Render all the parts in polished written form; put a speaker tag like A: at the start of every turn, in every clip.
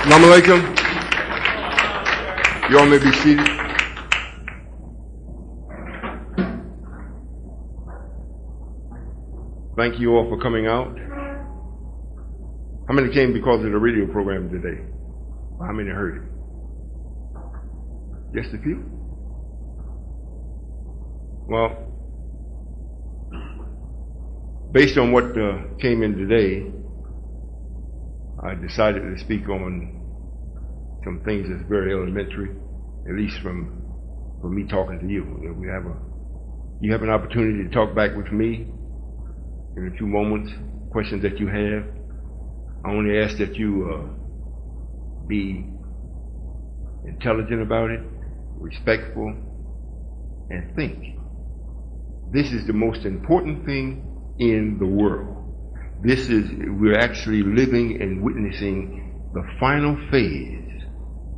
A: Assalamu alaikum. You all may be seated. Thank you all for coming out. How many came because of the radio program today? How many heard it? Just a few? Well, based on what came in today, I decided to speak on some things that's very elementary, at least from me talking to you. You have an opportunity to talk back with me in a few moments, questions that you have. I only ask that you be intelligent about it, respectful, and think. This is the most important thing in the world. We're actually living and witnessing the final phase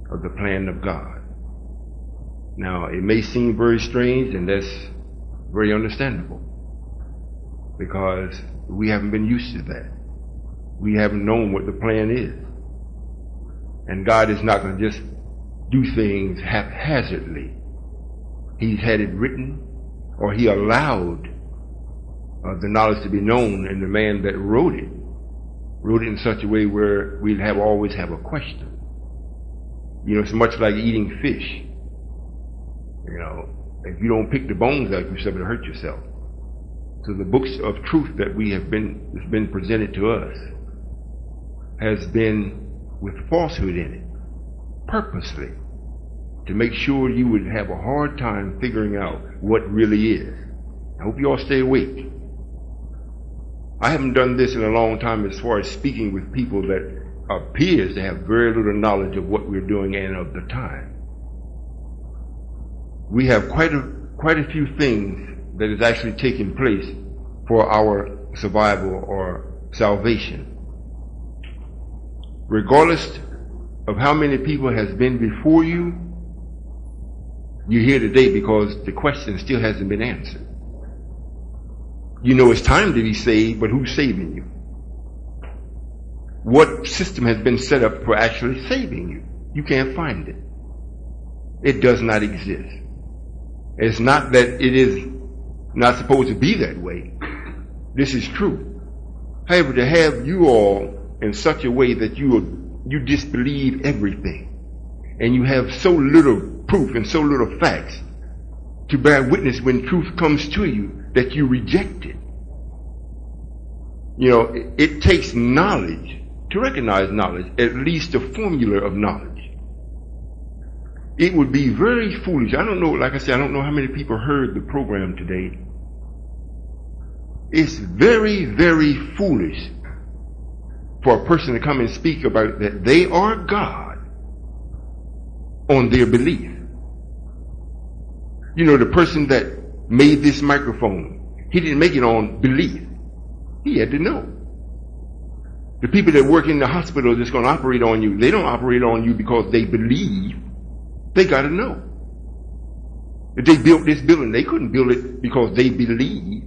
A: of the plan of God. Now, it may seem very strange, and that's very understandable, because we haven't been used to that. We haven't known what the plan is. And God is not going to just do things haphazardly. He's had it written, or He allowed the knowledge to be known, and the man that wrote it in such a way where we'd always have a question. You know, it's much like eating fish. You know, if you don't pick the bones out, you're going to hurt yourself. So the books of truth that that's been presented to us has been with falsehood in it, purposely, to make sure you would have a hard time figuring out what really is. I hope you all stay awake. I haven't done this in a long time as far as speaking with people that appears to have very little knowledge of what we're doing and of the time. We have quite a few things that is actually taking place for our survival or salvation. Regardless of how many people has been before you, you're here today because the question still hasn't been answered. You know it's time to be saved, but who's saving you? What system has been set up for actually saving you? You can't find it. It does not exist. It's not that it is not supposed to be that way. This is true. However, to have you all in such a way that you disbelieve everything, and you have so little proof and so little facts to bear witness when truth comes to you, that you reject it. You know, it takes knowledge to recognize knowledge, at least a formula of knowledge. It would be very foolish. I don't know, like I said, I don't know how many people heard the program today. It's very, very foolish for a person to come and speak about that they are God on their belief. You know, the person that made this microphone, he didn't make it on belief. He had to know. The people that work in the hospital that's going to operate on you, they don't operate on you because they believe. They got to know. If they built this building, they couldn't build it because they believe.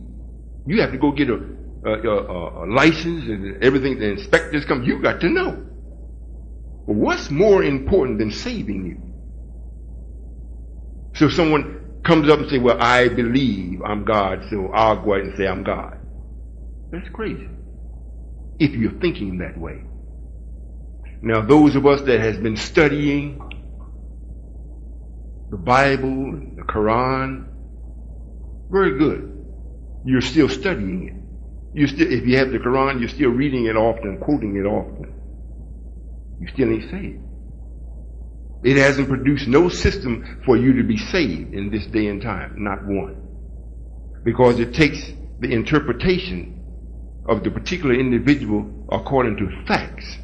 A: You have to go get a license and everything. The inspectors come. You got to know. Well, what's more important than saving you? So if someone comes up and say, well, I believe I'm God, so I'll go ahead and say I'm God. That's crazy, if you're thinking that way. Now, those of us that has been studying the Bible, the Quran, very good. You're still studying it. If you have the Quran, you're still reading it often, quoting it often. You still ain't saved. It hasn't produced no system for you to be saved in this day and time, not one. Because it takes the interpretation of the particular individual according to facts.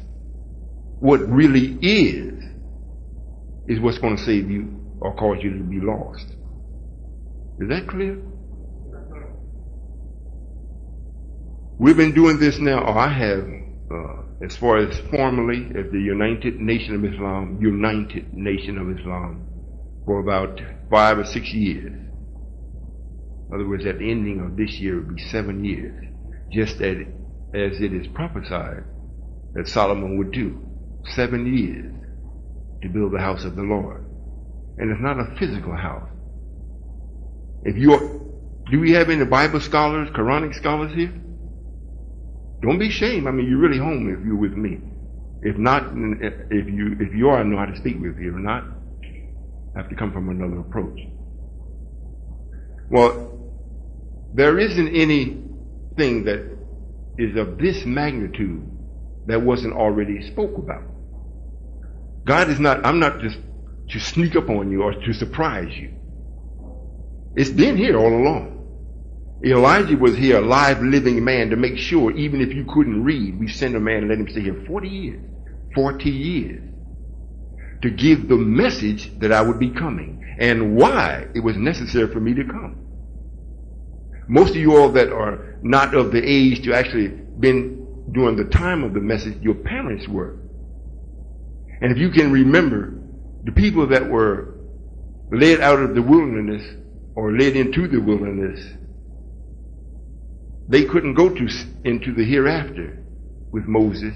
A: What really is what's going to save you or cause you to be lost. Is that clear? We've been doing this now, or I have, as far as formally, as the United Nation of Islam, for about 5 or 6 years. In other words, at the ending of this year, it would be 7 years, just as it is prophesied that Solomon would do. 7 years to build the house of the Lord. And it's not a physical house. Do we have any Bible scholars, Quranic scholars here? Don't be ashamed. I mean, you're really home if you're with me. If not, if you are, I know how to speak with you. If not, I have to come from another approach. Well, there isn't anything that is of this magnitude that wasn't already spoke about. God is not, I'm not just to sneak up on you or to surprise you. It's been here all along. Elijah was here, a live, living man, to make sure, even if you couldn't read, we sent a man and let him stay here 40 years. 40 years. To give the message that I would be coming and why it was necessary for me to come. Most of you all that are not of the age to actually been during the time of the message, your parents were. And if you can remember, the people that were led out of the wilderness or led into the wilderness, they couldn't go into the hereafter with Moses.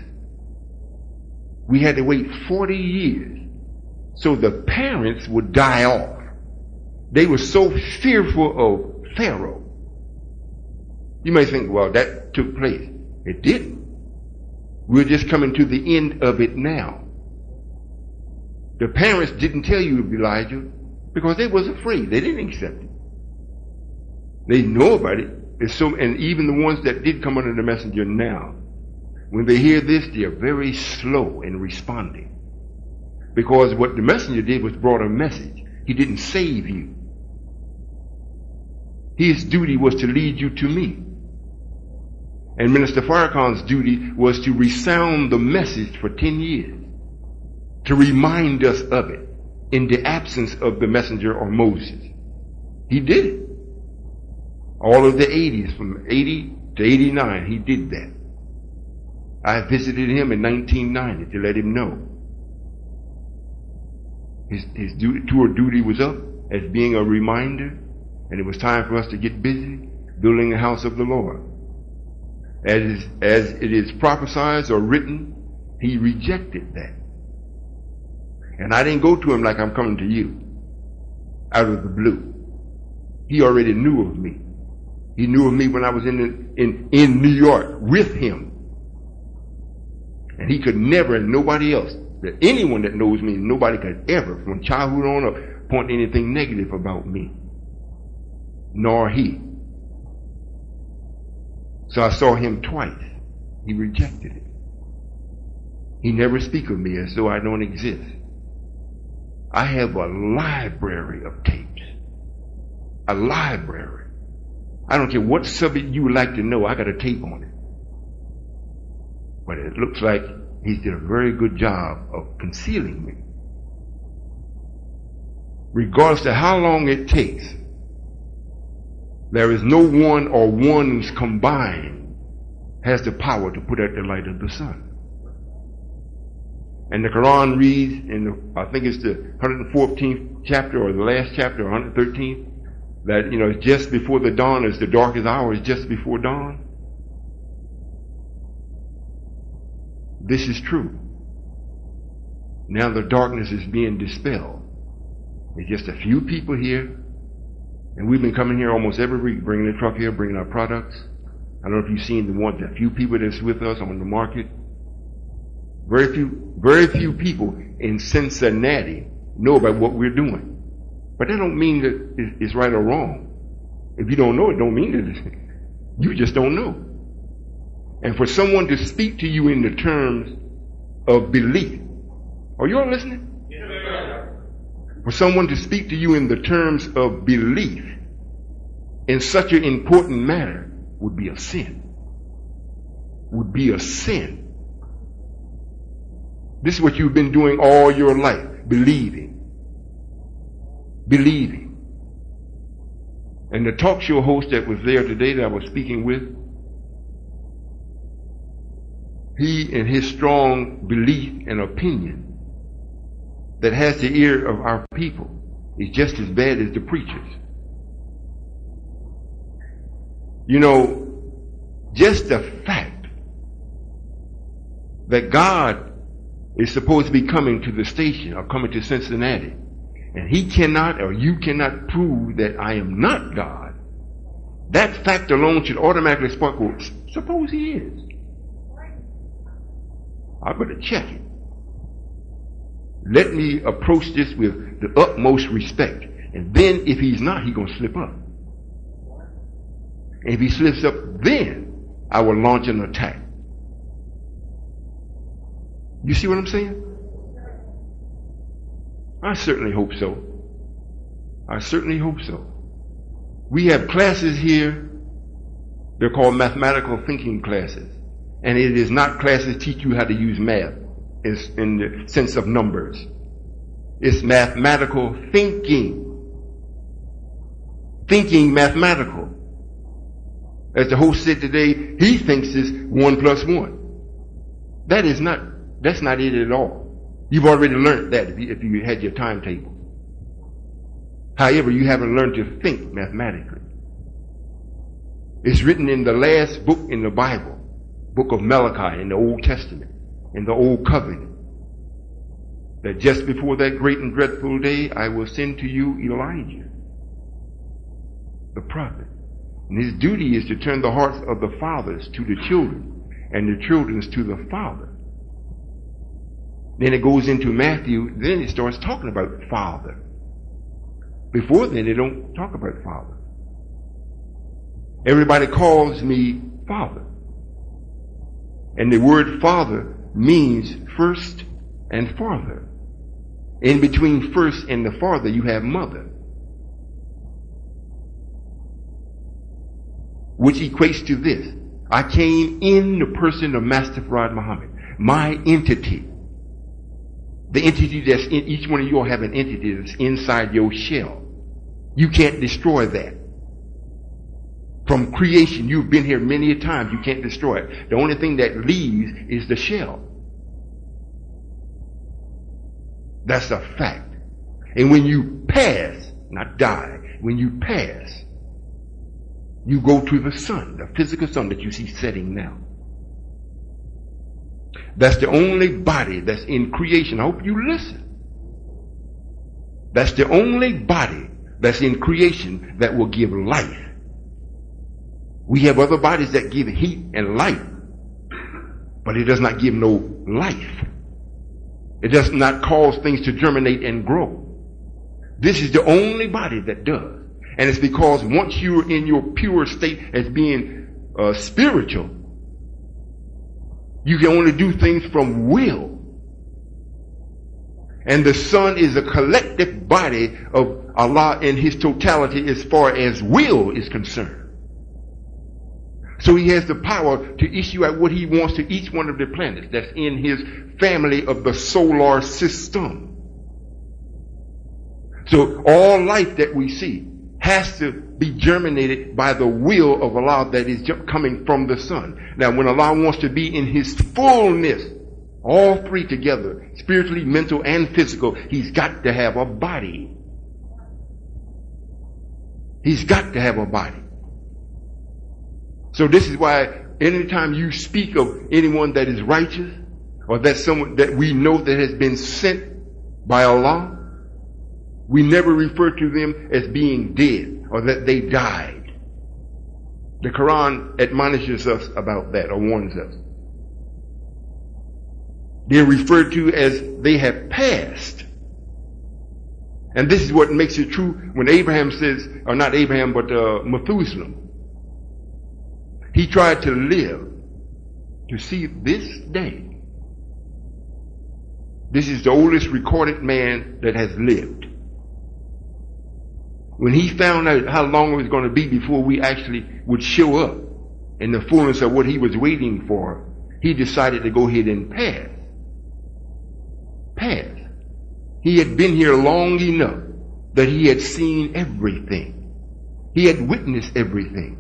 A: We had to wait 40 years so the parents would die off. They were so fearful of Pharaoh. You may think, well, that took place. It didn't. We're just coming to the end of it now. The parents didn't tell you Elijah because they was afraid. They didn't accept it. They know about it. And even the ones that did come under the messenger now, when they hear this, they are very slow in responding. Because what the messenger did was brought a message. He didn't save you. His duty was to lead you to me. And Minister Farrakhan's duty was to resound the message for 10 years, to remind us of it in the absence of the messenger or Moses. He did it. All of the 80s, from 80 to 89, he did that. I visited him in 1990 to let him know. His tour duty was up as being a reminder, and it was time for us to get busy building the house of the Lord. As it is prophesied or written, he rejected that. And I didn't go to him like I'm coming to you, out of the blue. He already knew of me. He knew of me when I was in New York with him. And he could never, and nobody else, that anyone that knows me, nobody could ever, from childhood on up, point anything negative about me. Nor he. So I saw him twice. He rejected it. He never speaks of me as though I don't exist. I have a library of tapes. A library. I don't care what subject you would like to know, I got a tape on it. But it looks like he did a very good job of concealing me. Regardless of how long it takes, there is no one or ones combined has the power to put out the light of the sun. And the Quran reads in I think it's the 114th chapter or the last chapter, 113th, that, just before the dawn is the darkest hour, is just before dawn. This is true. Now the darkness is being dispelled. It's just a few people here, and we've been coming here almost every week, bringing the truck here, bringing our products. I don't know if you've seen the few people that's with us on the market. Very few people in Cincinnati know about what we're doing. But that don't mean that it's right or wrong. If you don't know, it don't mean that you just don't know. And for someone to speak to you in the terms of belief, are you all listening? Yes. For someone to speak to you in the terms of belief in such an important matter would be a sin. Would be a sin. This is what you've been doing all your life, believing. Believing. And the talk show host that was there today that I was speaking with, he in his strong belief and opinion that has the ear of our people is just as bad as the preachers. Just the fact that God is supposed to be coming to the station or coming to Cincinnati, and he cannot or you cannot prove that I am not God, that fact alone should automatically spark, well, suppose he is. I better check it. Let me approach this with the utmost respect. And then if he's not, he's going to slip up. And if he slips up, then I will launch an attack. You see what I'm saying? I certainly hope so. I certainly hope so. We have classes here. They're called mathematical thinking classes. And it is not classes teach you how to use math in the sense of numbers. It's mathematical thinking. Thinking mathematical. As the host said today, he thinks it's 1 plus 1. That's not it at all. You've already learned that if you had your timetable. However, you haven't learned to think mathematically. It's written in the last book in the Bible, book of Malachi in the Old Testament, in the Old Covenant, that just before that great and dreadful day, I will send to you Elijah, the prophet. And his duty is to turn the hearts of the fathers to the children and the children's to the father. Then it goes into Matthew, then it starts talking about father. Before then, they don't talk about father. Everybody calls me father. And the word father means first and farther. In between first and the farther, you have mother, which equates to this. I came in the person of Master Farad Muhammad, my entity. The entity that's in each one of you all have an entity that's inside your shell. You can't destroy that. From creation, you've been here many a time. You can't destroy it. The only thing that leaves is the shell. That's a fact. And when you pass, not die, when you pass, you go to the sun, the physical sun that you see setting now. That's the only body that's in creation. I hope you listen. That's the only body that's in creation that will give life. We have other bodies that give heat and light, but it does not give no life. It does not cause things to germinate and grow. This is the only body that does. And it's because once you're in your pure state as being spiritual, you can only do things from will. And the sun is a collective body of Allah in his totality as far as will is concerned. So he has the power to issue out what he wants to each one of the planets that's in his family of the solar system. So all life that we see has to be germinated by the will of Allah that is coming from the sun. Now, when Allah wants to be in his fullness, all three together, spiritually, mental, and physical, he's got to have a body. He's got to have a body. So this is why anytime you speak of anyone that is righteous, or that's someone that we know that has been sent by Allah, we never refer to them as being dead or that they died. The Quran admonishes us about that or warns us. They're referred to as they have passed. And this is what makes it true when Abraham says, or not Abraham, but Methuselah. He tried to live to see this day. This is the oldest recorded man that has lived. When he found out how long it was going to be before we actually would show up in the fullness of what he was waiting for, he decided to go ahead and pass. Pass. He had been here long enough that he had seen everything. He had witnessed everything.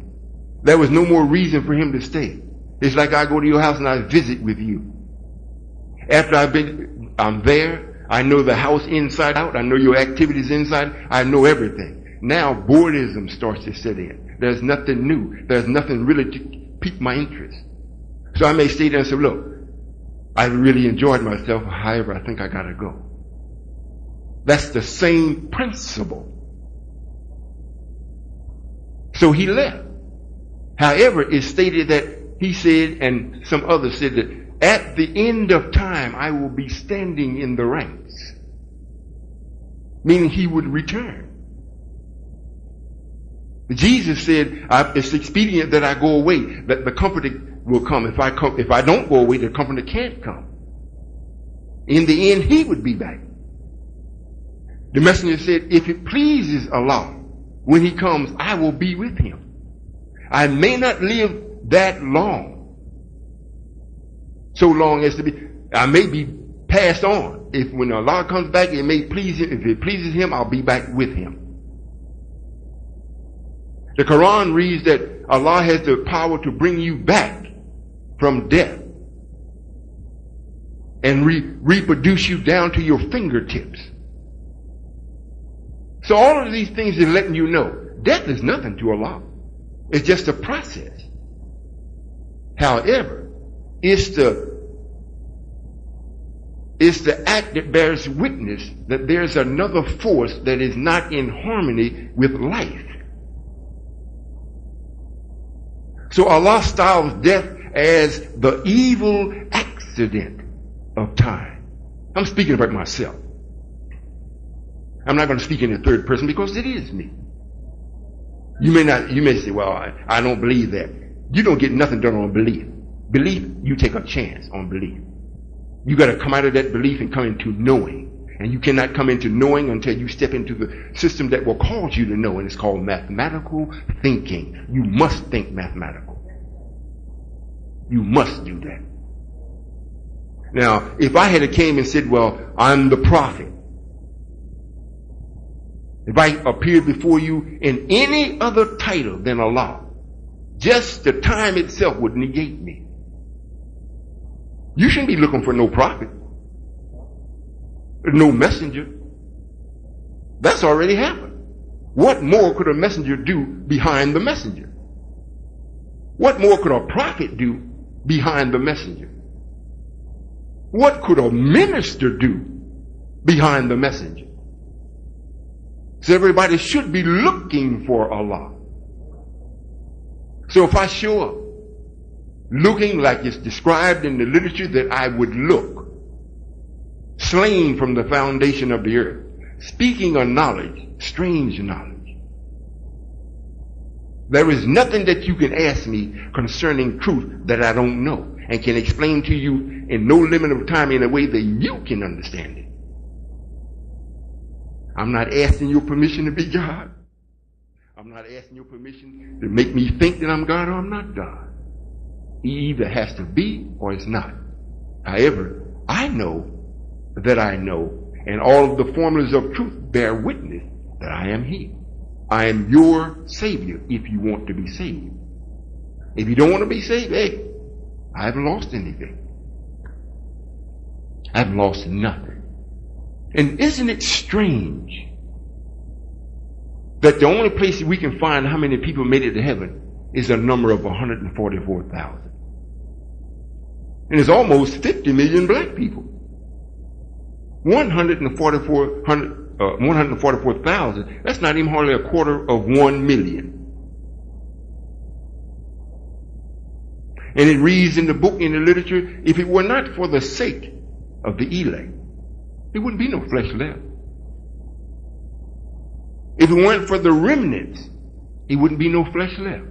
A: There was no more reason for him to stay. It's like I go to your house and I visit with you. After I'm there, I know the house inside out, I know your activities inside, I know everything. Now boredom starts to set in. There's nothing new. There's nothing really to pique my interest. So I may stay there and say, look, I really enjoyed myself. However, I think I gotta go. That's the same principle. So he left. However, it's stated that he said, and some others said, that at the end of time, I will be standing in the ranks. Meaning he would return. Jesus said, it's expedient that I go away, that the Comforter will come. If I don't go away, the Comforter can't come. In the end, he would be back. The messenger said, if it pleases Allah, when he comes, I will be with him. I may not live that long. So long as to be, I may be passed on. If when Allah comes back, it may please him. If it pleases him, I'll be back with him. The Quran reads that Allah has the power to bring you back from death and reproduce you down to your fingertips. So all of these things are letting you know death is nothing to Allah. It's just a process. However, it's the act that bears witness that there's another force that is not in harmony with life. So Allah styles death as the evil accident of time. I'm speaking about myself. I'm not going to speak in the third person because it is me. You may say, well, I don't believe that. You don't get nothing done on belief. Belief, you take a chance on belief. You got to come out of that belief and come into knowing. And you cannot come into knowing until you step into the system that will cause you to know, and it's called mathematical thinking. You must think mathematical. You must do that. Now, if I had came and said, well, I'm the prophet. If I appeared before you in any other title than Allah, just the time itself would negate me. You shouldn't be looking for no prophet, no messenger. That's already happened. What more could a messenger do behind the messenger? What more could a prophet do behind the messenger? What could a minister do behind the messenger? So everybody should be looking for Allah. So if I show up looking like it's described in the literature that I would look, slain from the foundation of the earth, speaking a knowledge, strange knowledge. There is nothing that you can ask me concerning truth that I don't know and can explain to you in no limit of time in a way that you can understand it. I'm not asking your permission to be God. I'm not asking your permission to make me think that I'm God or I'm not God. He either has to be or it's not. However, I know that I know, and all of the formulas of truth bear witness that I am He. I am your Savior if you want to be saved. If you don't want to be saved, hey, I haven't lost anything. I haven't lost nothing. And isn't it strange that the only place we can find how many people made it to heaven is a number of 144,000. And there's almost 50 million black people. 144,000, that's not even hardly a quarter of 1 million. And it reads in the book, in the literature, if it were not for the sake of the elect, there wouldn't be no flesh left. If it weren't for the remnants, it wouldn't be no flesh left.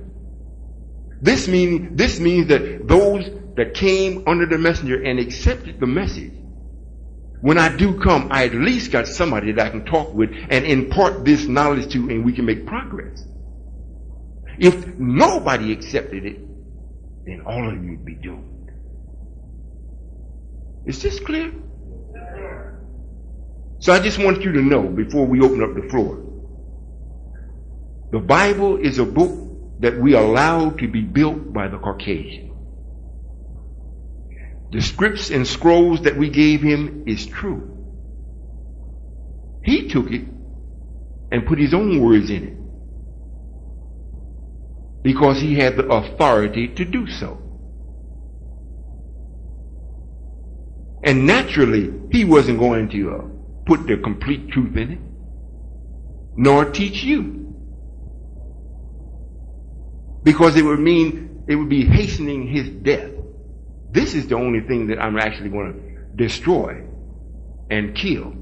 A: This means that those that came under the messenger and accepted the message, when I do come, I at least got somebody that I can talk with and impart this knowledge to, and we can make progress. If nobody accepted it, then all of you would be doomed. Is this clear? So I just want you to know before we open up the floor, the Bible is a book that we allow to be built by the Caucasian. The scripts and scrolls that we gave him is true. He took it and put his own words in it because he had the authority to do so. And naturally, he wasn't going to put the complete truth in it, nor teach you. Because it would mean it would be hastening his death. This is the only thing that I'm actually going to destroy and kill,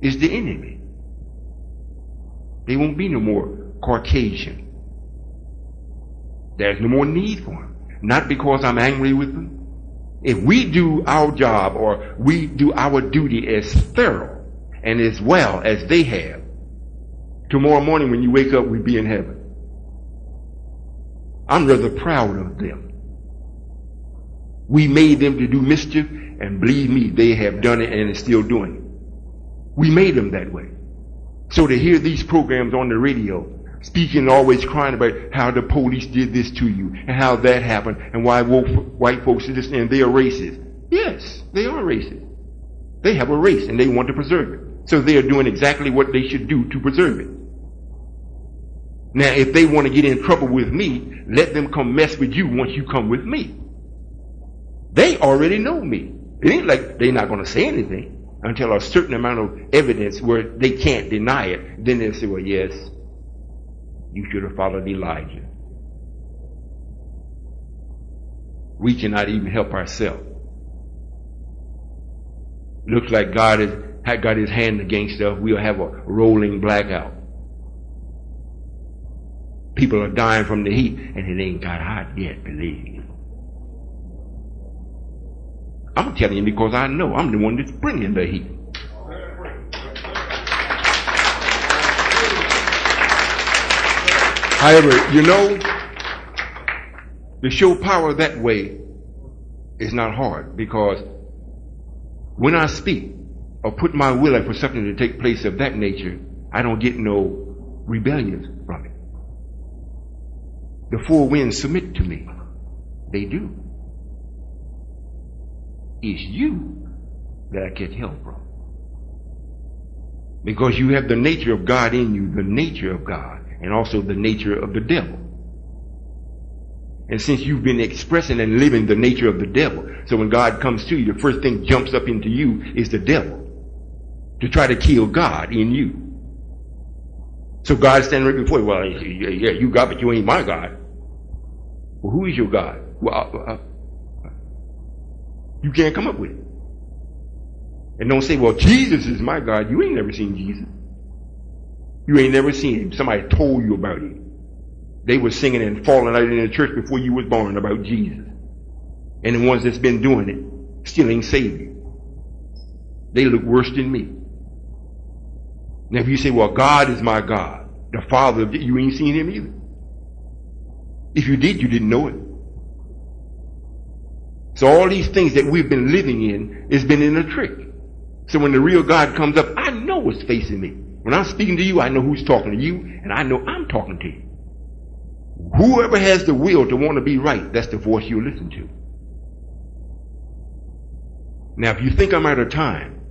A: is the enemy. There won't be no more Caucasian. There's no more need for him. Not because I'm angry with them. If we do our job, or we do our duty as thorough and as well as they have, tomorrow morning when you wake up, we'll be in heaven. I'm rather proud of them. We made them to do mischief, and believe me, they have done it and are still doing it. We made them that way. So to hear these programs on the radio, speaking, always crying about how the police did this to you, and how that happened, and why white folks did this, and they are racist. Yes, they are racist. They have a race, and they want to preserve it. So they are doing exactly what they should do to preserve it. Now, if they want to get in trouble with me, let them come mess with you once you come with me. They already know me. It ain't like they're not going to say anything until a certain amount of evidence where they can't deny it. Then they'll say, well, yes, you should have followed Elijah. We cannot even help ourselves. Looks like God has got his hand against us. We'll have a rolling blackout. People are dying from the heat, and it ain't got hot yet, believe me. I'm telling you because I know I'm the one that's bringing the heat. However, you know, to show power that way is not hard, because when I speak or put my will out for something to take place of that nature, I don't get no rebellions from it. The four winds submit to me. They do. It's you that I get help from. Because you have the nature of God in you, the nature of God, and also the nature of the devil. And since you've been expressing and living the nature of the devil, so when God comes to you, the first thing jumps up into you is the devil, to try to kill God in you. So God's standing right before you. Well, yeah, you God, but you ain't my God. Well, who is your God? Well, you can't come up with it. And don't say, well, Jesus is my God. You ain't never seen Jesus. You ain't never seen him. Somebody told you about him. They were singing and falling out in the church before you was born about Jesus. And the ones that's been doing it still ain't saved you. They look worse than me. Now if you say, well, God is my God, the Father of you ain't seen him either. If you did, you didn't know it. So all these things that we've been living in has been in a trick. So when the real God comes up, I know what's facing me. When I'm speaking to you, I know who's talking to you, and I know I'm talking to you. Whoever has the will to want to be right, that's the voice you'll listen to. Now, if you think I'm out of time,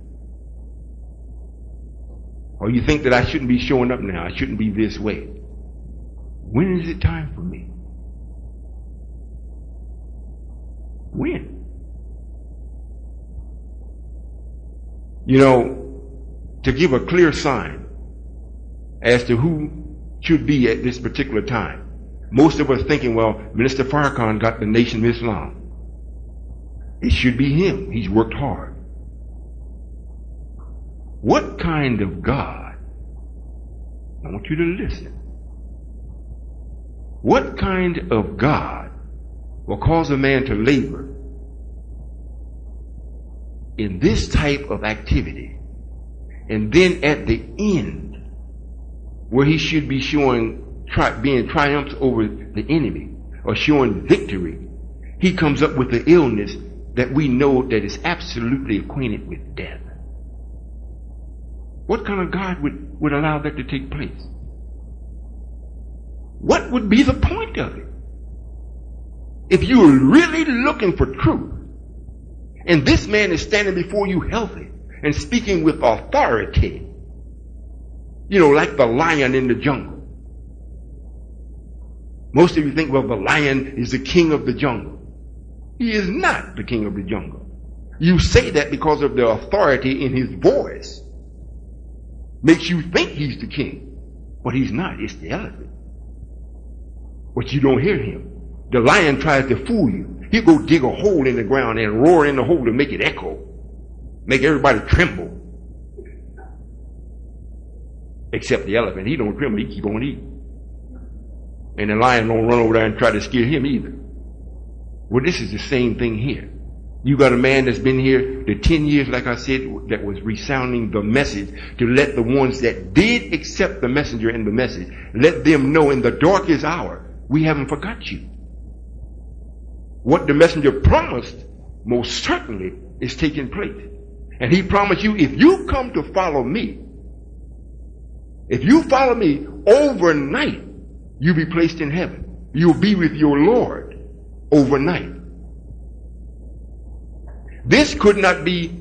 A: or you think that I shouldn't be showing up now, I shouldn't be this way, when is it time for me? When? You know, to give a clear sign as to who should be at this particular time. Most of us thinking, well, Minister Farrakhan got the Nation of Islam. It should be him. He's worked hard. What kind of God? I want you to listen. What kind of God will cause a man to labor in this type of activity, and then at the end, where he should be showing being triumphs over the enemy or showing victory, he comes up with the illness that we know that is absolutely acquainted with death? What kind of God would allow that to take place? What would be the point of it? If you were really looking for truth, and this man is standing before you healthy and speaking with authority, you know, like the lion in the jungle. Most of you think, well, the lion is the king of the jungle. He is not the king of the jungle. You say that because of the authority in his voice. Makes you think he's the king. But he's not. It's the elephant. But you don't hear him. The lion tries to fool you. He'll go dig a hole in the ground and roar in the hole to make it echo. Make everybody tremble. Except the elephant. He don't tremble. He keep on eating. And the lion don't run over there and try to scare him either. Well, this is the same thing here. You got a man that's been here the 10 years, like I said, that was resounding the message to let the ones that did accept the messenger and the message, let them know in the darkest hour, we haven't forgot you. What the messenger promised, most certainly, is taking place. And he promised you, if you come to follow me, if you follow me overnight, you'll be placed in heaven. You'll be with your Lord overnight. This could not be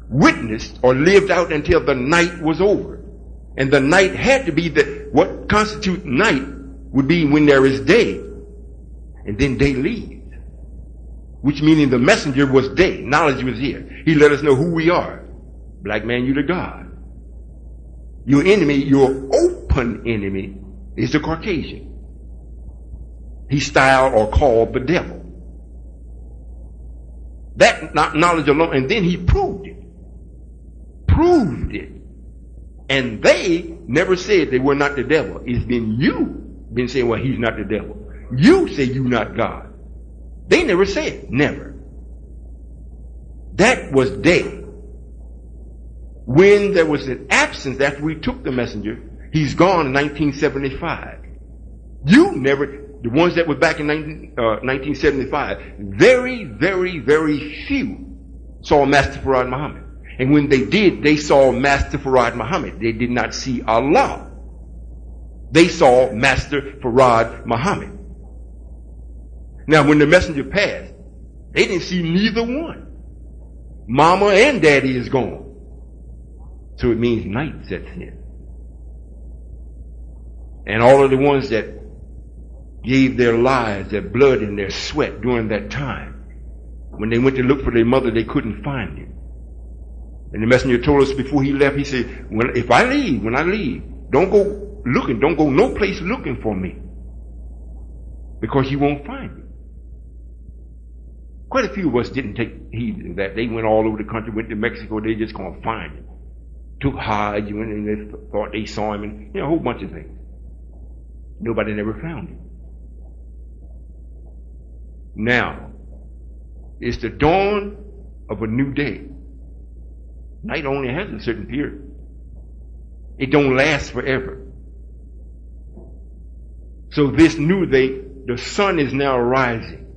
A: witnessed or lived out until the night was over. And the night had to be what constitutes night would be when there is day. And then day leaves. Which meaning the messenger was day. Knowledge was here. He let us know who we are. Black man, you the God. Your enemy, your open enemy, is the Caucasian. He's styled or called the devil. That knowledge alone, and then he proved it. Proved it. And they never said they were not the devil. It's been you been saying, well, he's not the devil. You say you're not God. They never said, never. That was day. When there was an absence after we took the messenger, he's gone in 1975. You never... The ones that were back in 1975, very, very, very few saw Master Farad Muhammad. And when they did, they saw Master Farad Muhammad. They did not see Allah. They saw Master Farad Muhammad. Now, when the messenger passed, they didn't see neither one. Mama and daddy is gone. So it means night sets in. And all of the ones that gave their lives, their blood and their sweat during that time. When they went to look for their mother, they couldn't find him. And the messenger told us before he left, he said, when I leave, don't go looking, don't go no place looking for me. Because you won't find me. Quite a few of us didn't take heed of that. They went all over the country, went to Mexico, they just gonna find him. Took Hajj, and they thought they saw him, and a whole bunch of things. Nobody never found him. Now, it's the dawn of a new day. Night only has a certain period. It don't last forever. So this new day, the sun is now rising.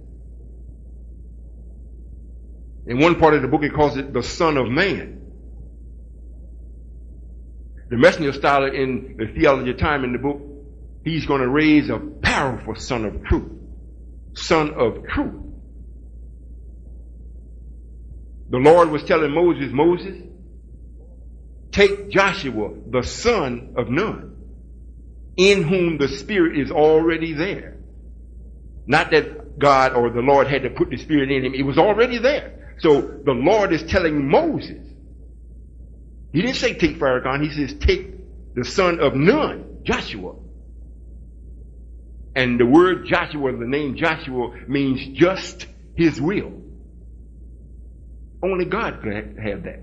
A: In one part of the book, it calls it the Son of Man. The messenger styled in the Theology of Time in the book, he's going to raise a powerful son of truth. Son of truth. The Lord was telling Moses, take Joshua, the son of Nun, in whom the Spirit is already there. Not that God or the Lord had to put the Spirit in him. It was already there. So the Lord is telling Moses. He didn't say take Farrakhan. He says take the son of Nun, Joshua. And the word Joshua, the name Joshua, means just his will. Only God could have that.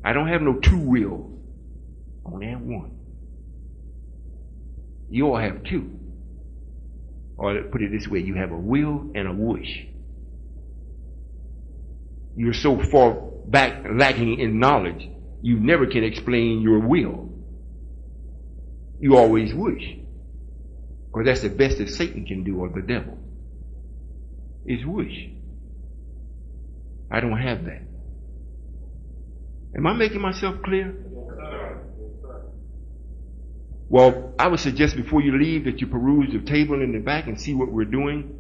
A: I don't have no two wills. I only have one. You all have two. Or put it this way, you have a will and a wish. You're so far back lacking in knowledge, you never can explain your will. You always wish. Because that's the best that Satan can do, or the devil, is wish. I don't have that. Am I making myself clear? Well, I would suggest before you leave that you peruse the table in the back and see what we're doing.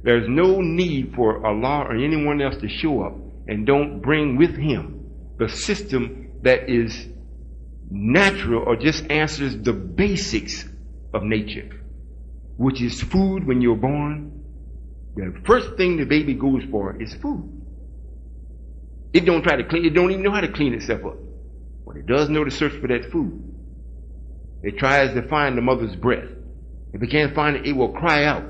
A: There's no need for Allah or anyone else to show up and don't bring with him the system that is natural or just answers the basics of nature, which is food when you're born. The first thing the baby goes for is food. It don't try to clean, it don't even know how to clean itself up. But it does know to search for that food. It tries to find the mother's breast. If it can't find it, it will cry out.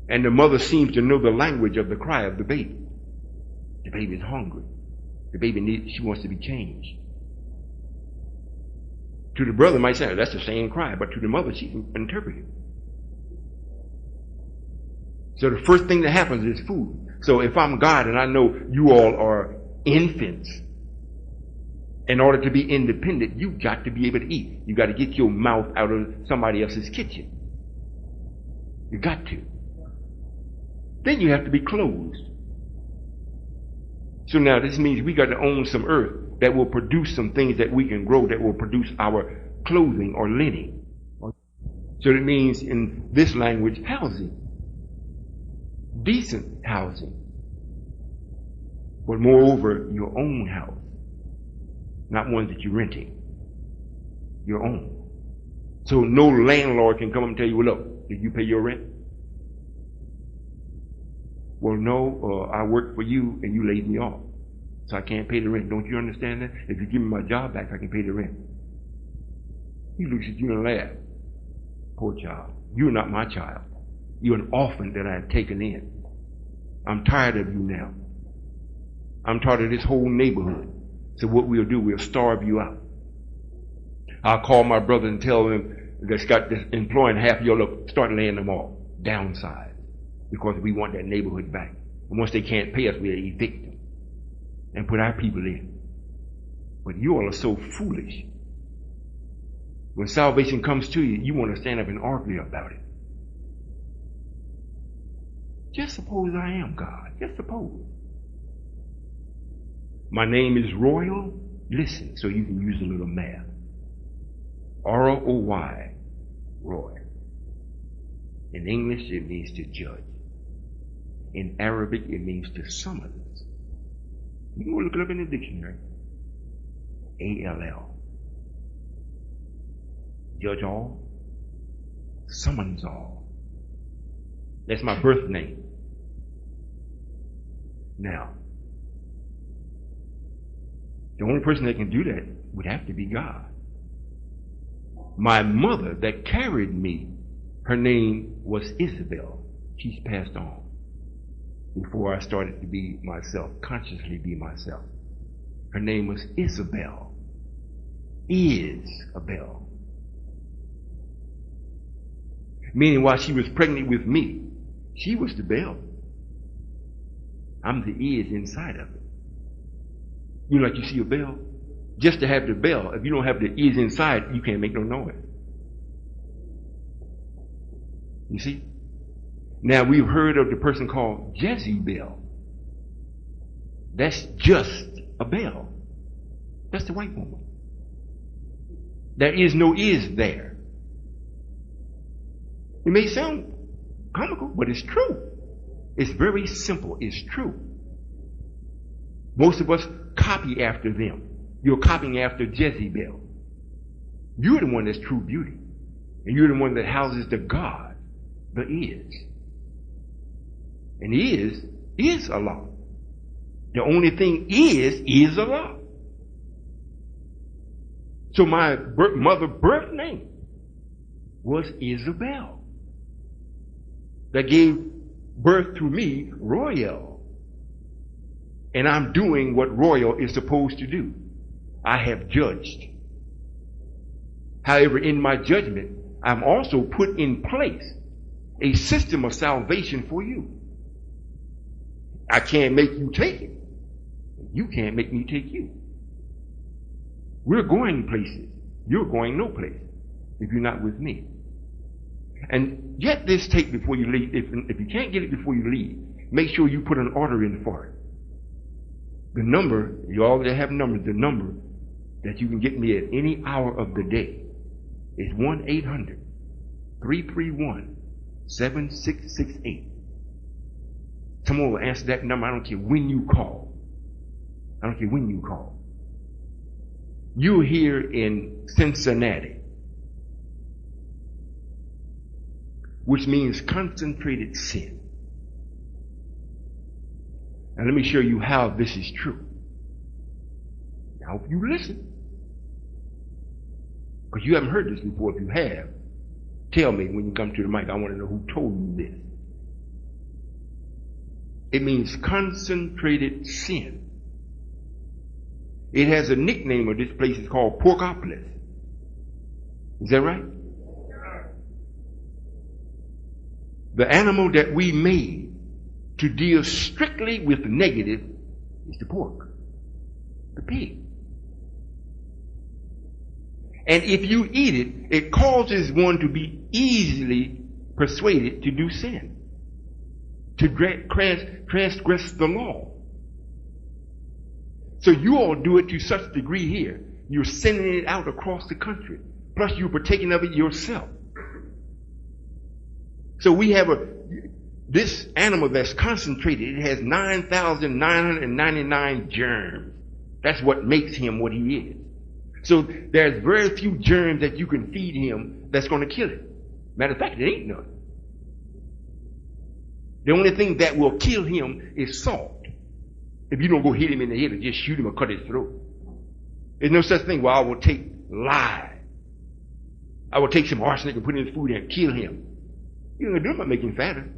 A: And the mother seems to know the language of the cry of the baby. The baby is hungry. The baby she wants to be changed. To the brother, might say, that's the same cry, but to the mother, she can interpret it. So the first thing that happens is food. So if I'm God and I know you all are infants, in order to be independent, you've got to be able to eat. You got to get your mouth out of somebody else's kitchen. You got to. Then you have to be clothed. So now this means we got to own some earth that will produce some things that we can grow, that will produce our clothing or linen. So it means in this language, housing. Decent housing. But moreover, your own house. Not one that you're renting. Your own. So no landlord can come and tell you, well, look, did you pay your rent? Well, no, I worked for you and you laid me off. So I can't pay the rent. Don't you understand that? If you give me my job back, I can pay the rent. He looks at you and laughs. Poor child. You're not my child. You're an orphan that I have taken in. I'm tired of you now. I'm tired of this whole neighborhood. So what we'll do, we'll starve you out. I'll call my brother and tell him that's got this employing half of your look, start laying them off. Downsize. Because we want that neighborhood back. And once they can't pay us, we'll evict them. And put our people in. But you all are so foolish. When salvation comes to you, you want to stand up and argue about it. Just suppose I am God. Just suppose. My name is Royall. Listen, so you can use a little math. R-O-Y. Roy. In English, it means to judge. In Arabic, it means to summons. You can go look it up in the dictionary. A-L-L. Judge all. Summons all. That's my birth name. Now, the only person that can do that would have to be God. My mother that carried me, her name was Isabel. She's passed on. Before I started to be myself, consciously be myself. Her name was Isabel. Is-Abel. Meaning while she was pregnant with me, she was the bell. I'm the is inside of it. You know, like you see a bell? Just to have the bell, if you don't have the is inside, you can't make no noise. You see? Now we've heard of the person called Jezebel. That's just a bell. That's the white woman. There is no is there. It may sound comical, but it's true. It's very simple. It's true. Most of us copy after them. You're copying after Jezebel. You're the one that's true beauty. And you're the one that houses the God, the is. And is Allah. The only thing is Allah. So my mother's birth name was Isabel. That gave birth to me, Royall. And I'm doing what Royall is supposed to do. I have judged. However, in my judgment, I'm also put in place a system of salvation for you. I can't make you take it. You can't make me take you. We're going places. You're going no place if you're not with me. And get this tape before you leave. If you can't get it before you leave, make sure you put an order in for it. The number, you all that have numbers, the number that you can get me at any hour of the day is 1-800-331-7668. Someone will answer that number. I don't care when you call. I don't care when you call. You're here in Cincinnati, which means concentrated sin. And let me show you how this is true. I hope you listen. Because you haven't heard this before. If you have, tell me when you come to the mic. I want to know who told you this. It means concentrated sin. It has a nickname of this place. It's called Porkopolis. Is that right? The animal that we made to deal strictly with the negative is the pork, the pig. And if you eat it, it causes one to be easily persuaded to do sin, to transgress the law. So you all do it to such a degree here, you're sending it out across the country. Plus you're partaking of it yourself. So we have this animal that's concentrated. It has 9,999 germs. That's what makes him what he is. So there's very few germs that you can feed him that's going to kill him. Matter of fact, it ain't none. The only thing that will kill him is salt. If you don't go hit him in the head or just shoot him or cut his throat. There's no such thing where I will take lye. I will take some arsenic and put it in his food and kill him. You're going to do it by making him fatter.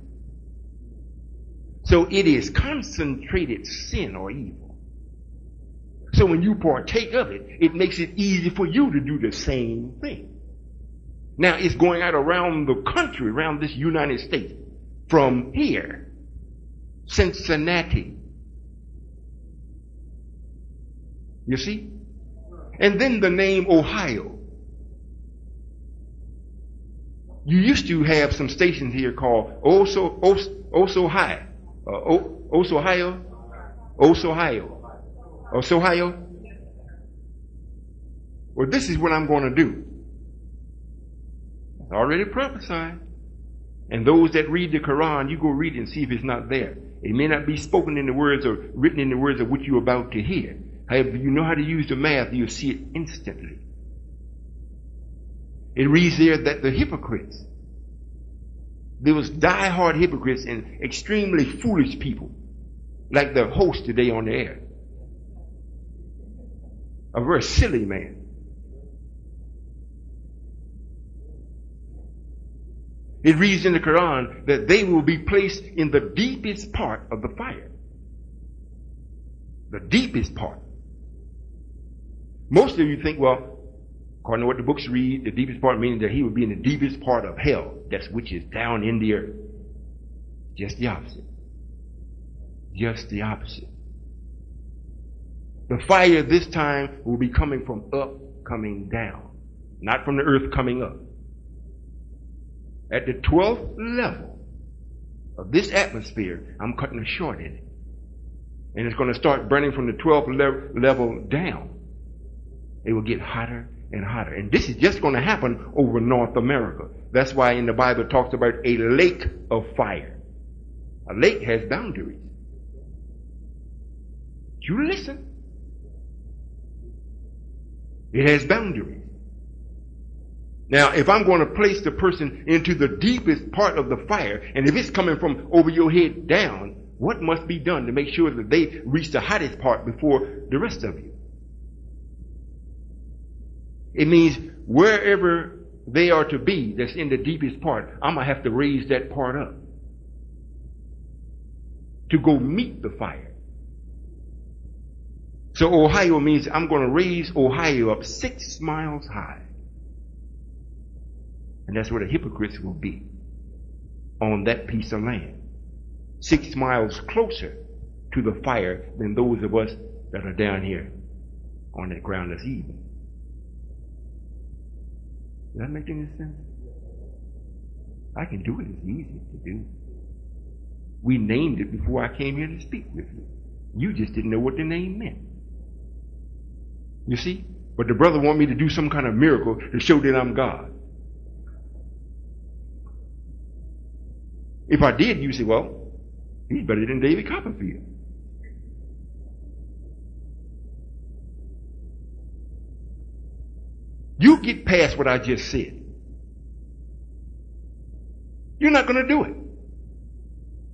A: So it is concentrated sin or evil. So when you partake of it, it makes it easy for you to do the same thing. Now it's going out around the country, around this United States. From here, Cincinnati. You see? And then the name Ohio. You used to have some stations here called Ohio. Well, this is what I'm going to do. It's already prophesied. And those that read the Quran, you go read it and see if it's not there. It may not be spoken in the words or written in the words of what you're about to hear. However, if you know how to use the math, you'll see it instantly. It reads there that the hypocrites, there was die-hard hypocrites and extremely foolish people, like the host today on the air. A very silly man. It reads in the Quran that they will be placed in the deepest part of the fire. The deepest part. Most of you think, well, according to what the books read, the deepest part meaning that he would be in the deepest part of hell, that's which is down in the earth. Just the opposite. Just the opposite. The fire this time will be coming from up, coming down. Not from the earth coming up. At the 12th level of this atmosphere, I'm cutting a short in it. And it's going to start burning from the 12th level down. It will get hotter and hotter. And this is just going to happen over North America. That's why in the Bible it talks about a lake of fire. A lake has boundaries. You listen. It has boundaries. Now, if I'm going to place the person into the deepest part of the fire, and if it's coming from over your head down, what must be done to make sure that they reach the hottest part before the rest of you? It means wherever they are to be that's in the deepest part, I'm going to have to raise that part up to go meet the fire. So Ohio means I'm going to raise Ohio up 6 miles high. And that's where the hypocrites will be, on that piece of land. 6 miles closer to the fire than those of us that are down here on that ground that's even. Does that make any sense? I can do it. It's easy to do. We named it before I came here to speak with you. You just didn't know what the name meant. You see? But the brother wanted me to do some kind of miracle to show that I'm God. If I did, you say, well, he's better than David Copperfield. You get past what I just said. You're not going to do it.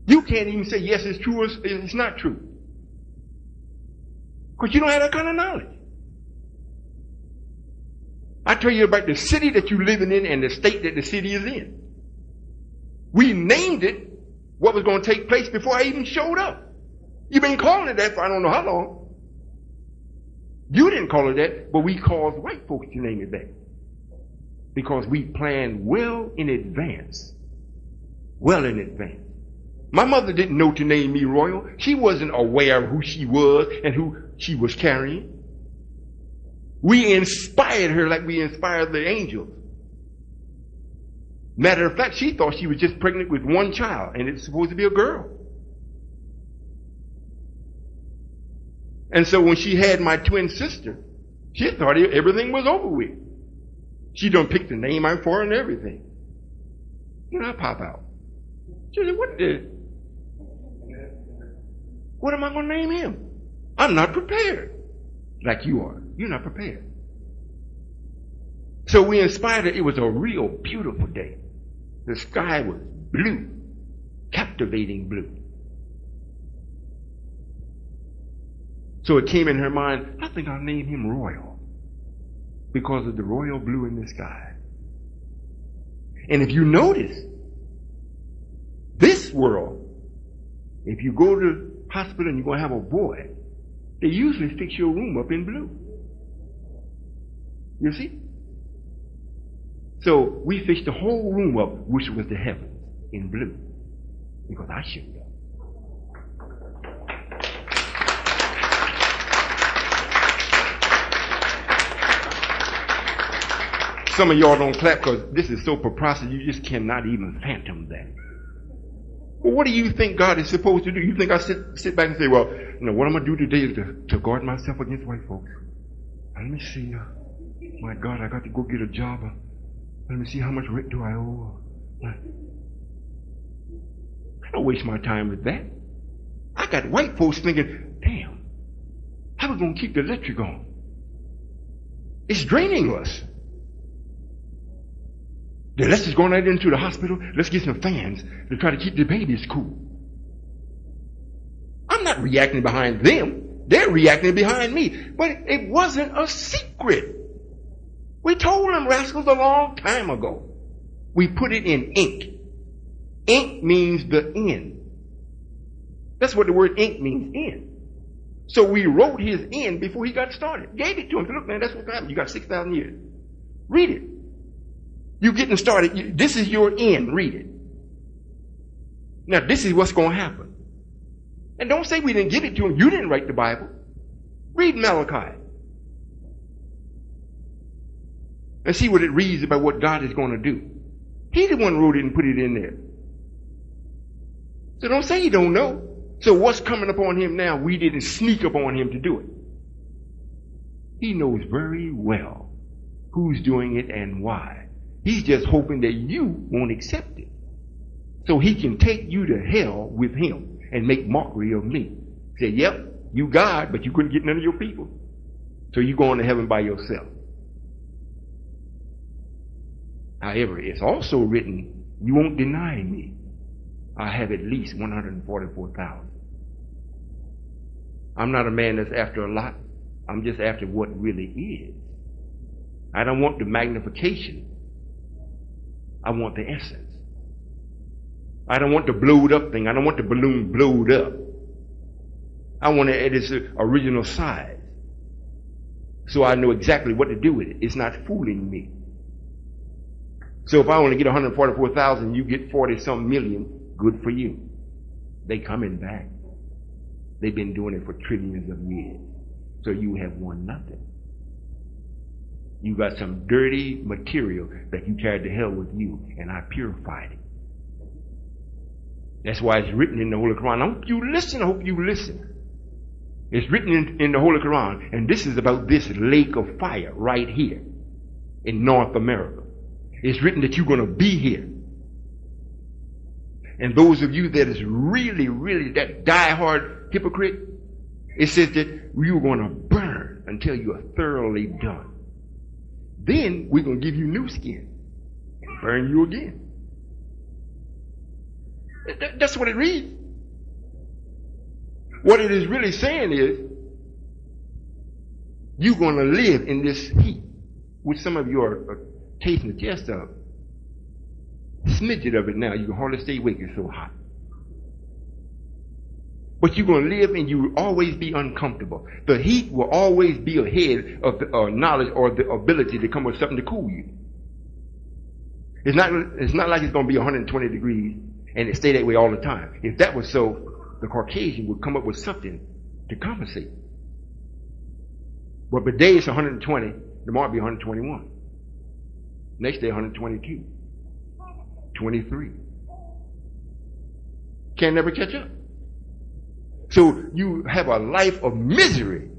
A: You can't even say, yes, it's true or it's not true. Because you don't have that kind of knowledge. I tell you about the city that you're living in and the state that the city is in. We named it what was going to take place before I even showed up. You've been calling it that for I don't know how long. You didn't call it that, but we caused white folks to name it that. Because we planned well in advance. Well in advance. My mother didn't know to name me Royal. She wasn't aware of who she was and who she was carrying. We inspired her like we inspired the angels. Matter of fact, she thought she was just pregnant with one child, and it's supposed to be a girl. And so when she had my twin sister, she thought everything was over with. She done picked the name out for her and everything. You know, I pop out. She said, what am I going to name him? I'm not prepared. Like you are. You're not prepared. So we inspired her. It was a real beautiful day. The sky was blue. Captivating blue. So it came in her mind, I think I'll name him Royal. Because of the royal blue in the sky. And if you notice, this world, if you go to the hospital and you're going to have a boy, they usually fix your room up in blue. You see? So we fixed the whole room up, which was the heavens, in blue. Because I shouldn't have. Some of y'all don't clap because this is so preposterous you just cannot even fathom that. Well, what do you think God is supposed to do? You think I sit back and say, well, you know, what I'm going to do today is to guard myself against white folks. Let me see. My God, I got to go get a job. Let me see how much rent do I owe. I don't waste my time with that. I got white folks thinking, damn, how are we going to keep the electric on? It's draining us. Then let's just go right into the hospital. Let's get some fans to try to keep the babies cool. I'm not reacting behind them. They're reacting behind me. But it wasn't a secret. We told them rascals a long time ago. We put it in ink. Ink means the end. That's what the word ink means, end. So we wrote his end before he got started. Gave it to him. Look, man, that's what's happening. You got 6,000 years. Read it. You're getting started. This is your end. Read it. Now, this is what's going to happen. And don't say we didn't give it to him. You didn't write the Bible. Read Malachi. And see what it reads about what God is going to do. He the one wrote it and put it in there. So don't say you don't know. So what's coming upon him now? We didn't sneak upon him to do it. He knows very well who's doing it and why. He's just hoping that you won't accept it. So he can take you to hell with him and make mockery of me. Say, yep, you God, but you couldn't get none of your people. So you go on to heaven by yourself. However, it's also written, you won't deny me. I have at least 144,000. I'm not a man that's after a lot. I'm just after what really is. I don't want the magnification. I want the essence. I don't want the blowed up thing. I don't want the balloon blowed up. I want it at its original size. So I know exactly what to do with it. It's not fooling me. So if I only get 144,000, you get 40-some million, good for you. They coming back. They've been doing it for trillions of years. So you have won nothing. You got some dirty material that you carried to hell with you, and I purified it. That's why it's written in the Holy Quran. I hope you listen. I hope you listen. It's written in the Holy Quran, and this is about this lake of fire right here in North America. It's written that you're going to be here. And those of you that is really, really that die-hard hypocrite, it says that you're going to burn until you are thoroughly done. Then we're going to give you new skin and burn you again. That's what it reads. What it is really saying is, You're going to live in this heat, which some of you are tasting the jest of. Smidget of it now. You can hardly stay awake. It's so hot. But you're going to live and you will always be uncomfortable. The heat will always be ahead of the knowledge or the ability to come with something to cool you. It's not like it's going to be 120 degrees and it stay that way all the time. If that was so, the Caucasian would come up with something to compensate. But today it's 120, tomorrow it'll be 121. Next day 122. 23. Can never catch up. So you have a life of misery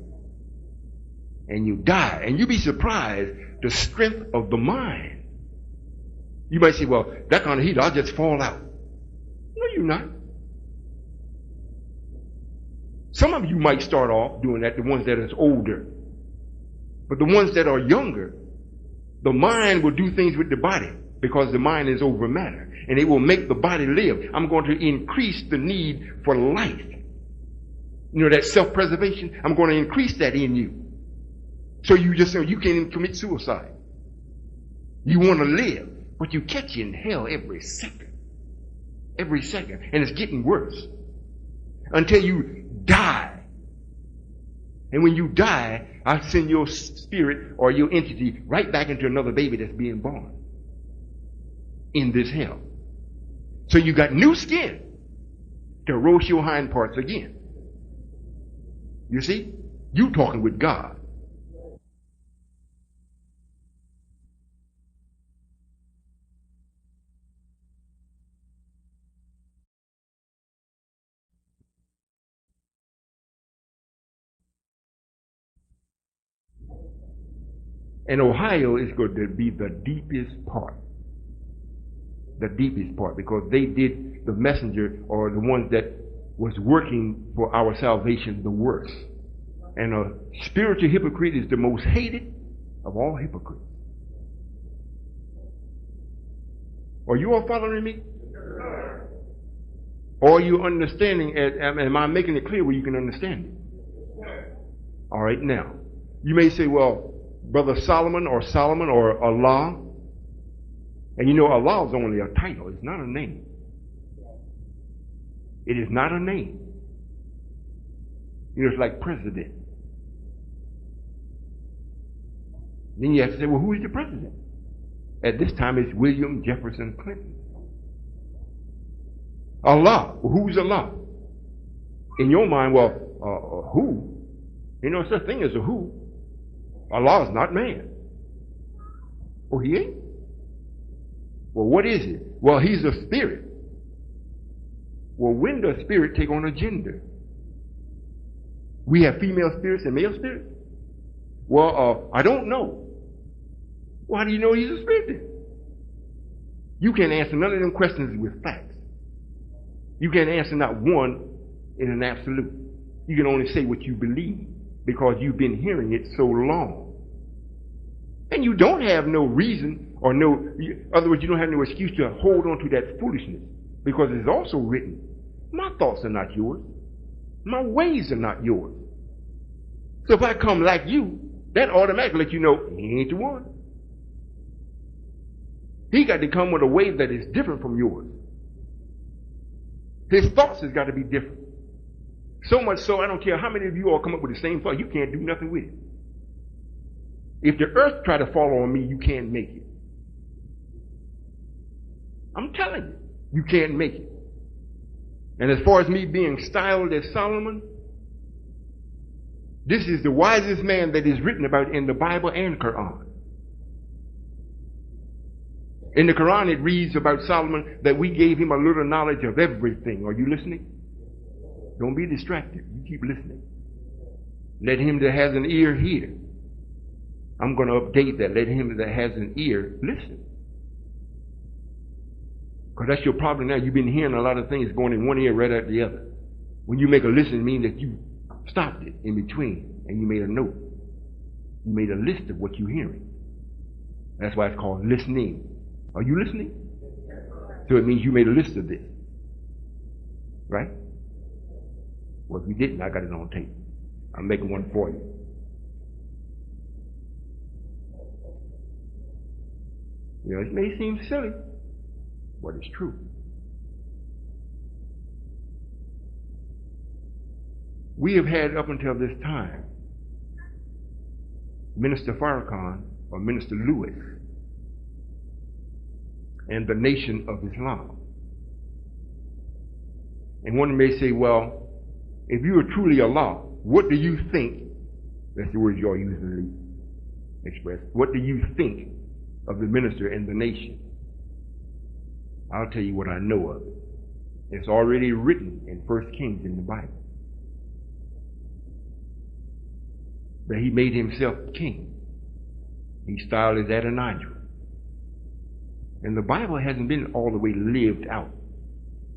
A: and you die, and you be surprised the strength of the mind. You might say, well, that kind of heat, I'll just fall out. No, you're not. Some of you might start off doing that, the ones that is older. But the ones that are younger, the mind will do things with the body because the mind is over matter, and it will make the body live. I'm going to increase the need for life. You know, that self-preservation, I'm going to increase that in you. So you can't even commit suicide. You want to live, but you catch in hell every second. Every second. And it's getting worse. Until you die. And when you die, I send your spirit or your entity right back into another baby that's being born. In this hell. So you got new skin to roast your hind parts again. You see? You talking with God. And Ohio is going to be the deepest part. The deepest part, because they did the messenger or the ones that was working for our salvation the worst. And a spiritual hypocrite is the most hated of all hypocrites. Are you all following me? Or are you understanding? Am I making it clear where you can understand it? All right, now. You may say, well, Brother Solomon or Allah. And you know, Allah is only a title. It's not a name. It is not a name. You know, it's like president. Then you have to say, well, who is the president? At this time, it's William Jefferson Clinton. Allah. Well, who's Allah? In your mind, well, who? You know, such a thing as a who. Allah is not man. Oh, he ain't? Well, what is it? Well, he's a spirit. Well, when does spirit take on a gender? We have female spirits and male spirits? Well, I don't know. Well, how do you know he's a spirit then? You can't answer none of them questions with facts. You can't answer not one in an absolute. You can only say what you believe because you've been hearing it so long. And you don't have no reason or in other words, you don't have no excuse to hold on to that foolishness because it's also written, my thoughts are not yours. My ways are not yours. So if I come like you, that automatically lets you know he ain't the one. He got to come with a way that is different from yours. His thoughts has got to be different. So much so, I don't care how many of you all come up with the same thought, you can't do nothing with it. If the earth try to fall on me, you can't make it. I'm telling you, you can't make it. And as far as me being styled as Solomon, this is the wisest man that is written about in the Bible and Quran. In the Quran, it reads about Solomon that we gave him a little knowledge of everything. Are you listening? Don't be distracted. You keep listening. Let him that has an ear hear. I'm going to update that. Let him that has an ear listen. Because that's your problem now. You've been hearing a lot of things going in one ear right out the other. When you make a listen, it means that you stopped it in between and you made a note. You made a list of what you're hearing. That's why it's called listening. Are you listening? So it means you made a list of this. Right? Well, if you didn't, I got it on tape. I'm making one for you. You know, it may seem silly, but it's true. We have had up until this time Minister Farrakhan or Minister Lewis and the Nation of Islam. And one may say, well, if you are truly Allah, what do you think? That's the word y'all usually express. What do you think of the minister and the nation? I'll tell you what I know of it. It's already written in 1 Kings in the Bible that he made himself king. He styled as Adonijah. And the Bible hasn't been all the way lived out.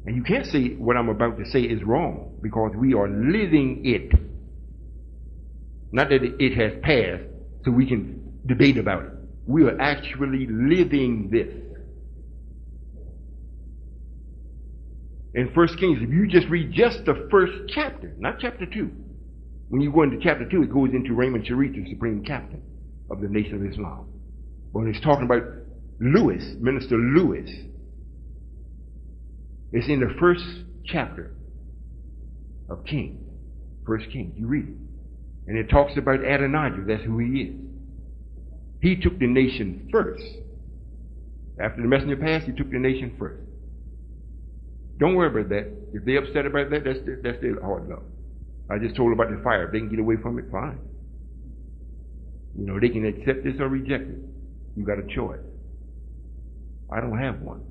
A: And you can't say what I'm about to say is wrong, because we are living it. Not that it has passed so we can debate about it. We are actually living this. In 1 Kings, if you just read just the first chapter, not chapter 2. When you go into chapter 2, it goes into Raymond Sharif, the supreme captain of the Nation of Islam. When it's talking about Lewis, Minister Lewis, it's in the first chapter of Kings. 1 Kings, you read it. And it talks about Adonijah, that's who he is. He took the nation first. After the messenger passed, he took the nation first. Don't worry about that. If they're upset about that, that's their hard luck. I just told them about the fire. If they can get away from it, fine. You know, they can accept this or reject it. You got a choice. I don't have one.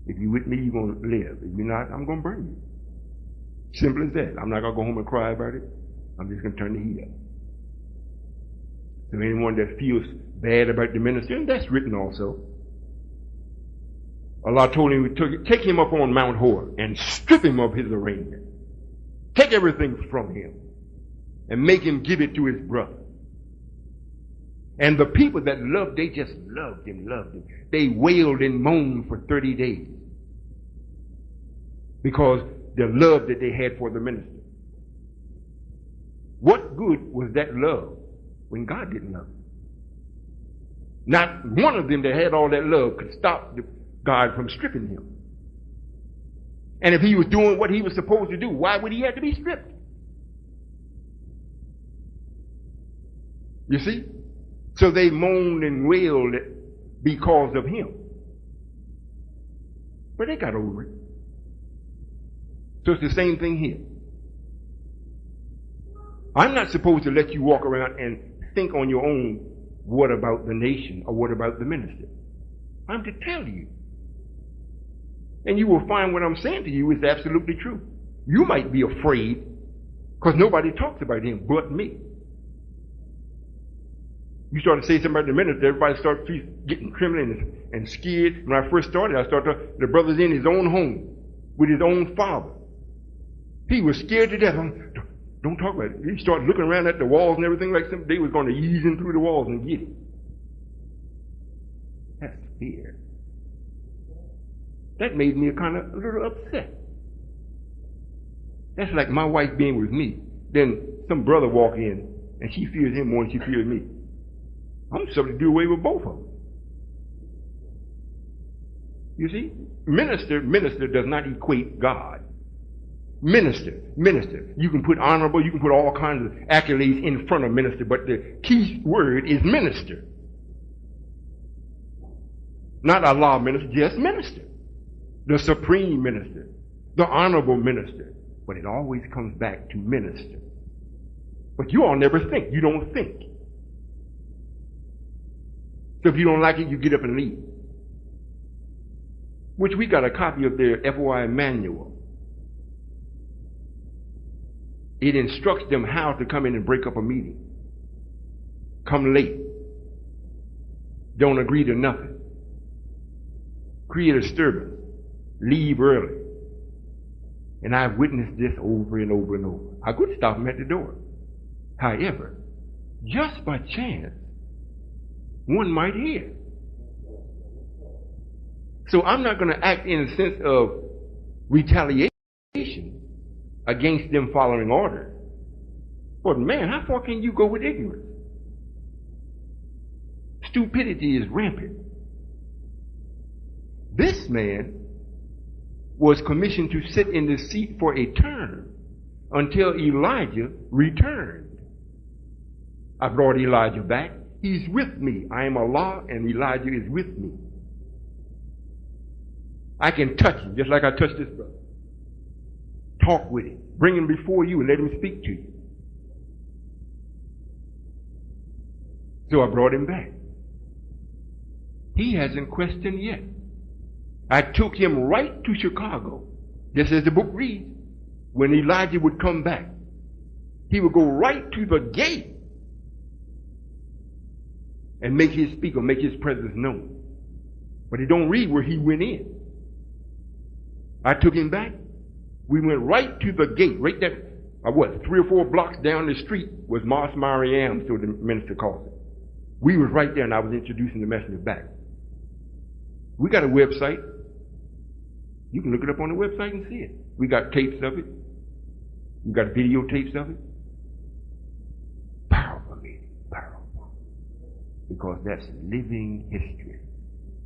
A: If you're with me, you're going to live. If you're not, I'm going to burn you. Simple as that. I'm not going to go home and cry about it. I'm just going to turn the heat up. So anyone that feels bad about the minister, and that's written also. Allah told him to take him up on Mount Hor and strip him of his arraignment. Take everything from him and make him give it to his brother. And the people that loved, they just loved him. They wailed and moaned for 30 days because the love that they had for the minister. What good was that love when God didn't love him? Not one of them that had all that love could stop God from stripping him. And if he was doing what he was supposed to do, why would he have to be stripped? You see? So they moaned and wailed because of him. But they got over it. So it's the same thing here. I'm not supposed to let you walk around and think on your own, what about the nation or what about the minister? I'm to tell you. And you will find what I'm saying to you is absolutely true. You might be afraid because nobody talks about him but me. You start to say something about the minister, everybody starts getting trembling and scared. When I first started, the brother's in his own home with his own father. He was scared to death. Don't talk about it. He started looking around at the walls and everything like something. They was going to ease in through the walls and get it. That's fear. That made me a little upset. That's like my wife being with me. Then some brother walk in and she fears him more than she fears me. I'm supposed to do away with both of them. You see? Minister does not equate God. Minister. You can put honorable, you can put all kinds of accolades in front of minister, but the key word is minister. Not Allah minister, just minister. The supreme minister. The honorable minister. But it always comes back to minister. But you all never think. You don't think. So if you don't like it, you get up and leave. Which we got a copy of their FOI manual. It instructs them how to come in and break up a meeting. Come late. Don't agree to nothing. Create a disturbance. Leave early. And I've witnessed this over and over and over. I could stop them at the door. However, just by chance, one might hear. So I'm not going to act in a sense of retaliation against them following orders. But man, how far can you go with ignorance? Stupidity is rampant. This man was commissioned to sit in the seat for a term until Elijah returned. I brought Elijah back. He's with me. I am Allah and Elijah is with me. I can touch him just like I touched this brother. Talk with him. Bring him before you and let him speak to you. So I brought him back. He hasn't questioned yet. I took him right to Chicago. Just as the book reads, when Elijah would come back, he would go right to the gate and make his speak or make his presence known. But it don't read where he went in. I took him back. We went right to the gate, right there. 3 or 4 blocks down the street was Mos Mariam, so the minister calls it. We was right there, and I was introducing the messenger back. We got a website. You can look it up on the website and see it. We got tapes of it. We got videotapes of it. Powerful meeting, powerful. Because that's living history.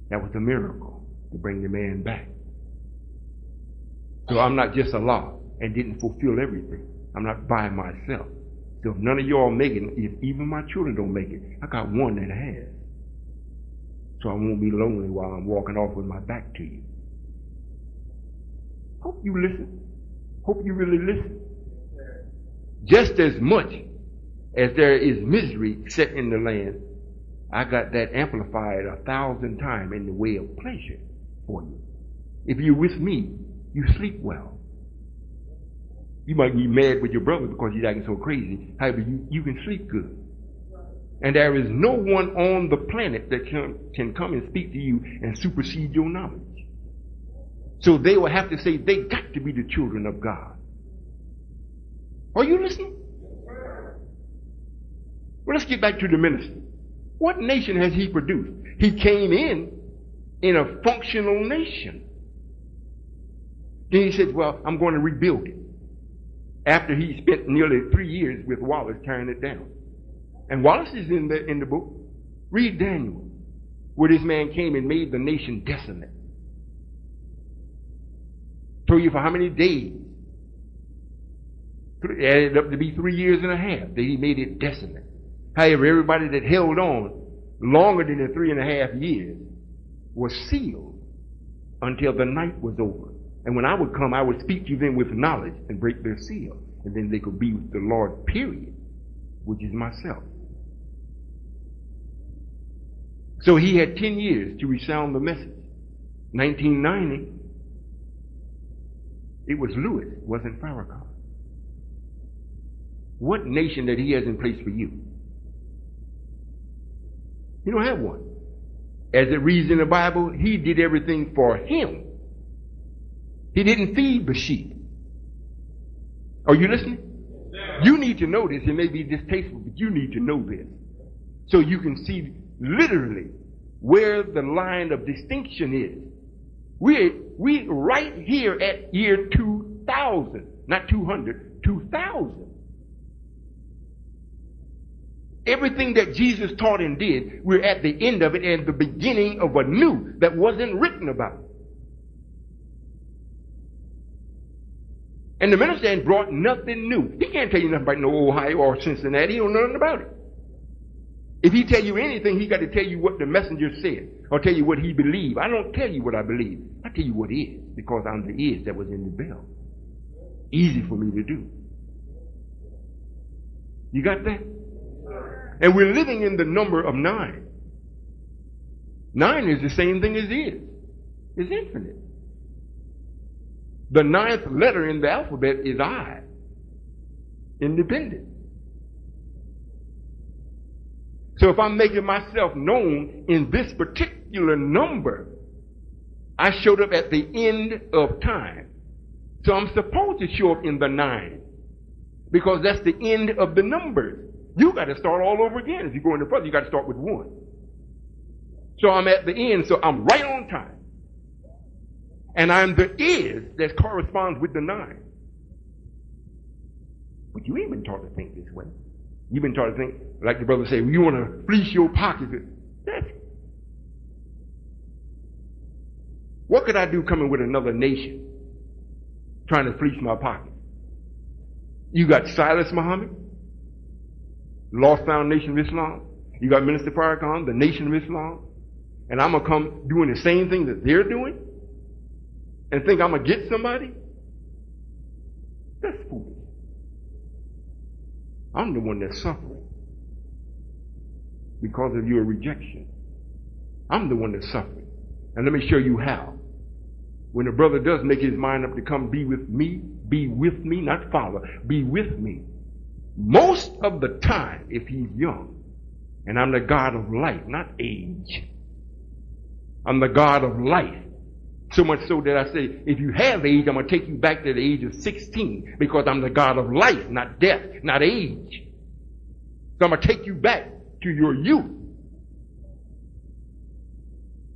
A: That was a miracle to bring the man back. So I'm not just Allah and didn't fulfill everything. I'm not by myself. So if none of y'all make it, if even my children don't make it, I got one that has. So I won't be lonely while I'm walking off with my back to you. Hope you listen. Hope you really listen. Just as much as there is misery set in the land, I got that amplified 1,000 times in the way of pleasure for you. If you're with me, you sleep well. You might be mad with your brother because he's acting so crazy. However, you can sleep good. And there is no one on the planet that can come and speak to you and supersede your knowledge. So they will have to say they got to be the children of God. Are you listening? Well, let's get back to the minister. What nation has he produced? He came in a functional nation. Then he said, well, I'm going to rebuild it. After he spent nearly 3 years with Wallace tearing it down. And Wallace is in the book. Read Daniel, where this man came and made the nation desolate. Told you for how many days? It added up to be 3 years and a half that he made it desolate. However, everybody that held on longer than the 3.5 years was sealed until the night was over. And when I would come, I would speak to them with knowledge and break their seal. And then they could be with the Lord, period, which is myself. So he had 10 years to resound the message. 1990, it was Lewis, wasn't Farrakhan. What nation that he has in place for you? You don't have one. As it reads in the Bible, he did everything for him. He didn't feed the sheep. Are you listening? You need to know this. It may be distasteful, but you need to know this. So you can see literally where the line of distinction is. We right here at year 2000, not 200, 2000. Everything that Jesus taught and did, we're at the end of it and the beginning of a new that wasn't written about. And the minister brought nothing new. He can't tell you nothing about no Ohio or Cincinnati. He don't know nothing about it. If he tell you anything, he got to tell you what the messenger said or tell you what he believed. I don't tell you what I believe. I tell you what is because I'm the is that was in the bell. Easy for me to do. You got that? And we're living in the number of 9. 9 is the same thing as is. It's infinite. The 9th letter in the alphabet is I. Independent. So if I'm making myself known in this particular number, I showed up at the end of time. So I'm supposed to show up in the 9 because that's the end of the numbers. You got to start all over again. If you go into further, you got to start with 1. So I'm at the end, so I'm right on time. And I'm the is that corresponds with the 9. But you ain't been taught to think this way. You've been taught to think, like the brother said, you want to fleece your pockets. What could I do coming with another nation trying to fleece my pocket? You got Silas Muhammad, Lost Foundation of Islam. You got Minister Farrakhan, the Nation of Islam. And I'm going to come doing the same thing that they're doing and think I'm going to get somebody? That's foolish. I'm the one that's suffering because of your rejection. I'm the one that's suffering. And let me show you how. When a brother does make his mind up to come be with me, not follow, be with me. Most of the time, if he's young, and I'm the God of life, not age. I'm the God of life. So much so that I say, if you have age, I'm going to take you back to the age of 16 because I'm the God of life, not death, not age. So I'm going to take you back to your youth.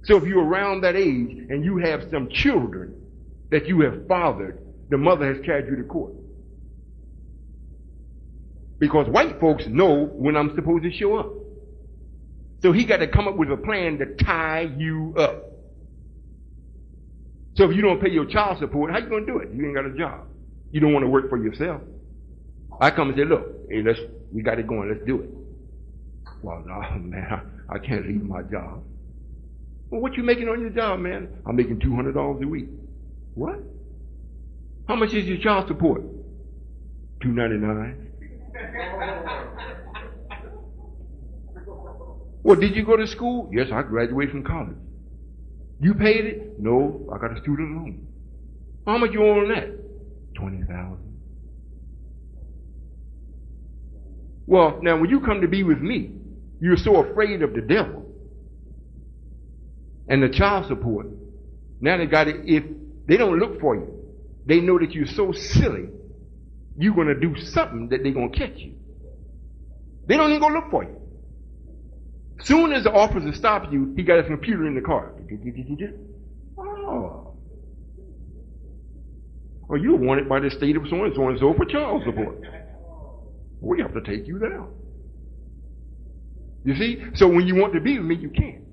A: So if you're around that age and you have some children that you have fathered, the mother has carried you to court. Because white folks know when I'm supposed to show up. So he got to come up with a plan to tie you up. So if you don't pay your child support, how you going to do it? You ain't got a job. You don't want to work for yourself. I come and say, look, hey, we got it going. Let's do it. Well, no, man, I can't leave my job. Well, what you making on your job, man? I'm making $200 a week. What? How much is your child support? $299. Well, did you go to school? Yes, I graduated from college. You paid it? No, I got a student loan. How much you owe on that? $20,000. Well, now when you come to be with me, you're so afraid of the devil and the child support. Now they got it. If they don't look for you, they know that you're so silly, you're going to do something that they're going to catch you. They don't even go look for you. Soon as the officer stops you, he got his computer in the car. Oh. Well, you're wanted by the state of so and so for child support. We have to take you down. You see? So when you want to be with me, you can't.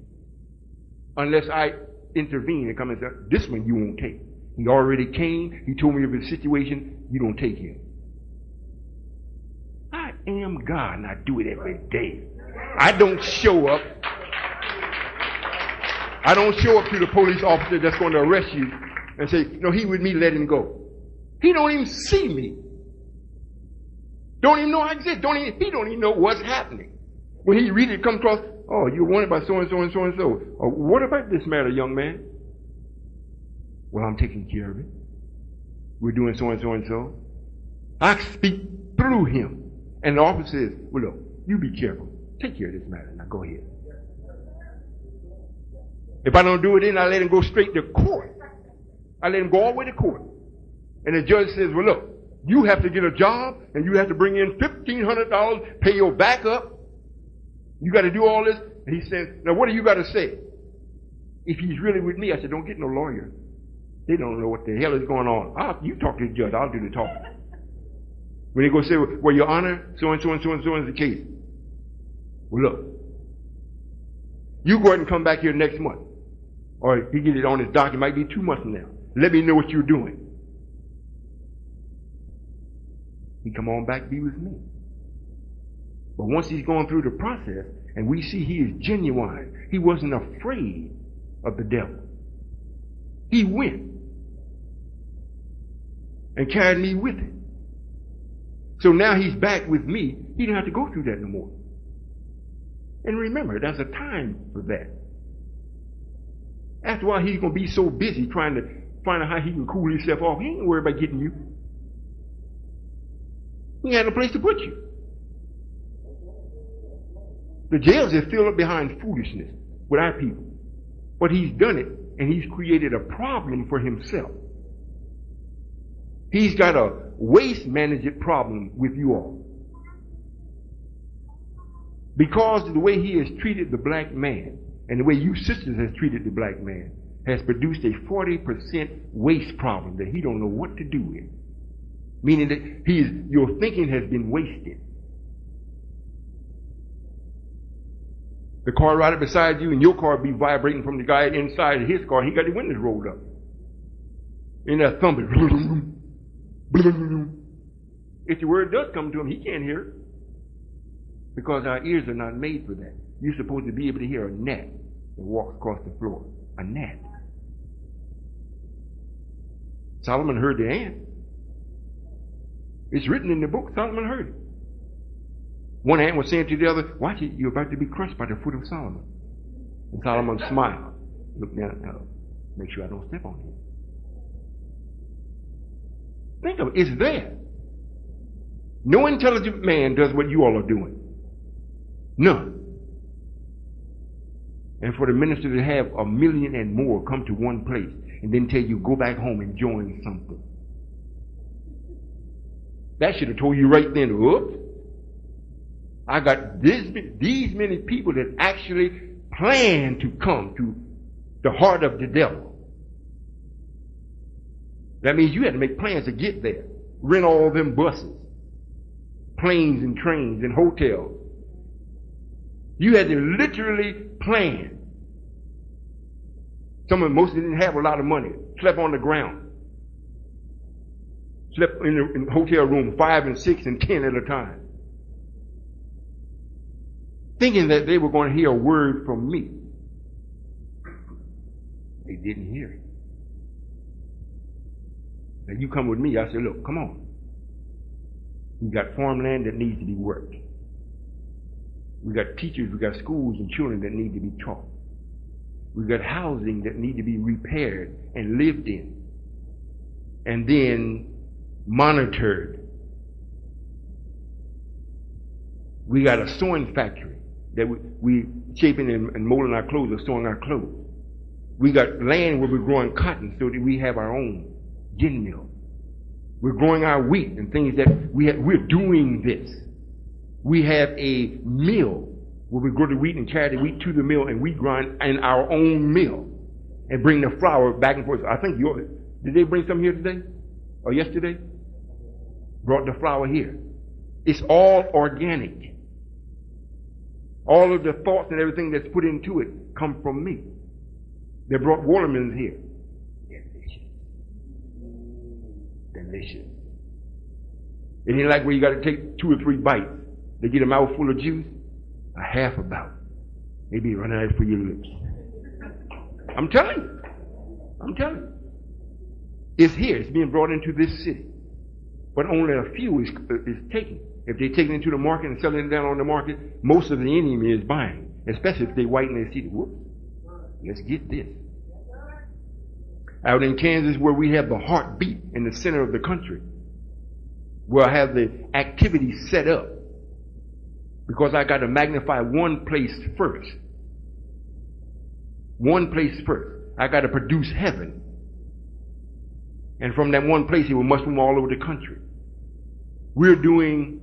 A: Unless I intervene and come and say, this one you won't take. He already came. He told me of his situation. You don't take him. I am God and I do it every day. I don't show up. I don't show up to the police officer that's going to arrest you and say, no, he with me, let him go. He don't even see me. Don't even know I exist. He don't even know what's happening. When he reads it, come across, oh, you're wanted by so and so and so and so. What about this matter, young man? Well, I'm taking care of it. We're doing so and so and so. I speak through him. And the officer says, well, look, you be careful. Take care of this matter. Now go ahead. If I don't do it, then I let him go straight to court. I let him go all the way to court. And the judge says, well, look, you have to get a job and you have to bring in $1,500, pay your backup. You got to do all this. And he says, now what do you got to say? If he's really with me, I said, don't get no lawyer. They don't know what the hell is going on. You talk to the judge. I'll do the talking. When they go say, well, Your Honor, so and so and so and so is the case. Well, look, you go ahead and come back here next month. Or he get it on his dock. It might be 2 months from now. Let me know what you're doing. He come on back, be with me. But once he's gone through the process, and we see he is genuine, he wasn't afraid of the devil. He went and carried me with him. So now he's back with me. He don't have to go through that no more. And remember, there's a time for that. After a while, he's going to be so busy trying to find out how he can cool himself off. He ain't worried about getting you. He ain't had no place to put you. The jails are filled up behind foolishness with our people. But he's done it, and he's created a problem for himself. He's got a waste management problem with you all. Because of the way he has treated the black man, and the way you sisters has treated the black man, has produced a 40% waste problem that he don't know what to do with. Meaning that your thinking has been wasted. The car right beside you and your car be vibrating from the guy inside of his car. He got the windows rolled up. And that thumping. If the word does come to him, he can't hear it. Because our ears are not made for that. You're supposed to be able to hear a gnat that walks across the floor. A gnat. Solomon heard the ant. It's written in the book. Solomon heard it. One ant was saying to the other, watch it, you're about to be crushed by the foot of Solomon. And Solomon smiled. Look down, make sure I don't step on him. Think of it, it's there. No intelligent man does what you all are doing. None. And for the minister to have 1 million and more come to one place and then tell you go back home and join something. That should have told you right then, oops. I got these many people that actually plan to come to the heart of the devil. That means you had to make plans to get there. Rent all them buses, planes and trains and hotels. You had to literally plan. Most of them didn't have a lot of money. Slept on the ground. Slept in the hotel room 5 and 6 and 10 at a time. Thinking that they were going to hear a word from me. They didn't hear it. Now you come with me. I said, look, come on. We got farmland that needs to be worked. We got teachers, we got schools and children that need to be taught. We got housing that need to be repaired and lived in. And then monitored. We got a sewing factory that we shaping and molding our clothes or sewing our clothes. We got land where we're growing cotton so that we have our own gin mill. We're growing our wheat and things that we're doing this. We have a mill where we grow the wheat and carry the wheat to the mill and we grind in our own mill and bring the flour back and forth. I think did they bring some here today or yesterday? Brought the flour here. It's all organic. All of the thoughts and everything that's put into it come from me. They brought watermelons here. Delicious. Delicious. It ain't like where you got to take 2 or 3 bites. They get a mouthful of juice, a half a bout. They be running out for your lips. I'm telling you. I'm telling you. It's here. It's being brought into this city. But only a few is taken. If they take it into the market and selling it down on the market, most of the enemy is buying. Especially if they white and they see, whoops, let's get this. Out in Kansas where we have the heartbeat in the center of the country, where I have the activity set up, because I got to magnify one place first. One place first. I got to produce heaven. And from that one place, it will mushroom all over the country. We're doing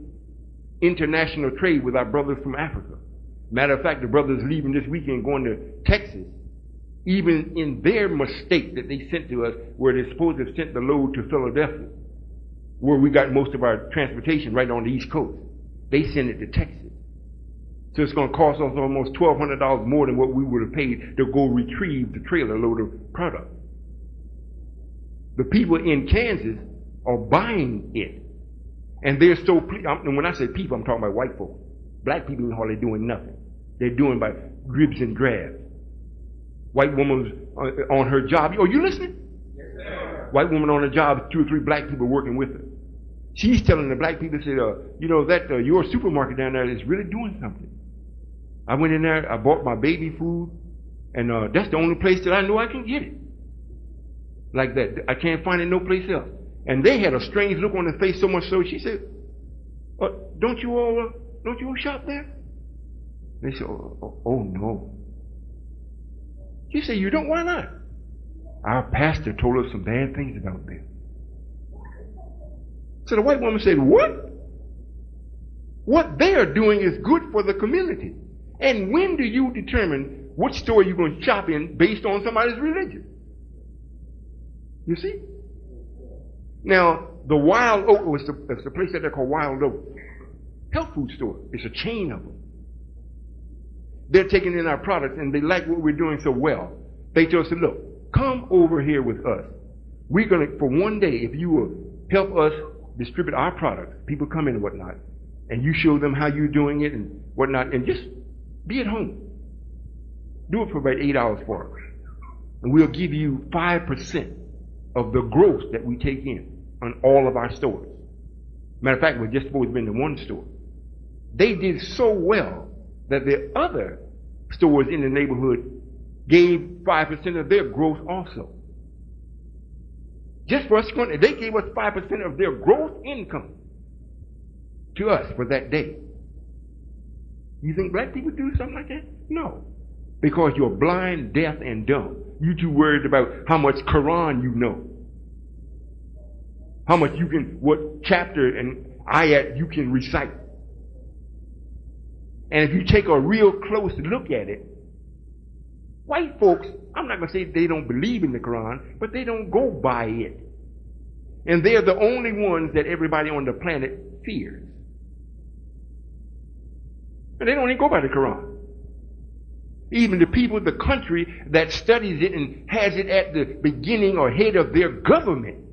A: international trade with our brothers from Africa. Matter of fact, the brothers leaving this weekend going to Texas. Even in their mistake that they sent to us, where they're supposed to have sent the load to Philadelphia, where we got most of our transportation right on the East Coast, they sent it to Texas. So it's going to cost us almost $1,200 more than what we would have paid to go retrieve the trailer load of product. The people in Kansas are buying it. And they're so pleased. And when I say people, I'm talking about white folk. Black people ain't hardly doing nothing. They're doing by dribs and drabs. White woman's on her job. Oh, you listening?
B: Yes, sir.
A: White woman on her job, 2 or 3 black people working with her. She's telling the black people, said, your supermarket down there is really doing something. I went in there, I bought my baby food, and that's the only place that I know I can get it. Like that. I can't find it no place else. And they had a strange look on their face, so much so she said, don't you all shop there? They said, oh no. She said, you don't? Why not? Our pastor told us some bad things about them. So the white woman said, what? What they are doing is good for the community. And when do you determine which store you're going to shop in based on somebody's religion? You see? Now, the Wild Oat, it's a place that they call Wild Oat. Health food store. It's a chain of them. they're taking in our products and they like what we're doing so well. They tell us, look, come over here with us. We're going to, for one day, if you will help us distribute our products, people come in and whatnot, and you show them how you're doing it and whatnot, and just be at home. Do it for about 8 hours for us. And we'll give you 5% of the gross that we take in on all of our stores. Matter of fact, we're just supposed to be in the one store. They did so well that the other stores in the neighborhood gave 5% of their gross also. Just for us, they gave us 5% of their gross income to us for that day. You think black people do something like that? No. Because you're blind, deaf, and dumb. You too worried about how much Quran you know. How much you can, what chapter and ayat you can recite. And if you take a real close look at it, white folks, I'm not going to say they don't believe in the Quran, but they don't go by it. And they're the only ones that everybody on the planet fears. And they don't even go by the Quran. Even the people, the country that studies it and has it at the beginning or head of their government,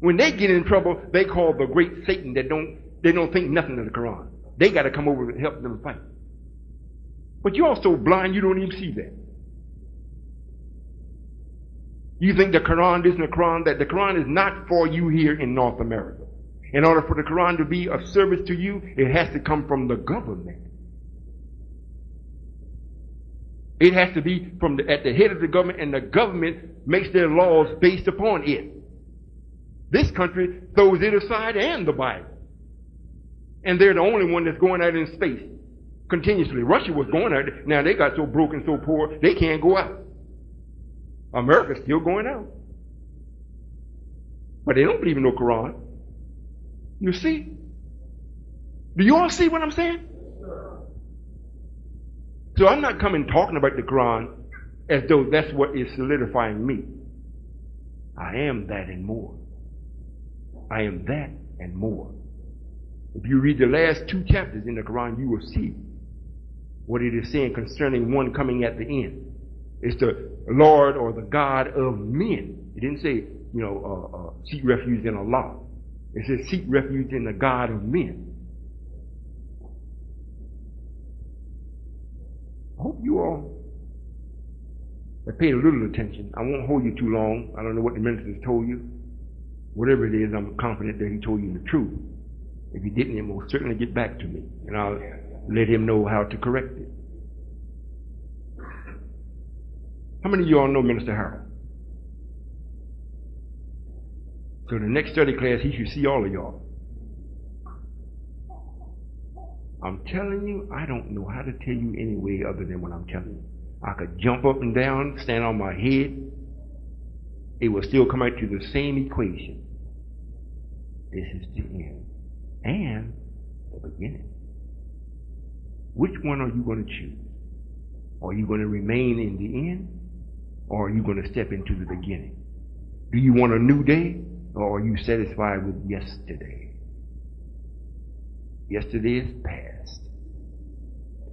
A: when they get in trouble, they call the great Satan that they don't think nothing of the Quran. They got to come over and help them fight. But you're so blind you don't even see that. You think the Quran isn't a Quran, that the Quran is not for you here in North America. In order for the Quran to be of service to you, it has to come from the government. It has to be from at the head of the government, and the government makes their laws based upon it. This country throws it aside and the Bible. And they're the only one that's going out in space continuously. Russia was going out. Now they got so broke and so poor, they can't go out. America's still going out. But they don't believe in no Quran. You see? Do you all see what I'm saying? So I'm not coming talking about the Quran as though that's what is solidifying me. I am that and more. I am that and more. If you read the last 2 chapters in the Quran, you will see what it is saying concerning one coming at the end. It's the Lord or the God of men. It didn't say, seek refuge in Allah. It says seek refuge in the God of men. I hope you all have paid a little attention. I won't hold you too long. I don't know what the ministers told you. Whatever it is, I'm confident that he told you the truth. If he didn't, he will certainly get back to me, and I'll let him know how to correct it. How many of you all know Minister Harold? So the next study class, he should see all of y'all. I'm telling you, I don't know how to tell you any way other than what I'm telling you. I could jump up and down, stand on my head. It will still come out to the same equation. This is the end and the beginning. Which one are you going to choose? Are you going to remain in the end, or are you going to step into the beginning? Do you want a new day, or are you satisfied with yesterday? Yesterday is past.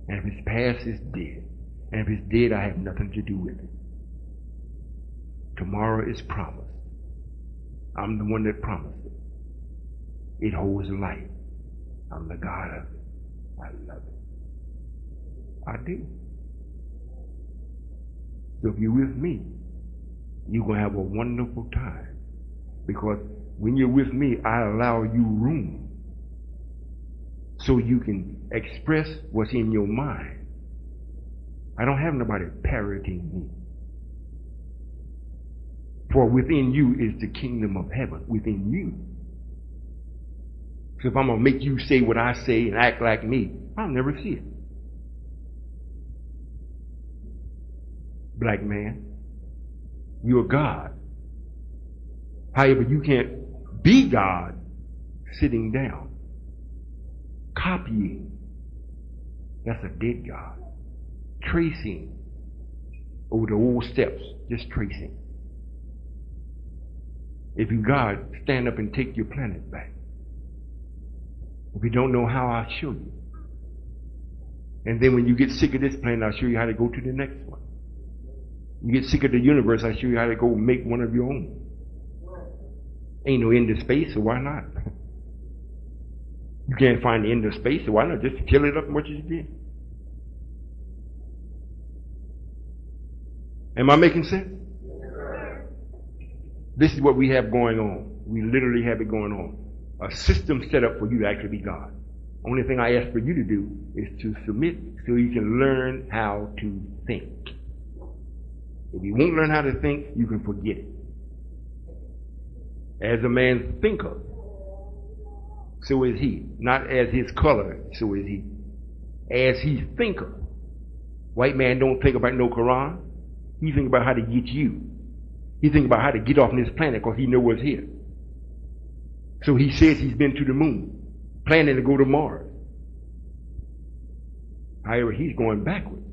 A: And if it's past, it's dead. And if it's dead, I have nothing to do with it. Tomorrow is promised. I'm the one that promised it. It holds life. I'm the God of it. I love it. I do. So if you're with me, you're going to have a wonderful time. Because when you're with me, I allow you room so you can express what's in your mind. I don't have nobody parroting me. For within you is the kingdom of heaven. Within you. So if I'm going to make you say what I say and act like me, I'll never see it. Black man, you're God. However, you can't be God sitting down. Copying. That's a dead God. Tracing over the old steps. Just tracing. If you God, stand up and take your planet back. If you don't know how, I'll show you. And then when you get sick of this planet, I'll show you how to go to the next one. You get sick of the universe, I'll show you how to go make one of your own. Ain't no end of space, so why not? You can't find the end of space, so why not just fill it up as much as you did? Am I making sense? This is what we have going on. We literally have it going on. A system set up for you to actually be God. Only thing I ask for you to do is to submit so you can learn how to think. If you won't learn how to think, you can forget it. As a man thinketh, so is he. Not as his color, so is he. As he thinketh. White man don't think about no Quran. He think about how to get you. He think about how to get off this planet because he knows what's here. So he says he's been to the moon, planning to go to Mars. However, he's going backwards.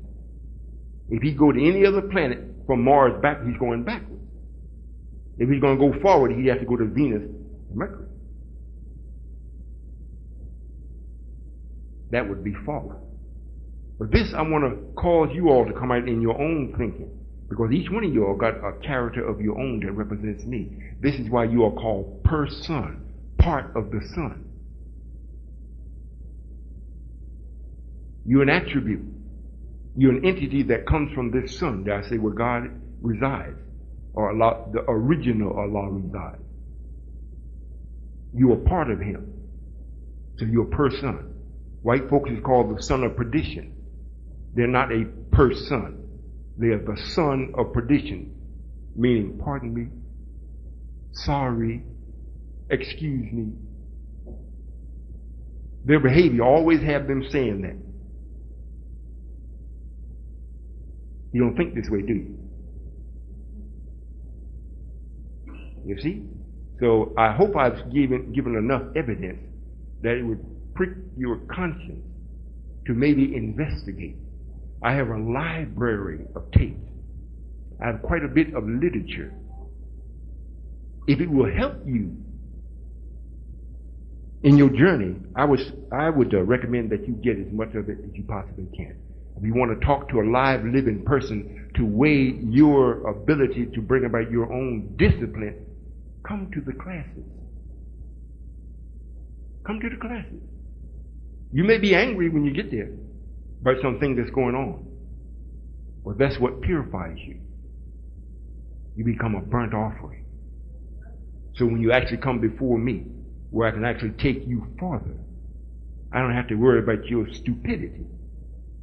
A: If he go to any other planet from Mars back, he's going backwards. If he's going to go forward, he'd have to go to Venus and Mercury. That would be forward. But this, I want to cause you all to come out in your own thinking. Because each one of you all got a character of your own that represents me. This is why you are called person, part of the Son. You're an attribute. You're an entity that comes from this Son. That I say where God resides, or Allah, the original Allah resides. You are part of Him. So you're a person. White folks is called the son of perdition. They're not a person. They are the son of perdition, meaning, pardon me, sorry, excuse me. Their behavior always have them saying that. You don't think this way, do you? You see? So I hope I've given enough evidence that it would prick your conscience to maybe investigate. I have a library of tapes. I have quite a bit of literature. If it will help you in your journey, I would recommend that you get as much of it as you possibly can. If you want to talk to a live, living person to weigh your ability to bring about your own discipline, come to the classes. Come to the classes. You may be angry when you get there about something that's going on. But that's what purifies you. You become a burnt offering. So when you actually come before me, where I can actually take you farther, I don't have to worry about your stupidity,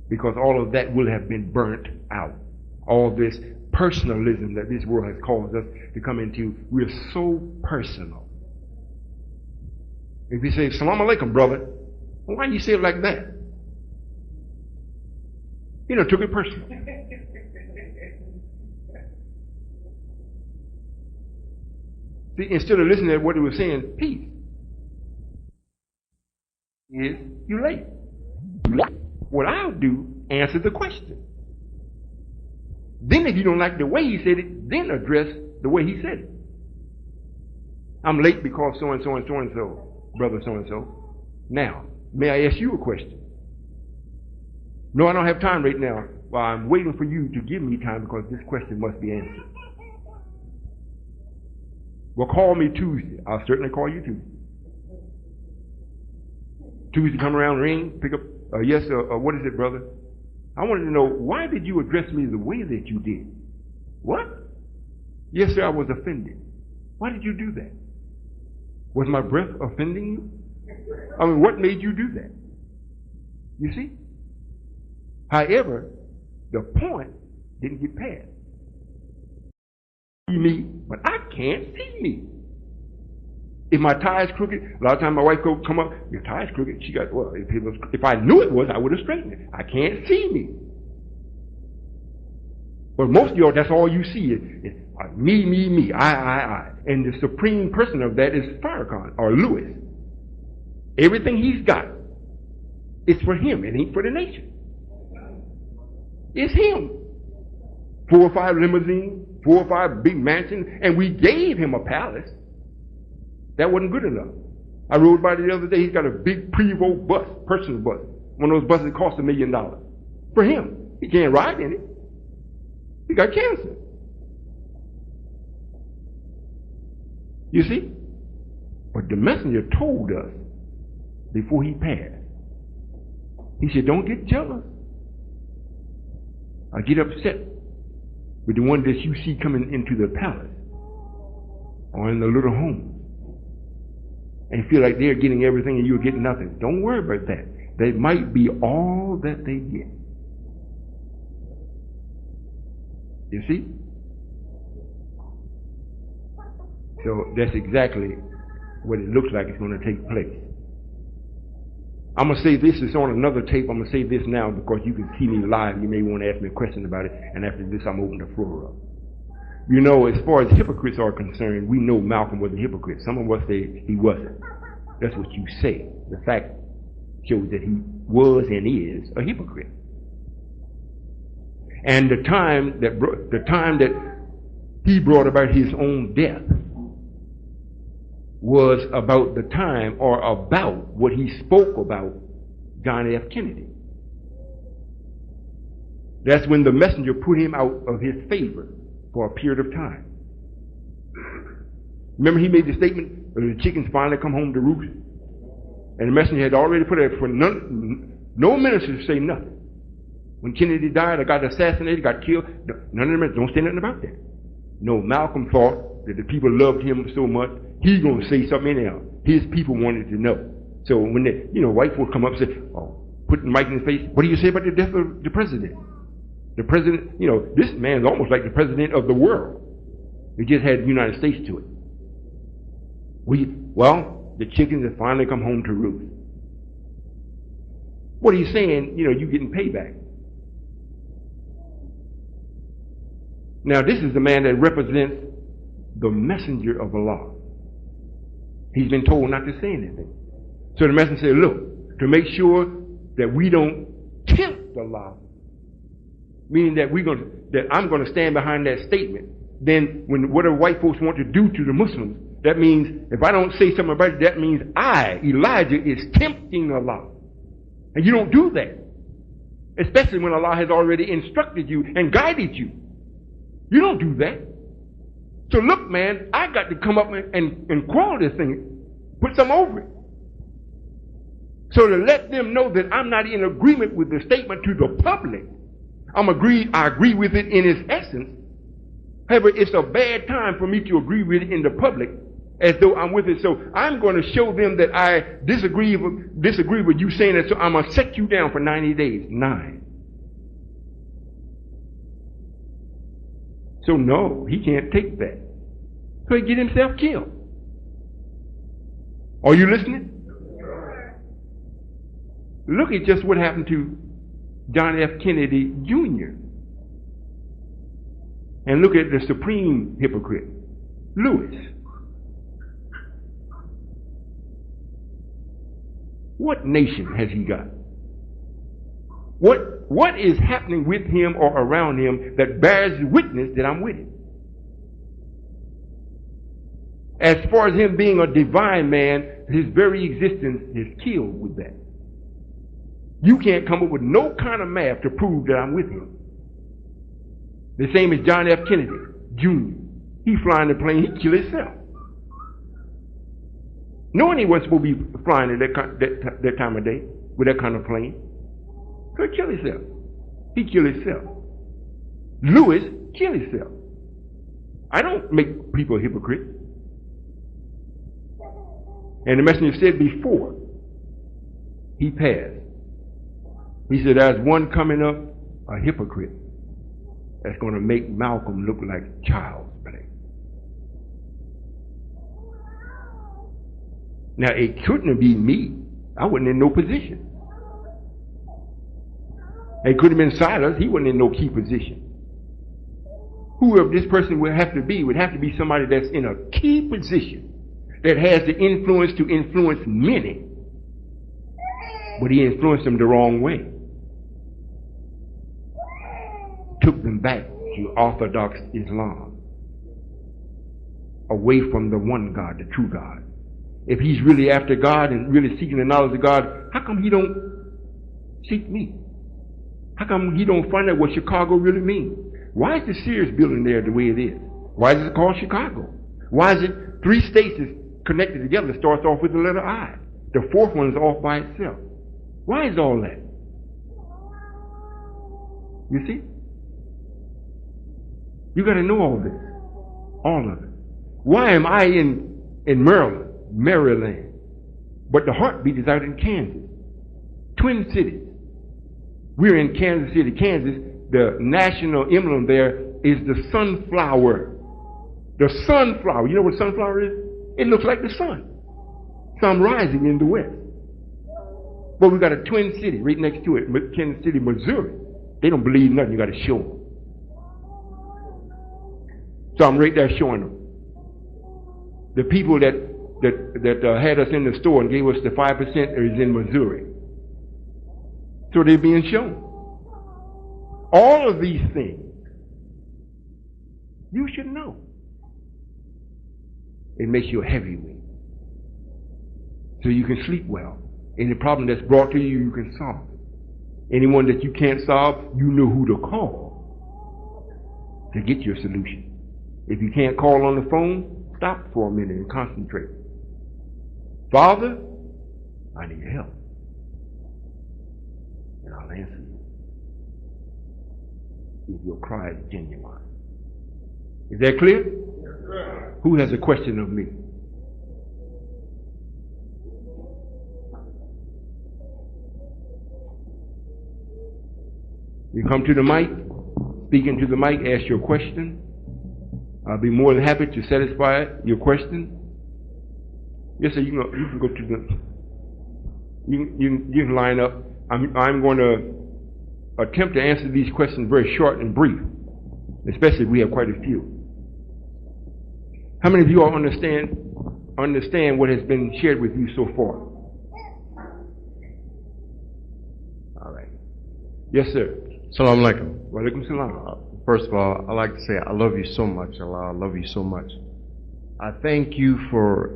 A: because all of that will have been burnt out. All this personalism that this world has caused us to come into, we're so personal. If you say, Salaam alaikum, brother, well, why do you say it like that? You know, took it personal. See, instead of listening to what he was saying, peace, is you late. What I'll do, answer the question. Then if you don't like the way he said it, then address the way he said it. I'm late because so-and-so and so-and-so, brother so-and-so. Now, may I ask you a question? No, I don't have time right now. Well, I'm waiting for you to give me time because this question must be answered. Well, call me Tuesday. I'll certainly call you Tuesday. Tuesday come around, ring, pick up, yes, what is it, brother? I wanted to know, why did you address me the way that you did? What? Yes, sir, I was offended. Why did you do that? Was my breath offending you? I mean, what made you do that? You see? However, the point didn't get passed. See me, but I can't see me. If my tie is crooked, a lot of times my wife go come up, your tie is crooked. She got, well, if I knew it was, I would have straightened it. I can't see me. But most of y'all, that's all you see is me, I. And the supreme person of that is Farrakhan or Lewis. Everything he's got is for him. It ain't for the nation. It's him. 4 or 5 limousines, 4 or 5 big mansions, and we gave him a palace. That wasn't good enough. I rode by the other day, he's got a big Prevost bus, personal bus. One of those buses that cost $1 million. For him. He can't ride in it. He got cancer. You see? But the messenger told us before he passed. He said, don't get jealous. I get upset with the one that you see coming into the palace or in the little home and feel like they're getting everything and you're getting nothing. Don't worry about that. That might be all that they get. You see? So that's exactly what it looks like it's going to take place. I'm going to say this. It's on another tape. I'm going to say this now because you can see me live. You may want to ask me a question about it. And after this, I'm opening the floor up. You know, as far as hypocrites are concerned, we know Malcolm was a hypocrite. Some of us say he wasn't. That's what you say. The fact shows that he was and is a hypocrite. And the time that he brought about his own death was about the time or about what he spoke about John F. Kennedy. That's when the messenger put him out of his favor for a period of time. Remember he made the statement, the chickens finally come home to roost. And the messenger had already put it for no minister to say nothing. When Kennedy died or got assassinated, got killed, none of them don't say nothing about that. No, Malcolm thought that the people loved him so much, he's going to say something anyhow. His people wanted to know. So when white folks come up and say, oh, put the mic in his face, what do you say about the death of the president? The president, this man's almost like the president of the world. He just had the United States to it. The chickens have finally come home to roost. What he's saying, you're getting payback. Now, this is the man that represents the messenger of Allah. He's been told not to say anything. So the messenger said, look, to make sure that we don't tempt Allah, meaning that I'm going to stand behind that statement, then when whatever white folks want to do to the Muslims, that means if I don't say something about it, that means Elijah, is tempting Allah. And you don't do that. Especially when Allah has already instructed you and guided you. You don't do that. So look, man, I got to come up and crawl this thing, put something over it. So to let them know that I'm not in agreement with the statement to the public. I agree with it in its essence. However, it's a bad time for me to agree with it in the public as though I'm with it. So I'm going to show them that I disagree with you saying that, so I'm going to set you down for 90 days. 9. So no, he can't take that. So he get himself killed. Are you listening? Look at just what happened to John F. Kennedy Jr. And look at the supreme hypocrite, Lewis. What nation has he got? What is happening with him or around him that bears witness that I'm with him? As far as him being a divine man, his very existence is killed with that. You can't come up with no kind of math to prove that I'm with him. The same as John F. Kennedy Jr. He flying the plane, he killed himself. Knowing he wasn't supposed to be flying at that time of day with that kind of plane. So he killed himself. He killed himself. Lewis killed himself. I don't make people hypocrites. And the messenger said before he passed, he said, there's one coming up, a hypocrite, that's going to make Malcolm look like child's play. Now, it couldn't be me. I wasn't in no position. It could have been Silas. He wasn't in no key position. Whoever this person would have to be somebody that's in a key position that has the influence to influence many. But he influenced them the wrong way. Took them back to Orthodox Islam. Away from the one God, the true God. If he's really after God and really seeking the knowledge of God, how come he don't Seek me. How come he don't find out what Chicago really means? Why is the Sears building there the way it is? Why is it called Chicago? Why is it 3 states is connected together? It starts off with the letter I. The 4th one is off by itself. Why is all that? You see? You got to know all this. All of it. Why am I in Maryland? But the heartbeat is out in Kansas. Twin cities. We're in Kansas City, Kansas. The national emblem there is the sunflower. The sunflower. You know what sunflower is? It looks like the sun. Sun rising in the west. But we got a twin city right next to it, Kansas City, Missouri. They don't believe nothing. You got to show them. So I'm right there showing them. The people that had us in the store and gave us the 5% is in Missouri. So they're being shown. All of these things, you should know. It makes you a heavyweight. So you can sleep well. Any problem that's brought to you, you can solve it. Anyone that you can't solve, you know who to call to get your solution. If you can't call on the phone, stop for a minute and concentrate. Father, I need help. And I'll answer you. If your cry is genuine. Is that clear? Yes, sir. Who has a question of me? You come to the mic, speak into the mic, ask your question. I'll be more than happy to satisfy your question. Yes, sir. You can go to the. You can line up. I'm going to attempt to answer these questions very short and brief, especially if we have quite a few. How many of you all understand what has been shared with you so far? All right. Yes, sir.
B: Assalamu alaikum.
A: Wa alaikum salam.
B: First of all, I'd like to say I love you so much, Allah. I love you so much. I thank you for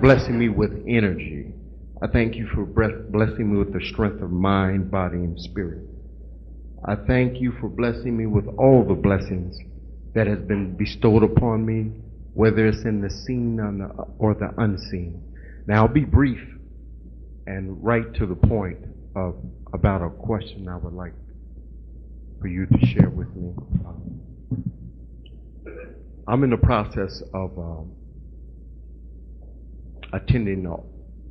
B: blessing me with energy. I thank you for blessing me with the strength of mind, body, and spirit. I thank you for blessing me with all the blessings that has been bestowed upon me, whether it's in the seen or the unseen. Now, I'll be brief and right to the point about a question I would like for you to share with me. I'm in the process of attending an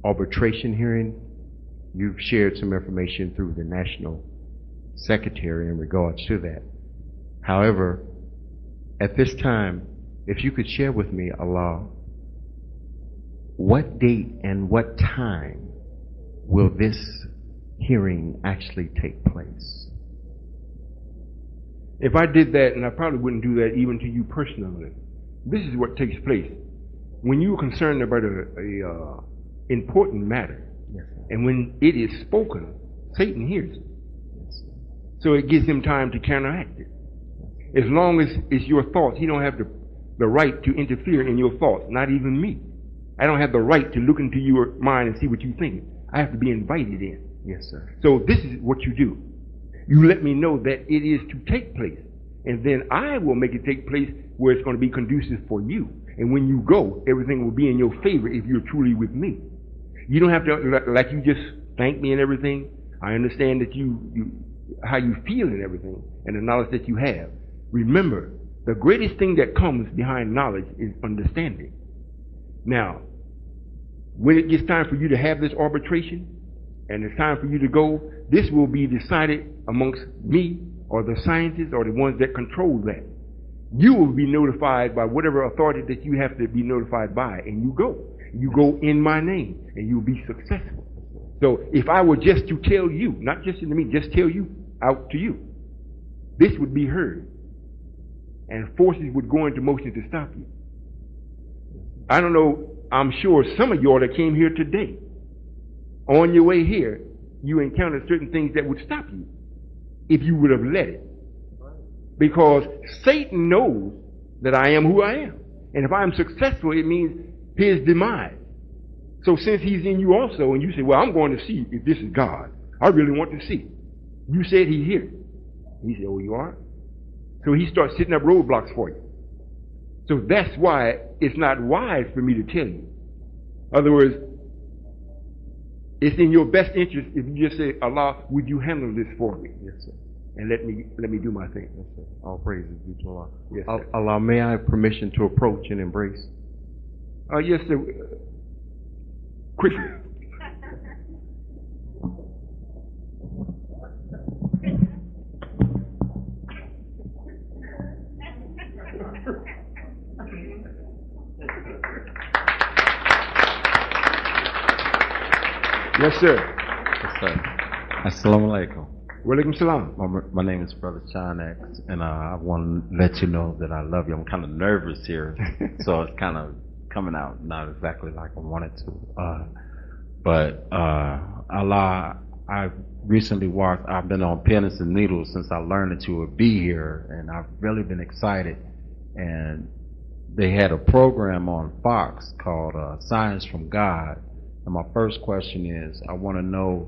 B: arbitration hearing. You've shared some information through the National Secretary in regards to that. However, at this time, if you could share with me, Allah, what date and what time will this hearing actually take place?
A: If I did that, and I probably wouldn't do that even to you personally, this is what takes place. When you're concerned about a important matter, yes, and when it is spoken, Satan hears it. Yes, so it gives him time to counteract it. As long as it's your thoughts, he don't have the right to interfere in your thoughts, not even me. I don't have the right to look into your mind and see what you think. I have to be invited in.
B: Yes, sir.
A: So this is what you do. You let me know that it is to take place, and then I will make it take place where it's going to be conducive for you. And when you go, everything will be in your favor if you're truly with me. You don't have to, like you just thank me and everything. I understand that you how you feel and everything, and the knowledge that you have. Remember, the greatest thing that comes behind knowledge is understanding. Now, when it gets time for you to have this arbitration, and it's time for you to go, this will be decided amongst me or the scientists or the ones that control that. You will be notified by whatever authority that you have to be notified by, and you go. You go in my name, and you'll be successful. So if I were just to tell you, not just to me, just tell you out to you, this would be heard, and forces would go into motion to stop you. I don't know, I'm sure some of y'all that came here today, on your way here, you encountered certain things that would stop you if you would have let it. Because Satan knows that I am who I am. And if I am successful, it means his demise. So since he's in you also, and you say, well, I'm going to see if this is God, I really want to see. You said he's here. He said, oh, you are? So he starts setting up roadblocks for you. So that's why it's not wise for me to tell you. In other words, it's in your best interest if you just say, Allah, would you handle this for me?
B: Yes, sir.
A: And let me do my thing.
B: Yes, sir. All praises due to Allah.
A: Yes, sir.
B: Allah, may I have permission to approach and embrace?
A: Yes, sir. Quickly. Yes, sir.
C: Yes, sir. Assalamu alaikum.
A: Walaikum salam.
C: My name is Brother Sean X, and I want to let you know that I love you. I'm kind of nervous here, so it's kind of coming out not exactly like I wanted to. But Allah, I've recently watched, I've been on pins and needles since I learned that you would be here, and I've really been excited. And they had a program on Fox called Science from God. And my first question is, I want to know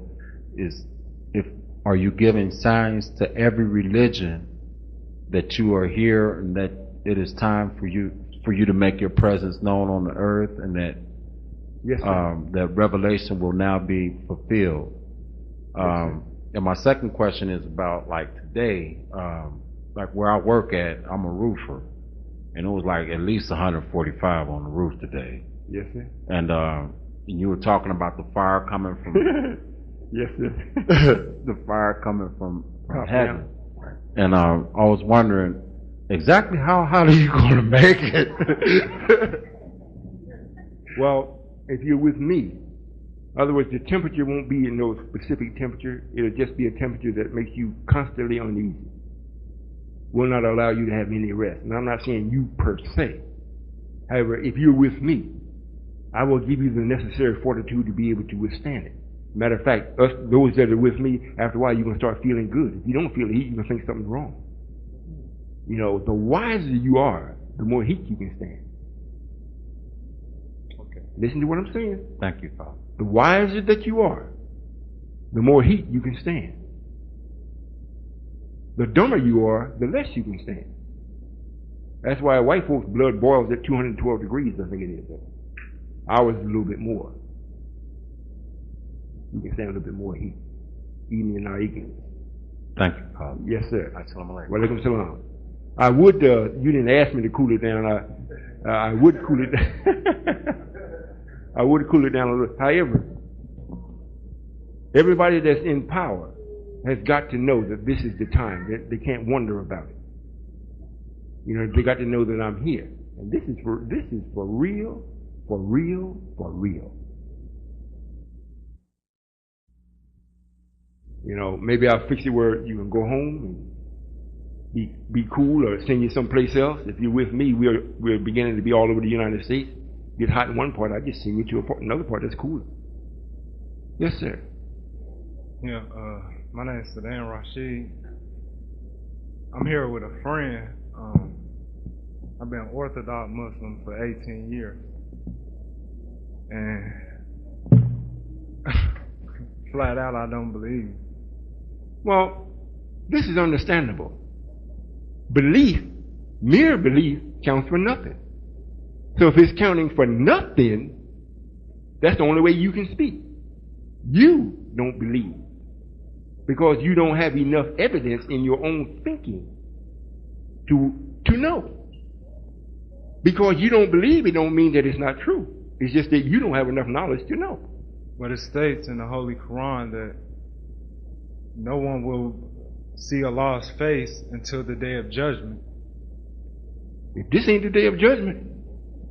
C: are you giving signs to every religion that you are here and that it is time for you to make your presence known on the earth, and that
A: yes,
C: that revelation will now be fulfilled? And my second question is about like today, like where I work at, I'm a roofer, and it was like at least 145 on the roof today.
A: Yes, sir.
C: And you were talking about the fire coming from
A: yes, sir.
C: the fire coming from
A: Top
C: heaven.
A: down.
C: And I was wondering exactly how are you going to make it?
A: Well, if you're with me, in other words, the temperature won't be in no specific temperature. It'll just be a temperature that makes you constantly uneasy. Will not allow you to have any rest. And I'm not saying you per se. However, if you're with me, I will give you the necessary fortitude to be able to withstand it. Matter of fact, those that are with me, after a while, you're going to start feeling good. If you don't feel the heat, you're going to think something's wrong. You know, the wiser you are, the more heat you can stand.
C: Okay.
A: Listen to what I'm saying.
C: Thank you, Father.
A: The wiser that you are, the more heat you can stand. The dumber you are, the less you can stand. That's why white folks' blood boils at 212 degrees, I think it is. Ours is a little bit more. You can stand a little bit more heat, even in our ignorance.
C: Thank you, Father.
A: Yes, sir.
C: Assalamu alaikum.
A: Walaikum salam. I would, you didn't ask me to cool it down. I would cool it down. I would cool it down a little. However, everybody that's in power has got to know that this is the time. They can't wonder about it. You know, they got to know that I'm here. And this is for real, for real, for real. You know, maybe I'll fix it where you can go home and be cool, or send you someplace else. If you're with me, we're beginning to be all over the United States. Get hot in one part, I just send you to another part that's cooler. Yes, sir.
D: Yeah, my name is Saddam Rashid. I'm here with a friend. I've been Orthodox Muslim for 18 years. And flat out, I don't believe.
A: Well, this is understandable. Belief, mere belief, counts for nothing. So if it's counting for nothing, that's the only way you can speak. You don't believe because you don't have enough evidence in your own thinking to know. Because you don't believe, it don't mean that it's not true. It's just that you don't have enough knowledge to know.
D: But it states in the Holy Quran that no one will see Allah's face until the day of judgment.
A: If this ain't the day of judgment,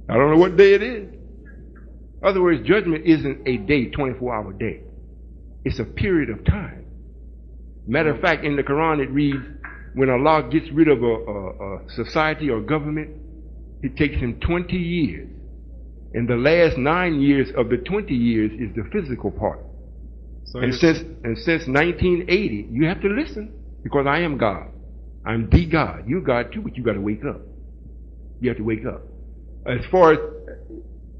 A: I don't know what day it is. In other words, judgment isn't a day, 24-hour day. It's a period of time. Matter of fact, in the Quran it reads, when Allah gets rid of a society or government, it takes him 20 years. And the last 9 years of the 20 years is the physical part.
D: So
A: And since 1980, you have to listen, because I am God. I'm the God. You're God too, but you got to wake up. You have to wake up. As far as,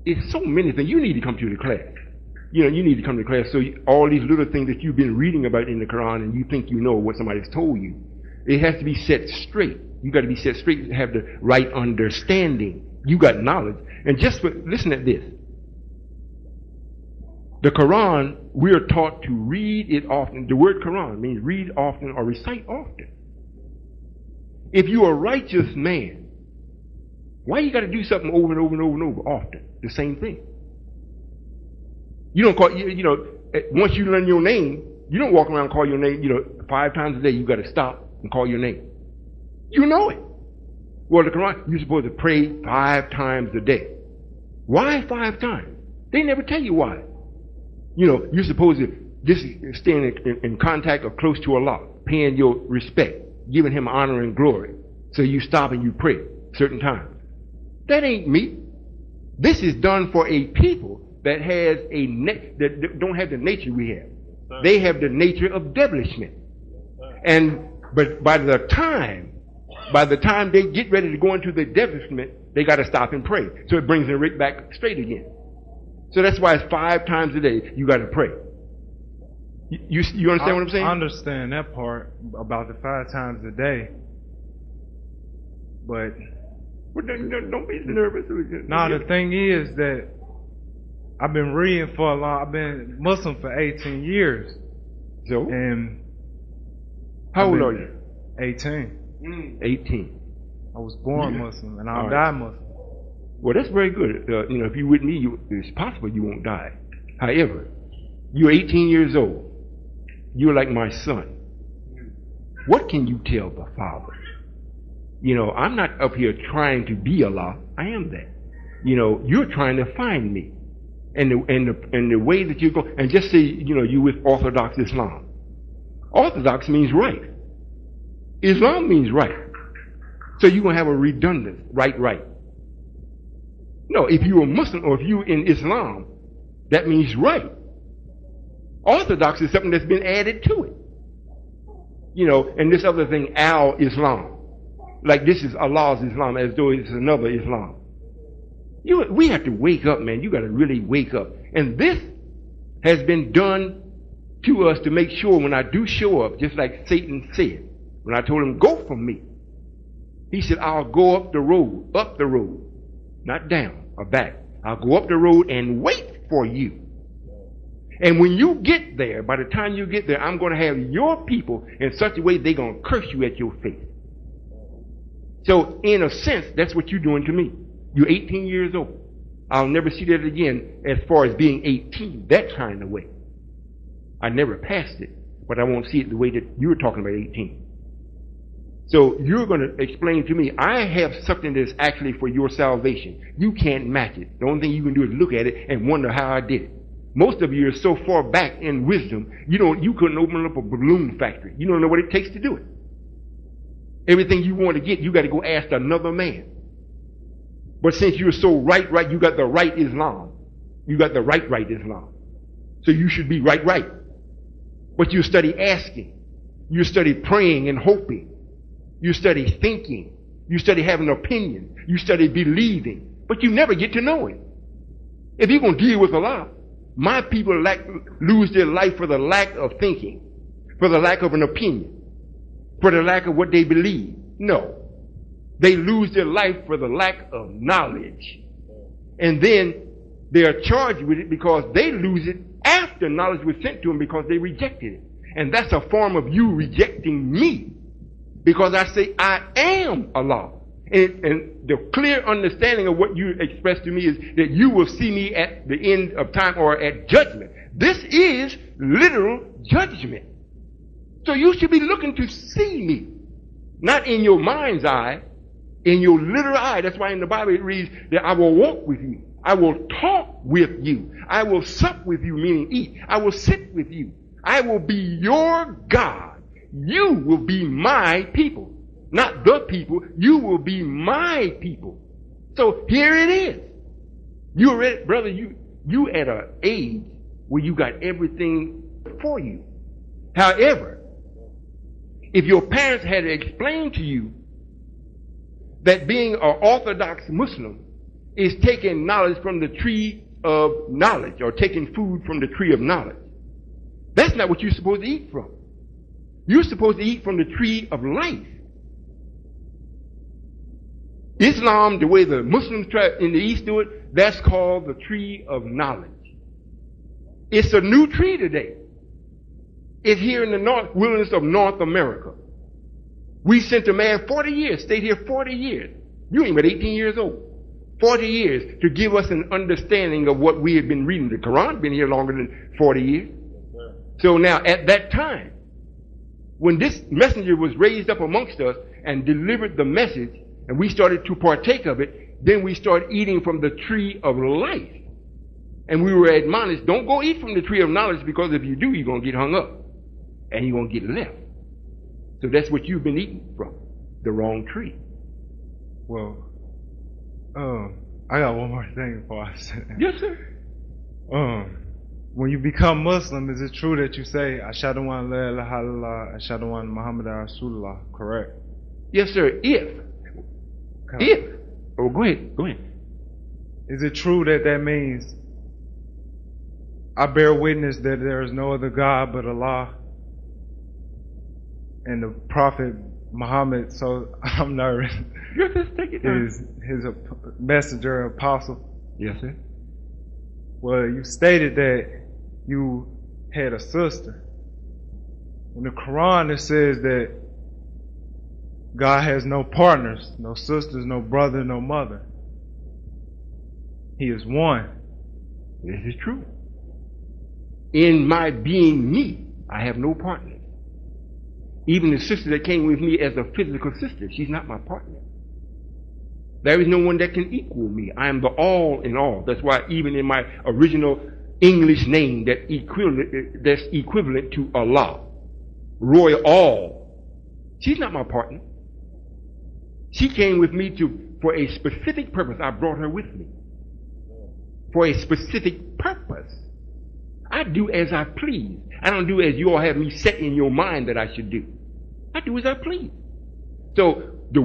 A: it's so many things. You need to come to the class. You need to come to class. So all these little things that you've been reading about in the Quran and you think you know what somebody's told you, it has to be set straight. You got to be set straight to have the right understanding. You got knowledge. And listen at this. The Quran, we are taught to read it often. The word Quran means read often or recite often. If you're a righteous man, why you got to do something over and over and over and over often? The same thing. You don't call, once you learn your name, you don't walk around and call your name, 5 times a day. You got to stop and call your name. You know it. Well, the Quran, you're supposed to pray 5 times a day. Why 5 times? They never tell you why. You're supposed to just stay in contact or close to Allah, paying your respect, giving Him honor and glory. So you stop and you pray certain times. That ain't me. This is done for a people that has that don't have the nature we have. They have the nature of devilishment. But by the time they get ready to go into the devilishment, they got to stop and pray. So it brings them right back straight again. So that's why it's 5 times a day you got to pray. You understand what I'm saying?
D: I understand that part about the 5 times a day, but
A: don't be nervous.
D: The thing is that I've been reading for a long. I've been Muslim for 18 years.
A: So,
D: and
A: how old are you?
D: 18.
A: 18.
D: I was born Muslim and I'll die Muslim.
A: Well, that's very good. If you're with me, it's possible you won't die. However, you're 18 years old. You're like my son. What can you tell the Father? I'm not up here trying to be Allah. I am that. You're trying to find me. And the way that you go, and just say, you with Orthodox Islam. Orthodox means right. Islam means right. So you're going to have a redundant, right. No, if you're a Muslim or if you're in Islam, that means right. Orthodox is something that's been added to it. And this other thing, al-Islam. Like this is Allah's Islam as though it's another Islam. We have to wake up, man. You got to really wake up. And this has been done to us to make sure when I do show up, just like Satan said, when I told him, go from me. He said, I'll go up the road, not down or back. I'll go up the road and wait for you. And when you get there, by the time you get there, I'm going to have your people in such a way they're going to curse you at your face. So, in a sense, that's what you're doing to me. You're 18 years old. I'll never see that again as far as being 18, that kind of way. I never passed it, but I won't see it the way that you're talking about 18. So you're going to explain to me, I have something that's actually for your salvation. You can't match it. The only thing you can do is look at it and wonder how I did it. Most of you are so far back in wisdom, you couldn't open up a balloon factory. You don't know what it takes to do it. Everything you want to get, you got to go ask another man. But since you're so right, you got the right Islam. You got the right Islam. So you should be right. But you study asking. You study praying and hoping. You study thinking. You study having an opinion. You study believing. But you never get to know Him. If you're going to deal with Allah, my people lose their life for the lack of thinking, for the lack of an opinion, for the lack of what they believe. No. They lose their life for the lack of knowledge. And then they are charged with it because they lose it after knowledge was sent to them because they rejected it. And that's a form of you rejecting me. Because I say, I am Allah. And the clear understanding of what you expressed to me is that you will see me at the end of time or at judgment. This is literal judgment. So you should be looking to see me. Not in your mind's eye, in your literal eye. That's why in the Bible it reads that I will walk with you. I will talk with you. I will sup with you, meaning eat. I will sit with you. I will be your God. You will be my people. Not the people. You will be my people. So here it is. You're ready, brother, you at an age where you got everything for you. However, if your parents had explained to you that being an Orthodox Muslim is taking knowledge from the tree of knowledge or taking food from the tree of knowledge. That's not what you're supposed to eat from. You're supposed to eat from the tree of life. Islam, the way the Muslims try in the East do it, that's called the tree of knowledge. It's a new tree today. It's here in the wilderness of North America. We sent a man 40 years, stayed here 40 years. You ain't but 18 years old. 40 years to give us an understanding of what we had been reading. The Quran been here longer than 40 years. So now at that time, when this messenger was raised up amongst us and delivered the message, and we started to partake of it, then we started eating from the tree of life. And we were admonished, don't go eat from the tree of knowledge, because if you do, you're going to get hung up. And you're going to get left. So that's what you've been eating from. The wrong tree.
D: Well, I got one more thing before I say that.
A: Yes, sir.
D: When you become Muslim, is it true that you say, Ashhadu an la ilaha illallah, Ashhadu anna Muhammadan Rasulullah, correct?
A: Yes, sir. If. Oh, go ahead.
D: Is it true that that means I bear witness that there is no other God but Allah and the Prophet Muhammad, so I'm nervous, is his messenger, apostle?
A: Yes, sir.
D: Well, you stated that you had a sister. In the Quran it says that God has no partners, no sisters, no brother, no mother. He is one.
A: This is true. In my being me, I have no partner. Even the sister that came with me as a physical sister, she's not my partner. There is no one that can equal me. I am the all in all. That's why even in my original English name that's equivalent to Allah, Royall, she's not my partner. She came with me for a specific purpose. I brought her with me. For a specific purpose. I do as I please. I don't do as you all have me set in your mind that I should do. I do as I please. So the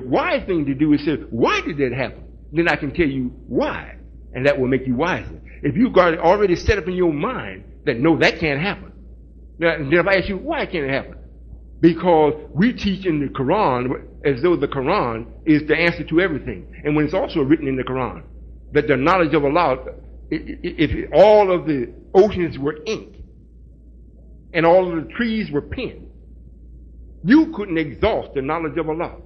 A: wise thing to do is say, why did that happen? Then I can tell you why. And that will make you wiser. If you've got it already set up in your mind that no, that can't happen. Now, then if I ask you, why can't it happen? Because we teach in the Quran as though the Quran is the answer to everything. And when it's also written in the Quran that the knowledge of Allah, if all of the oceans were ink and all of the trees were pens, you couldn't exhaust the knowledge of Allah.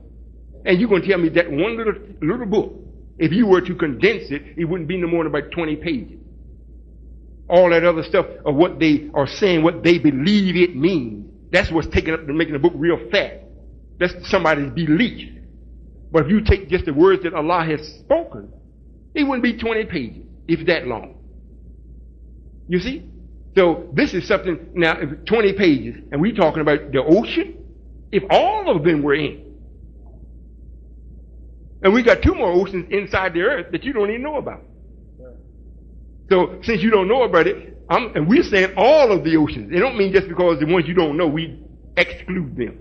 A: And you're going to tell me that one little book, if you were to condense it, it wouldn't be no more than about 20 pages. All that other stuff of what they are saying, what they believe it means, that's what's taken up to making the book real fat. That's somebody's belief. But if you take just the words that Allah has spoken, it wouldn't be 20 pages, if that long. You see? So this is something, now, if 20 pages, and we're talking about the ocean, if all of them were in. And we got 2 more oceans inside the earth that you don't even know about. So since you don't know about it, and we're saying all of the oceans. It don't mean just because the ones you don't know, we exclude them.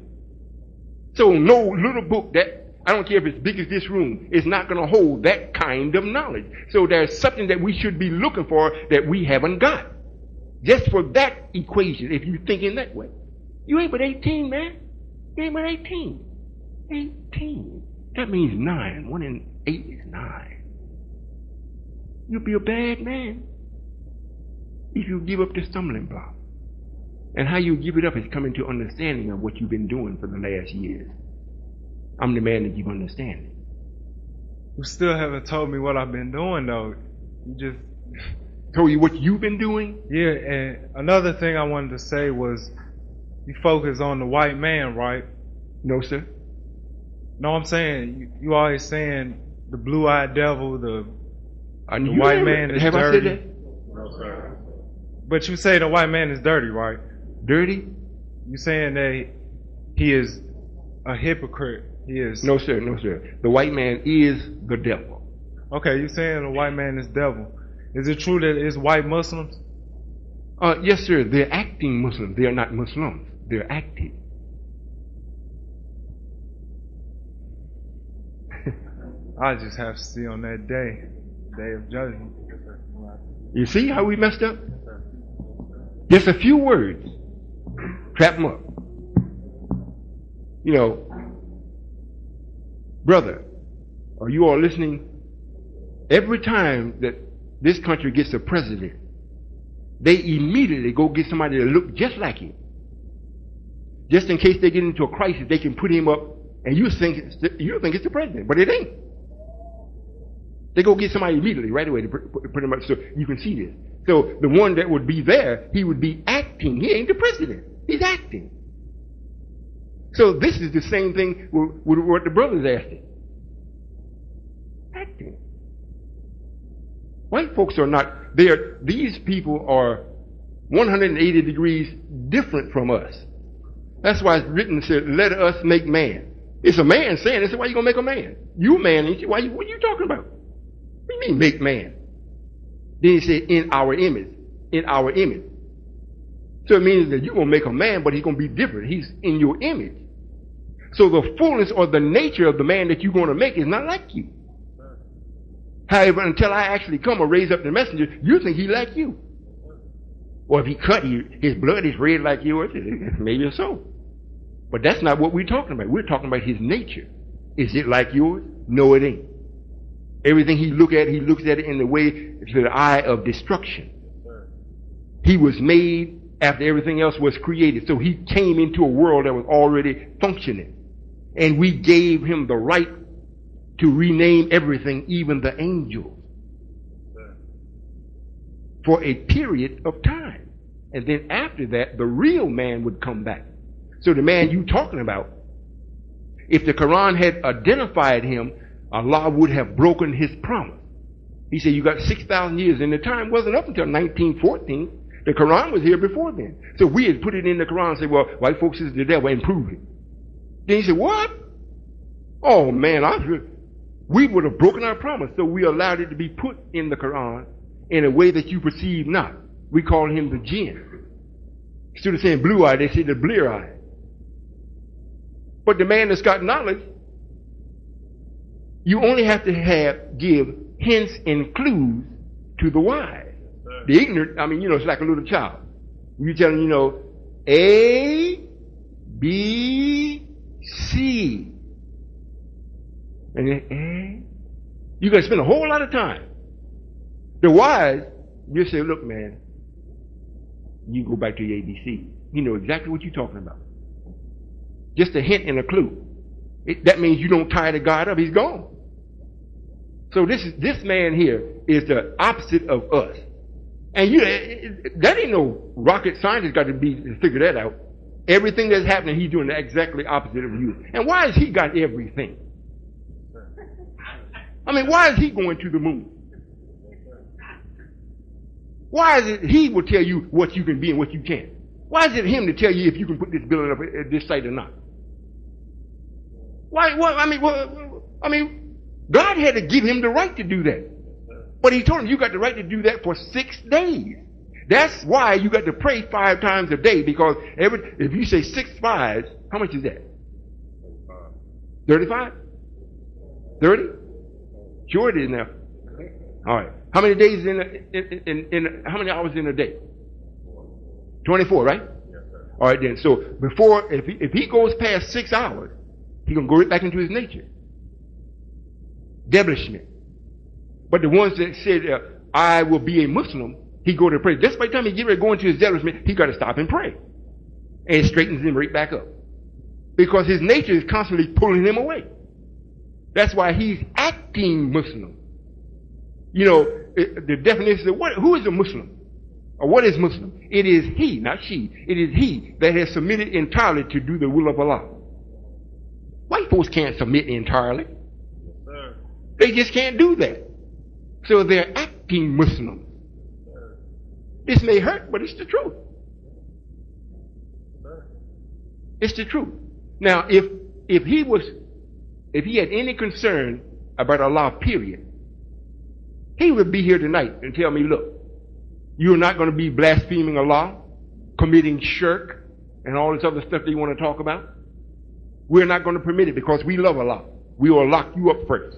A: So no little book that, I don't care if it's big as this room, is not going to hold that kind of knowledge. So there's something that we should be looking for that we haven't got. Just for that equation, if you think in that way. You ain't but 18, man. You ain't but 18. 18. That means 9. 1 in 8 is 9. You'll be a bad man if you give up the stumbling block. And how you give it up is coming to understanding of what you've been doing for the last years. I'm the man that you've understanding.
D: You still haven't told me what I've been doing, though. You just
A: told you what you've been doing?
D: Yeah, and another thing I wanted to say was, you focus on the white man, right?
A: No, sir.
D: No, I'm saying, you always saying the blue-eyed devil, the white man is
A: have
D: dirty.
A: I said that?
D: No, sir. But you say the white man is dirty, right?
A: Dirty?
D: You saying that he is a hypocrite. He is.
A: No, sir. No, sir. The white man is the devil.
D: Okay, you saying the white man is devil. Is it true that it's white Muslims?
A: Yes, sir. They're acting Muslims. They are not Muslims. They're acting.
D: I just have to see on that day of judgment.
A: You see how we messed up? Just a few words. Trap them up. You know, brother, are you all listening? Every time that this country gets a president, they immediately go get somebody that look just like him. Just in case they get into a crisis, they can put him up, and you think it's the president, but it ain't. They go get somebody immediately, right away, to put him up, so you can see this. So the one that would be there, he would be acting. He ain't the president. He's acting. So this is the same thing with what the brothers asked him. Acting. White folks are not there. These people are 180 degrees different from us. That's why it's written and said, let us make man. It's a man saying it. So why you going to make a man? You a man, ain't you? What are you talking about? What do you mean make man? Then he said, in our image. In our image. So it means that you're going to make a man, but he's going to be different. He's in your image. So the fullness or the nature of the man that you're going to make is not like you. However, until I actually come or raise up the messenger, you think he like you. Or if he cut you, his blood is red like yours, maybe so. But that's not what we're talking about. We're talking about his nature. Is it like yours? No, it ain't. Everything he looks at it in the way, to the eye of destruction. He was made after everything else was created. So he came into a world that was already functioning. And we gave him the right to rename everything, even the angels, for a period of time. And then after that, the real man would come back. So the man you talking about, if the Quran had identified him, Allah would have broken his promise. He said, you got 6,000 years, and the time wasn't up until 1914. The Quran was here before then. So we had put it in the Quran and said, well, white folks is the devil, and prove it. Then he said, what? Oh man, we would have broken our promise. So we allowed it to be put in the Quran in a way that you perceive not. We call him the jinn. Instead of saying blue eye, they say the blear eye. But the man that's got knowledge, you only have to give hints and clues to the wise. The ignorant, it's like a little child. You tell them, A, B, C. And then, you're going to spend a whole lot of time. The wise, you say, look, man, you go back to your ABC. You know exactly what you're talking about. Just a hint and a clue. That means you don't tie the God up. He's gone. So this man here is the opposite of us. And that ain't no rocket scientist got to figure that out. Everything that's happening, he's doing the exactly opposite of you. And why has he got everything? Why is he going to the moon? Why is it he will tell you what you can be and what you can't? Why is it him to tell you if you can put this building up at this site or not? God had to give him the right to do that. But he told him, you got the right to do that for 6 days. That's why you got to pray 5 times a day, because if you say 6 5s, how much is that? 35? 30? Sure it is now. All right. How many days how many hours in a day? 24, right? All right then. So if he goes past 6 hours, he's going to go right back into his nature. Devilishment. But the ones that said, I will be a Muslim, he go to pray. Just by the time he get ready to go into his devilishment, he got to stop and pray. And it straightens him right back up. Because his nature is constantly pulling him away. That's why he's acting Muslim. The definition of who is a Muslim? Or what is Muslim? It is he, not she. It is he that has submitted entirely to do the will of Allah. White folks can't submit entirely. They just can't do that. So they're acting Muslim. This may hurt, but it's the truth. It's the truth. Now, if he had any concern about Allah, period, he would be here tonight and tell me, look, you're not going to be blaspheming Allah, committing shirk, and all this other stuff that you want to talk about. We're not going to permit it because we love Allah. We will lock you up first.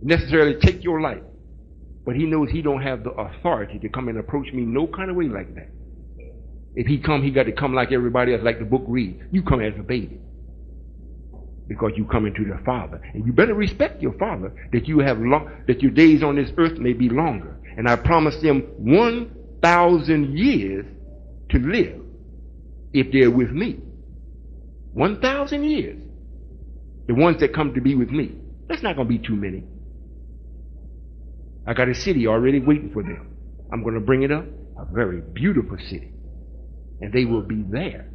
A: Necessarily take your life. But he knows he don't have the authority to come and approach me no kind of way like that. If he come, he got to come like everybody else, like the book reads. You come as a baby. Because you come into the Father. And you better respect your Father, that you have that your days on this earth may be longer. And I promised them 1,000 years to live if they're with me. 1,000 years. The ones that come to be with me. That's not going to be too many. I got a city already waiting for them. I'm going to bring it up. A very beautiful city. And they will be there.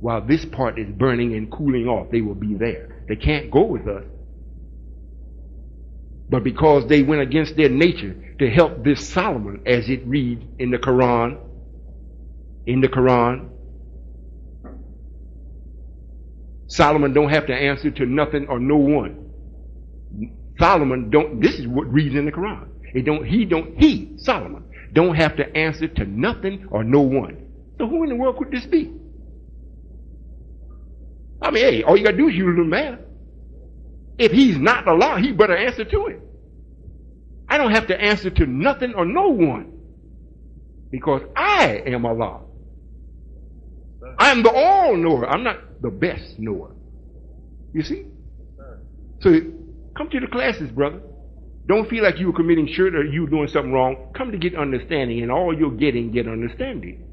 A: While this part is burning and cooling off, they will be there. They can't go with us. But because they went against their nature to help this Solomon, as it reads in the Quran, Solomon don't have to answer to nothing or no one. Solomon don't, this is what reads in the Quran. He, Solomon, don't have to answer to nothing or no one. So who in the world could this be? I mean, hey, all you got to do is use a little math. If he's not Allah, he better answer to it. I don't have to answer to nothing or no one. Because I am Allah. I'm the all-knower. I'm not the best knower. You see? So come to the classes, brother. Don't feel like you were committing shirk or you were doing something wrong. Come to get understanding, and all you're getting, get understanding.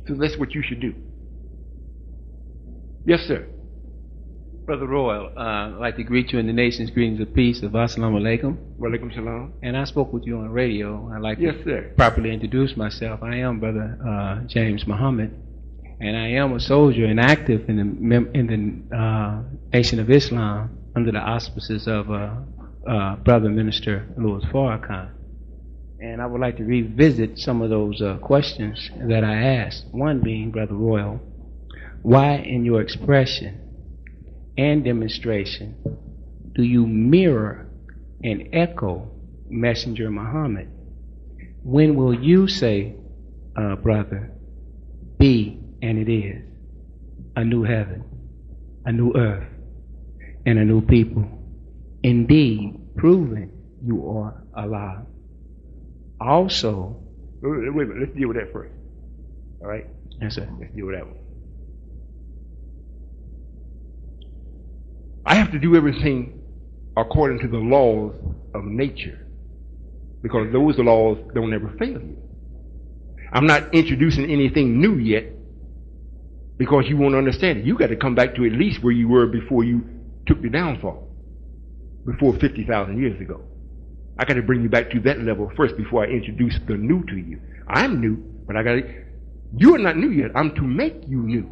A: So that's what you should do. Yes, sir.
E: Brother Royall, I'd like to greet you in the nation's greetings of peace of Assalamu alaikum.
A: Wa alaikum salam.
E: And I spoke with you on radio. I'd like
A: Yes,
E: to
A: sir.
E: properly introduce myself. I am Brother James Muhammad, and I am a soldier and active in the Nation of Islam under the auspices of Brother Minister Louis Farrakhan. And I would like to revisit some of those questions that I asked. One being, Brother Royall, why in your expression and demonstration do you mirror and echo Messenger Muhammad? When will you say, brother, be and it is, a new heaven, a new earth, and a new people, indeed proving you are Allah? Also,
A: wait a minute, let's deal with that first. All right?
E: yes, sir.
A: Let's deal with that one. I have to do everything according to the laws of nature, because those laws don't ever fail you. I'm not introducing anything new yet, because you won't understand it. You got to come back to at least where you were before you took the downfall, before 50,000 years ago. I got to bring you back to that level first before I introduce the new to you. I'm new, but you're not new yet. I'm to make you new.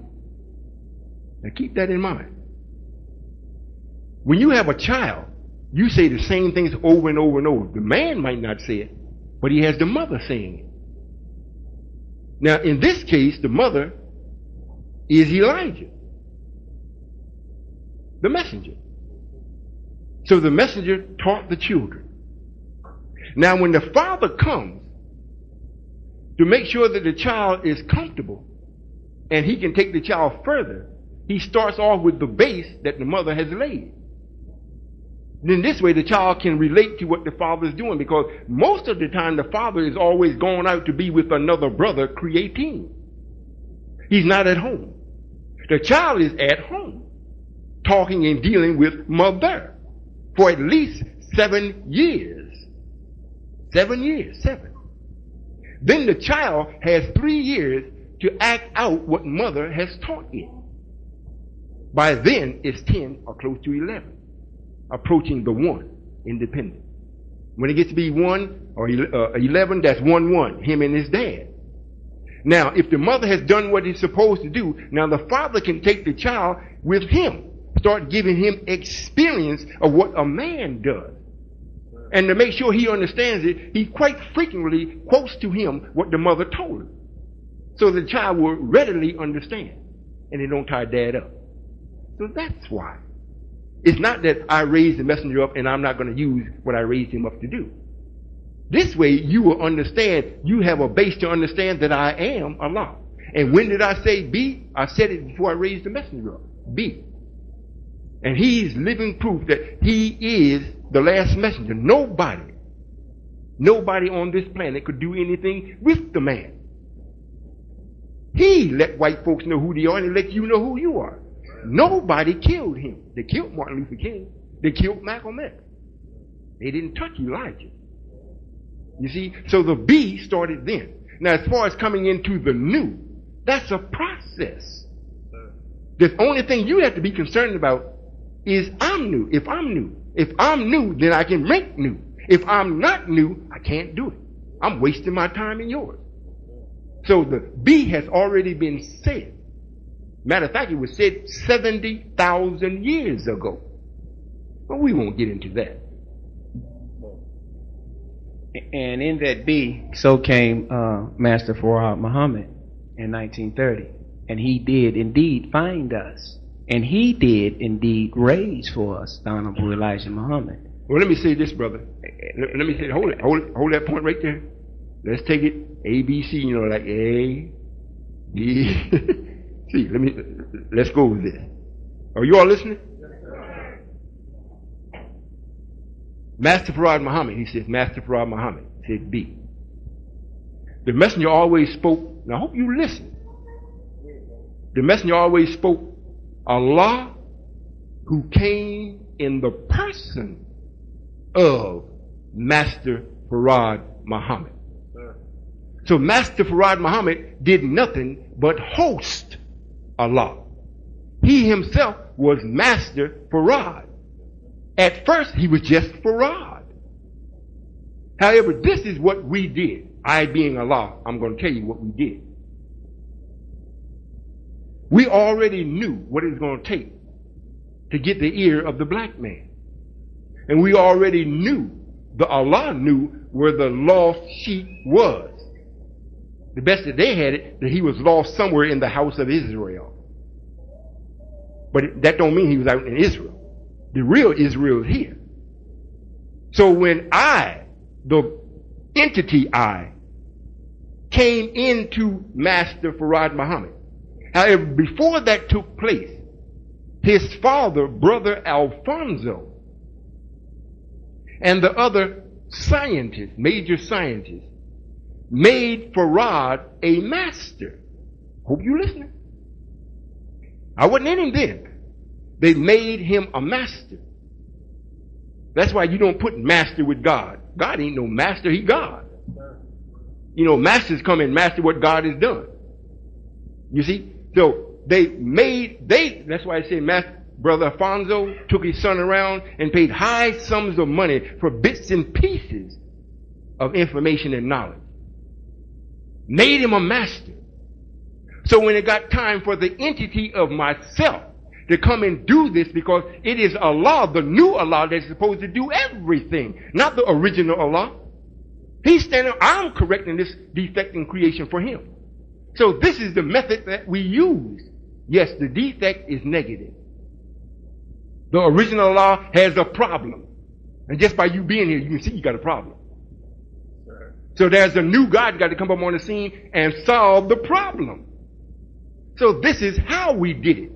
A: Now keep that in mind. When you have a child, you say the same things over and over and over. The man might not say it, but he has the mother saying it. Now, in this case, the mother is Elijah, the messenger. So the messenger taught the children. Now, when the father comes to make sure that the child is comfortable and he can take the child further, he starts off with the base that the mother has laid. Then this way the child can relate to what the father is doing, because most of the time the father is always going out to be with another brother creating. He's not at home. The child is at home talking and dealing with mother for at least 7 years. 7 years. Then the child has 3 years to act out what mother has taught it. By then it's 10 or close to 11. Approaching the 1, independent. When it gets to be 1 or 11, that's 1, him and his dad. Now, if the mother has done what he's supposed to do, now the father can take the child with him, start giving him experience of what a man does. And to make sure he understands it, he quite frequently quotes to him what the mother told him, so the child will readily understand, and they don't tie dad up. So that's why. It's not that I raised the messenger up and I'm not going to use what I raised him up to do. This way you will understand, you have a base to understand that I am Allah. And when did I say be? I said it before I raised the messenger up. Be. And he's living proof that he is the last messenger. Nobody Nobody on this planet could do anything with the man. He let white folks know who they are and he let you know who you are. Nobody killed him. They killed Martin Luther King. They killed Malcolm X. They didn't touch Elijah. You see? So the B started then. Now, as far as coming into the new, that's a process. The only thing you have to be concerned about is I'm new. If I'm new. If I'm new, then I can make new. If I'm not new, I can't do it. I'm wasting my time and yours. So the B has already been said. Matter of fact, it was said 70,000 years ago. But we won't get into that.
E: And in that B, so came Master Farad Muhammad in 1930. And he did indeed find us. And he did indeed raise for us the Honorable Elijah Muhammad.
A: Well, let me say this, brother. Let me say, hold that point right there. Let's take it A, B, C, like A, B, C. Let's go with this. Are you all listening? Master Farad Muhammad, he says, Master Farad Muhammad said B. The messenger always spoke, now I hope you listen. The messenger always spoke Allah, who came in the person of Master Farad Muhammad. So Master Farad Muhammad did nothing but host Allah. He himself was Master Farad. At first, he was just Farad. However, this is what we did. I being Allah, I'm going to tell you what we did. We already knew what it was going to take to get the ear of the black man. And we already knew, Allah knew where the lost sheep was. The best that they had it, that he was lost somewhere in the house of Israel. But that don't mean he was out in Israel. The real Israel is here. So when the entity I, came into Master Farad Muhammad, however, before that took place, his father, Brother Alfonso, and the other scientists, major scientists, made Farad a master. Hope you're listening. I wasn't in him then. They made him a master. That's why you don't put master with God. God ain't no master, he God. Masters come and master what God has done. You see? So that's why I say Brother Alfonso took his son around and paid high sums of money for bits and pieces of information and knowledge. Made him a master. So when it got time for the entity of myself to come and do this, because it is Allah, the new Allah, that's supposed to do everything, not the original Allah. He's standing, I'm correcting this defect in creation for him. So this is the method that we use. Yes, the defect is negative. The original Allah has a problem. And just by you being here, you can see you got a problem. So there's a new God got to come up on the scene and solve the problem. So this is how we did it.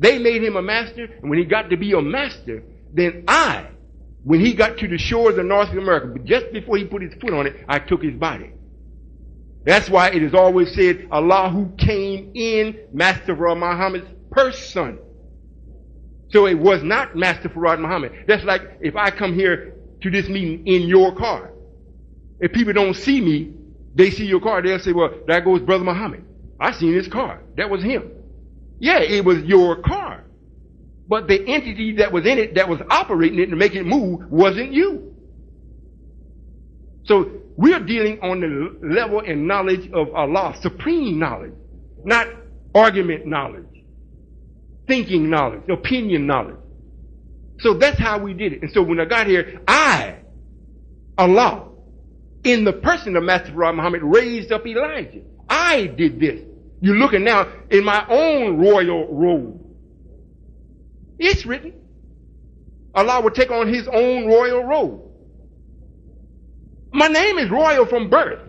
A: They made him a master, and when he got to be a master, then when he got to the shores of North America, but just before he put his foot on it, I took his body. That's why it is always said, Allah who came in Master Farad Muhammad's person. So it was not Master Farad Muhammad. That's like if I come here to this meeting in your car. If people don't see me, they see your car, they'll say, well, there goes Brother Muhammad. I seen his car. That was him. Yeah, it was your car. But the entity that was in it, that was operating it to make it move, wasn't you. So we're dealing on the level and knowledge of Allah, supreme knowledge, not argument knowledge, thinking knowledge, opinion knowledge. So that's how we did it. And so when I got here, Allah, in the person of Master Farad Muhammad, raised up Elijah. I did this. You're looking now in my own royal robe. It's written. Allah will take on his own royal robe. My name is royal from birth.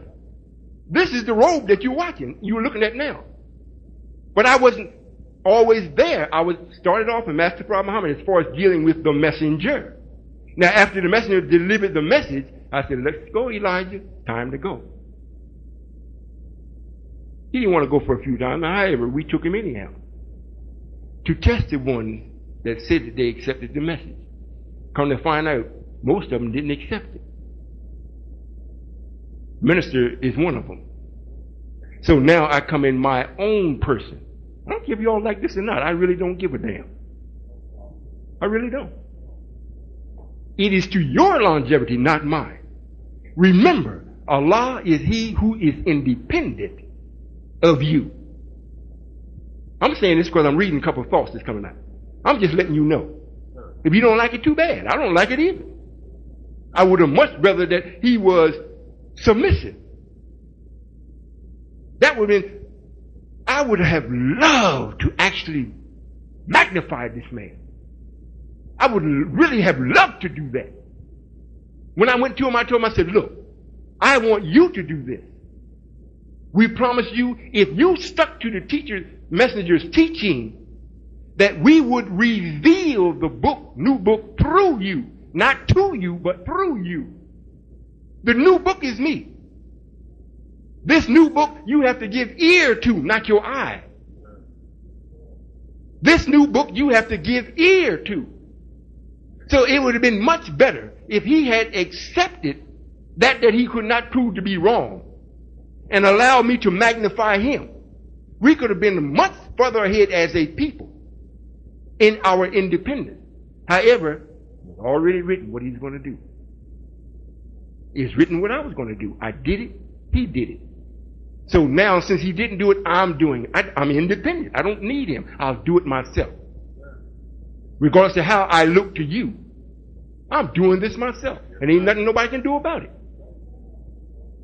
A: This is the robe that you're watching, you're looking at now. But I wasn't always there. I started off in Master Farad Muhammad as far as dealing with the messenger. Now after the messenger delivered the message, I said, let's go, Elijah. Time to go. He didn't want to go for a few times. However, we took him anyhow to test the ones that said that they accepted the message. Come to find out, most of them didn't accept it. Minister is one of them. So now I come in my own person. I don't care if you all like this or not. I really don't give a damn. I really don't. It is to your longevity, not mine. Remember, Allah is He who is independent of you. I'm saying this because I'm reading a couple of thoughts that's coming out. I'm just letting you know. If you don't like it, too bad. I don't like it either. I would have much rather that he was submissive. That would have been, I would have loved to actually magnify this man. I would really have loved to do that. When I went to him, I told him, I said, look, I want you to do this. We promise you, if you stuck to the teacher's, messenger's teaching, that we would reveal the book, new book, through you. Not to you, but through you. The new book is me. This new book you have to give ear to, not your eye. This new book you have to give ear to. So it would have been much better if he had accepted that he could not prove to be wrong and allowed me to magnify him. We could have been much further ahead as a people in our independence. However, it's already written what he's going to do. It's written what I was going to do. I did it. He did it. So now, since he didn't do it, I'm doing it. I'm independent. I don't need him. I'll do it myself. Regardless of how I look to you, I'm doing this myself. And ain't nothing nobody can do about it.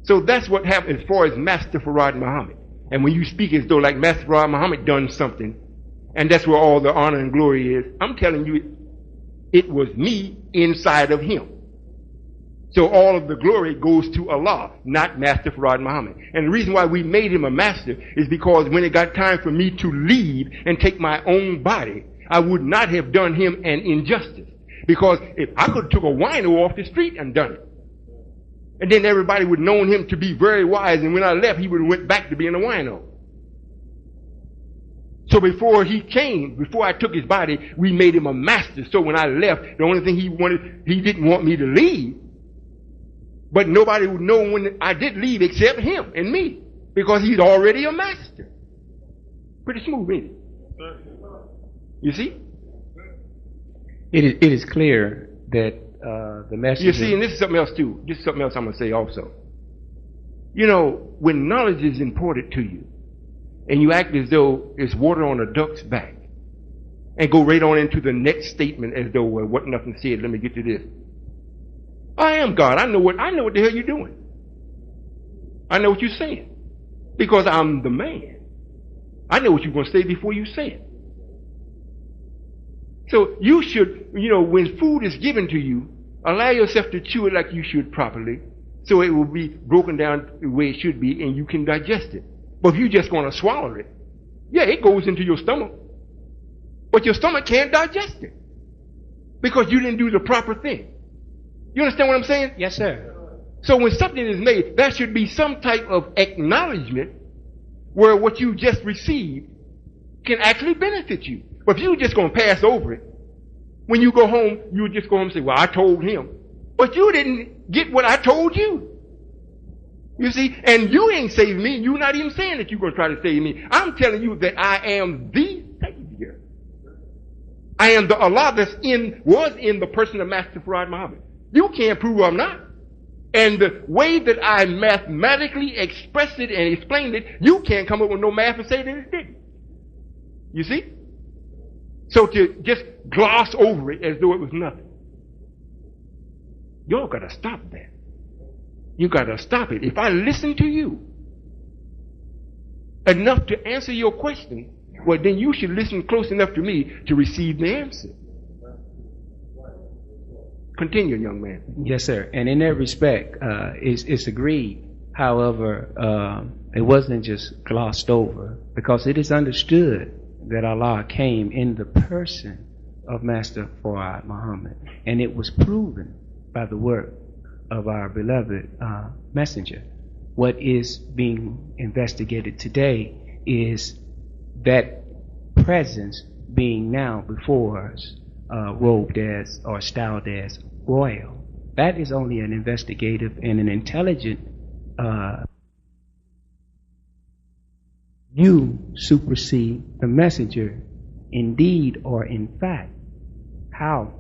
A: So that's what happened as far as Master Farad Muhammad. And when you speak as though like Master Farad Muhammad done something, and that's where all the honor and glory is, I'm telling you, it was me inside of him. So all of the glory goes to Allah, not Master Farad Muhammad. And the reason why we made him a master is because when it got time for me to leave and take my own body, I would not have done him an injustice. Because if I could have took a wino off the street and done it, and then everybody would have known him to be very wise, and when I left, he would have went back to being a wino. So before he came, before I took his body, we made him a master. So when I left, the only thing he didn't want me to leave. But nobody would know when I did leave except him and me. Because he's already a master. Pretty smooth, ain't it? You see?
E: It is clear that the message.
A: You see, and this is something else too. This is something else I'm going to say also. You know, when knowledge is imparted to you, and you act as though it's water on a duck's back, and go right on into the next statement as though, well, what nothing said, let me get to this. I am God. I know what the hell you're doing. I know what you're saying. Because I'm the man. I know what you're going to say before you say it. So you should, when food is given to you, allow yourself to chew it like you should properly, so it will be broken down the way it should be and you can digest it. But if you just want to swallow it, yeah, it goes into your stomach. But your stomach can't digest it. Because you didn't do the proper thing. You understand what I'm saying?
E: Yes, sir.
A: So when something is made, there should be some type of acknowledgement where what you just received can actually benefit you. But if you're just going to pass over it, when you go home, you just go home and say, well, I told him. But you didn't get what I told you. You see? And you ain't saving me. You're not even saying that you're going to try to save me. I'm telling you that I am the Savior. I am the Allah that was in the person of Master Farad Muhammad. You can't prove I'm not. And the way that I mathematically expressed it and explained it, you can't come up with no math and say that it didn't. You see? So to just gloss over it as though it was nothing. Y'all got to stop that. You got to stop it. If I listen to you enough to answer your question, well, then you should listen close enough to me to receive the answer. Continue, young man.
E: Yes, sir. And in that respect, it's agreed. However, it wasn't just glossed over, because it is understood that Allah came in the person of Master Farad Muhammad, and it was proven by the work of our beloved messenger. What is being investigated today is that presence being now before us, robed as or styled as royal. That is only an investigative and an intelligent. You supersede the messenger, indeed or in fact. How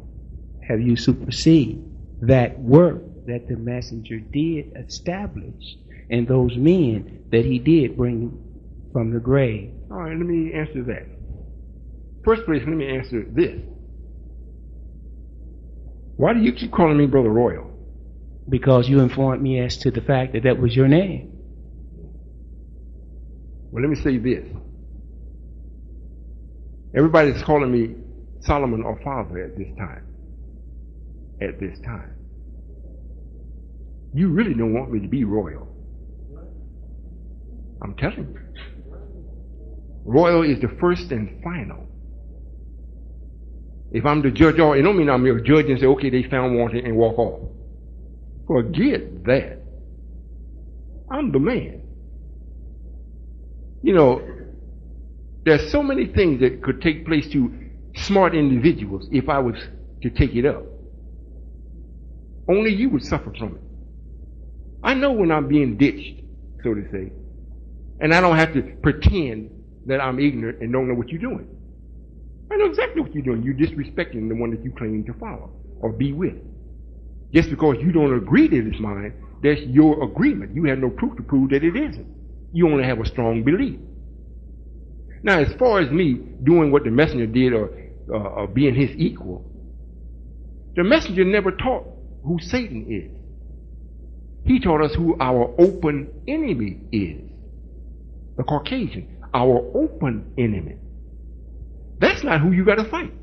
E: have you superseded that work that the messenger did establish and those men that he did bring from the grave?
A: All right, let me answer that. First place, let me answer this. Why do you keep calling me Brother Royall?
E: Because you informed me as to the fact that that was your name.
A: Well, let me say this. Everybody's calling me Solomon or Father at this time. At this time. You really don't want me to be royal. I'm telling you. Royal is the first and final. If I'm the judge, it don't mean I'm a judge and say, okay, they found wanting and walk off. Forget that. I'm the man. You know, there's so many things that could take place to smart individuals if I was to take it up. Only you would suffer from it. I know when I'm being ditched, so to say, and I don't have to pretend that I'm ignorant and don't know what you're doing. I know exactly what you're doing. You're disrespecting the one that you claim to follow or be with. Just because you don't agree that it's mine, that's your agreement. You have no proof to prove that it isn't. You only have a strong belief. Now, as far as me doing what the messenger did or being his equal, the messenger never taught who Satan is. He taught us who our open enemy is. The Caucasian, our open enemy. That's not who you got to fight.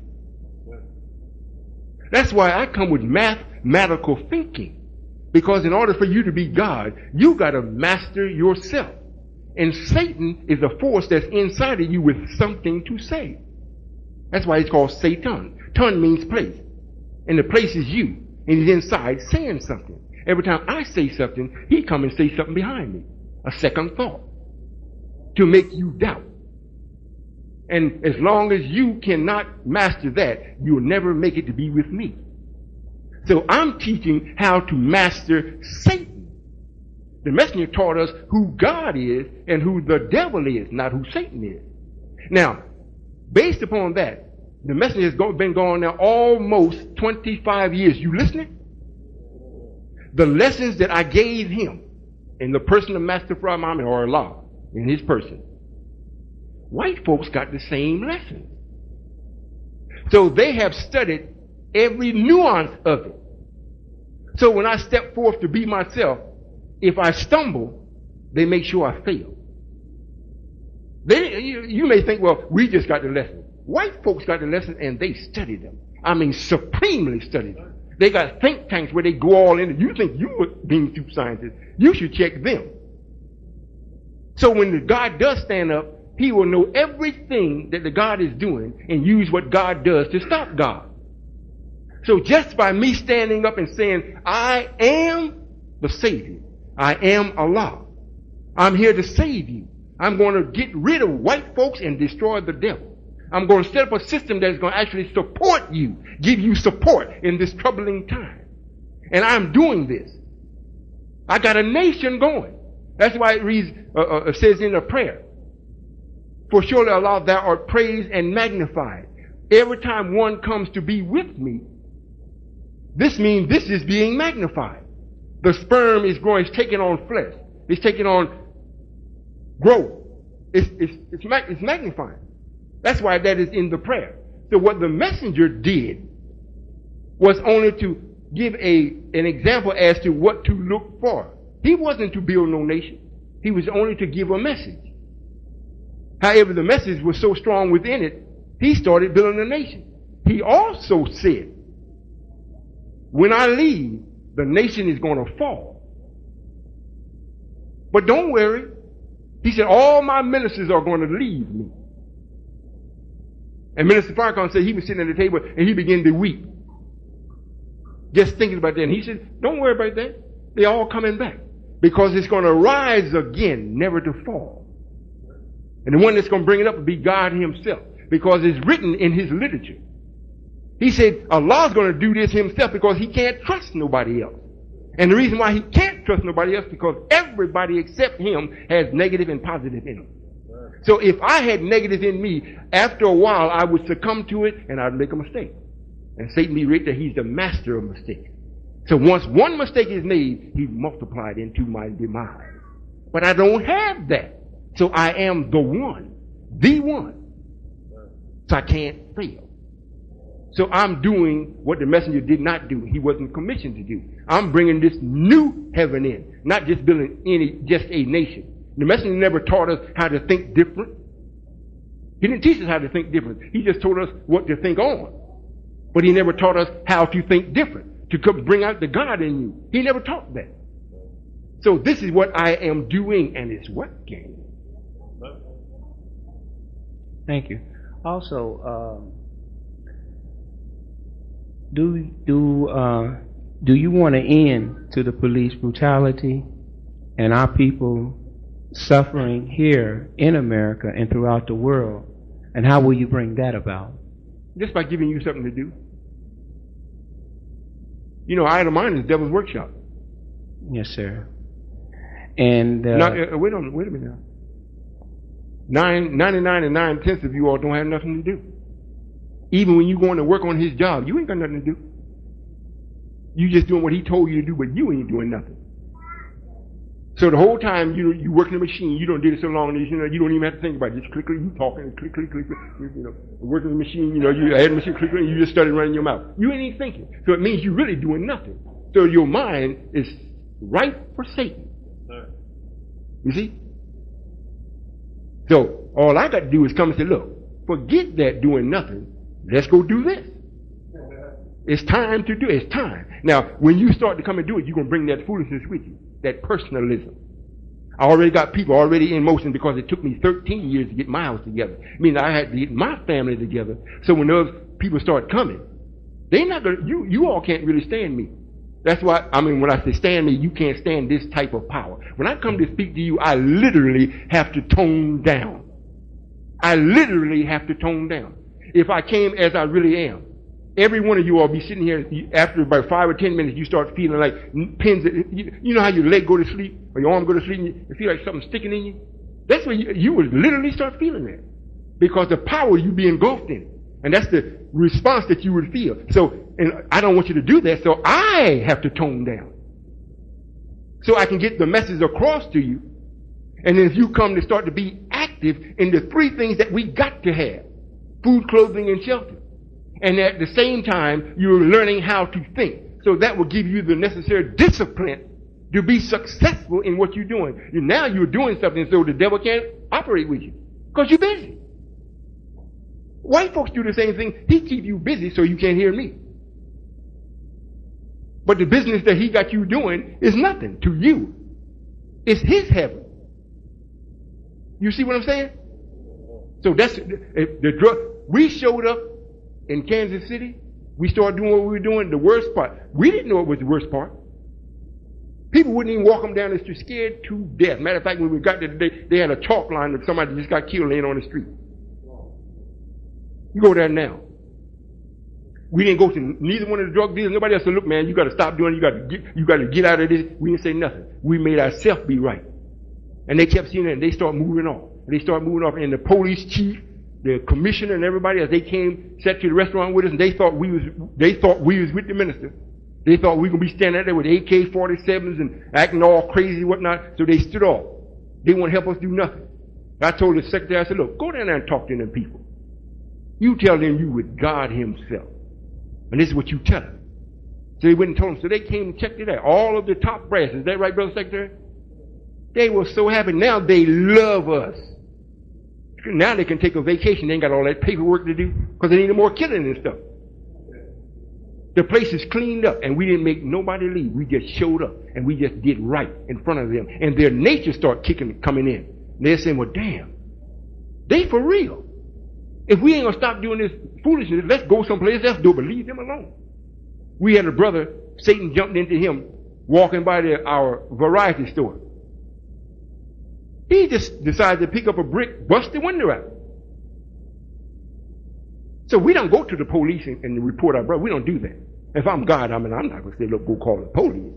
A: That's why I come with mathematical thinking. Because in order for you to be God, you got to master yourself. And Satan is a force that's inside of you with something to say. That's why it's called Satan. Ton means place. And the place is you. And he's inside saying something. Every time I say something, he come and say something behind me. A second thought. To make you doubt. And as long as you cannot master that, you'll never make it to be with me. So I'm teaching how to master Satan. The messenger taught us who God is and who the devil is, not who Satan is. Now, based upon that, the messenger has been gone now almost 25 years. You listening? The lessons that I gave him in the person of Master Fra Muhammad or Allah, in his person, white folks got the same lessons. So they have studied every nuance of it. So when I step forth to be myself, if I stumble, they make sure I fail. You may think, well, we just got the lesson. White folks got the lesson and they studied them. I mean, supremely studied them. They got think tanks where they go all in. You think you were being super scientists. You should check them. So when the God does stand up, he will know everything that the God is doing and use what God does to stop God. So just by me standing up and saying, I am the Savior. I am Allah. I'm here to save you. I'm going to get rid of white folks and destroy the devil. I'm going to set up a system that is going to actually support you, give you support in this troubling time. And I'm doing this. I got a nation going. That's why it reads, says in a prayer, for surely Allah, thou art praised and magnified. Every time one comes to be with me, this means this is being magnified. The sperm is growing, it's taking on flesh. It's taking on growth. It's magnifying. That's why that is in the prayer. So what the messenger did was only to give an example as to what to look for. He wasn't to build no nation. He was only to give a message. However, the message was so strong within it, he started building a nation. He also said, when I leave, the nation is going to fall. But don't worry. He said, all my ministers are going to leave me. And Minister Farrakhan said he was sitting at the table and he began to weep. Just thinking about that. And he said, don't worry about that. They're all coming back. Because it's going to rise again, never to fall. And the one that's going to bring it up will be God himself. Because it's written in his literature. He said Allah's going to do this himself because he can't trust nobody else. And the reason why he can't trust nobody else is because everybody except him has negative and positive in them. So if I had negative in me, after a while I would succumb to it and I'd make a mistake. And Satan be right there, he's the master of mistakes. So once one mistake is made, he multiplied into my demise. But I don't have that. So I am the one. So I can't fail. So I'm doing what the messenger did not do. He wasn't commissioned to do. I'm bringing this new heaven in, not just building just a nation. The messenger never taught us how to think different. He didn't teach us how to think different. He just told us what to think on. But he never taught us how to think different, to bring out the God in you. He never taught that. So this is what I am doing, and it's working.
E: Thank you. Also, do you want to end to the police brutality and our people suffering here in America and throughout the world? And how will you bring that about?
A: Just by giving you something to do. You know, idle mind is the devil's workshop.
E: Yes, sir. And
A: now, wait a minute now. 99 and 9/10 of you all don't have nothing to do. Even when you going to work on his job, you ain't got nothing to do. You just doing what he told you to do, but you ain't doing nothing. So the whole time you working the machine, you don't do it so long that you don't even have to think about it. Just click, you talking, click, working the machine, you add the machine, click, and you just started running your mouth. You ain't even thinking. So it means you're really doing nothing. So your mind is ripe for Satan. You see? So all I got to do is come and say, look, forget that doing nothing. Let's go do this. It's time to do it. It's time. Now, when you start to come and do it, you're going to bring that foolishness with you. That personalism. I already got people already in motion because it took me 13 years to get my house together. I mean, I had to get my family together. So when those people start coming, they're not going to, you all can't really stand me. That's why, when I say stand me, you can't stand this type of power. When I come to speak to you, I literally have to tone down. I literally have to tone down. If I came as I really am, every one of you all be sitting here, after about 5 or 10 minutes, you start feeling like pins. You know how your leg go to sleep, or your arm go to sleep, and you feel like something sticking in you? That's when you would literally start feeling that. Because the power you be engulfed in. And that's the response that you would feel. So, and I don't want you to do that, so I have to tone down. So I can get the message across to you. And then if you come to start to be active in the 3 things that we got to have. Food, clothing, and shelter. And at the same time, you're learning how to think. So that will give you the necessary discipline to be successful in what you're doing. Now you're doing something so the devil can't operate with you. Because you're busy. White folks do the same thing. He keep you busy so you can't hear me. But the business that he got you doing is nothing to you. It's his heaven. You see what I'm saying? So that's the drug. We showed up in Kansas City. We started doing what we were doing. The worst part, we didn't know it was the worst part. People wouldn't even walk them down the street, scared to death. Matter of fact, when we got there today, they had a chalk line that somebody just got killed laying on the street. You go there now. We didn't go to neither one of the drug dealers. Nobody else said, look, man, you got to stop doing it. You got to get out of this. We didn't say nothing. We made ourselves be right. And they kept seeing it, and they started moving off. And they started moving off, and the police chief, the commissioner, and everybody else, they came, sat to the restaurant with us, and they thought we was with the minister. They thought we were going to be standing out there with AK-47s and acting all crazy and whatnot. So they stood off. They wouldn't help us do nothing. I told the secretary, I said, look, go down there and talk to them people. You tell them you with God himself. And this is what you tell them. So they went and told them. So they came and checked it out. All of the top brass. Is that right, Brother Secretary? They were so happy. Now they love us. Now they can take a vacation. They ain't got all that paperwork to do because they need more killing and stuff. The place is cleaned up, and we didn't make nobody leave. We just showed up, and we just did right in front of them. And their nature start coming in. And they're saying, well, damn, they for real. If we ain't going to stop doing this foolishness, let's go someplace else, do it, but leave them alone. We had a brother, Satan jumped into him, walking by our variety store. He just decided to pick up a brick, bust the window out. So we don't go to the police and report our brother. We don't do that. If I'm God, I'm not going to say, look, go call the police.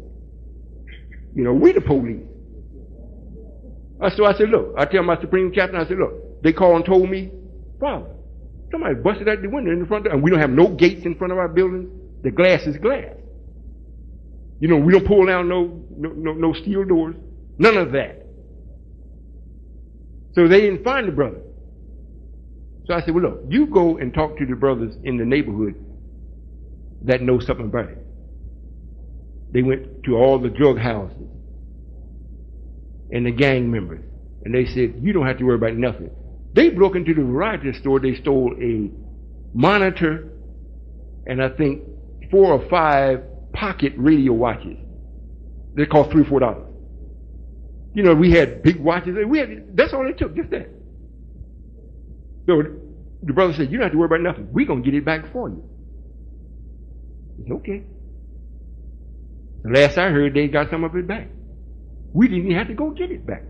A: You know, we the police. So I said, look, I tell my Supreme Captain, I said, look, they called and told me, Father, somebody busted out the window in the front door, and we don't have no gates in front of our building. The glass is glass. You know, we don't pull down no steel doors. None of that. So they didn't find the brother. So I said, well, look, you go and talk to the brothers in the neighborhood that know something about it. They went to all the drug houses and the gang members, and they said, you don't have to worry about nothing. They broke into the variety store. They stole a monitor and I think 4 or 5 pocket radio watches. They cost $3 or $4. You know, we had big watches. That's all it took, just that. So the brother said, you don't have to worry about nothing. We're going to get it back for you. It's okay. The last I heard, they got some of it back. We didn't even have to go get it back.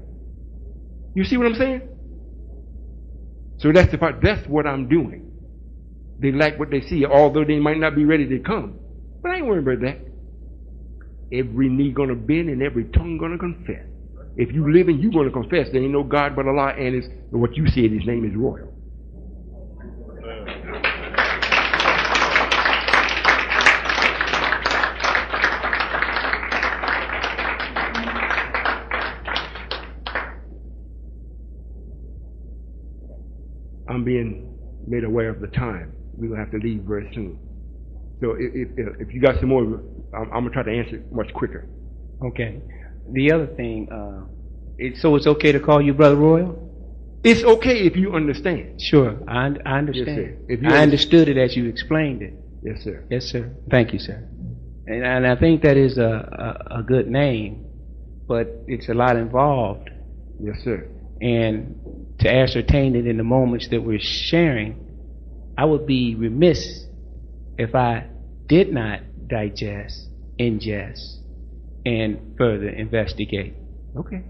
A: You see what I'm saying? So that's the part. That's what I'm doing. They like what they see, although they might not be ready to come. But I ain't worried about that. Every knee gonna bend and every tongue gonna confess. If you live and you gonna confess, there ain't no God but Allah, and what you said, His name is Royall. I'm being made aware of the time. We're going to have to leave very soon. So if you got some more, I'm going to try to answer it much quicker.
E: Okay. The other thing, so it's okay to call you Brother Royall?
A: It's okay if you understand.
E: Sure, I understand.
A: Yes,
E: I understood it as you explained it.
A: Yes, sir.
E: Yes, sir. Thank you, sir. And I think that is a good name, but it's a lot involved.
A: Yes, sir.
E: And to ascertain it in the moments that we're sharing, I would be remiss if I did not digest, ingest, and further investigate.
A: Okay.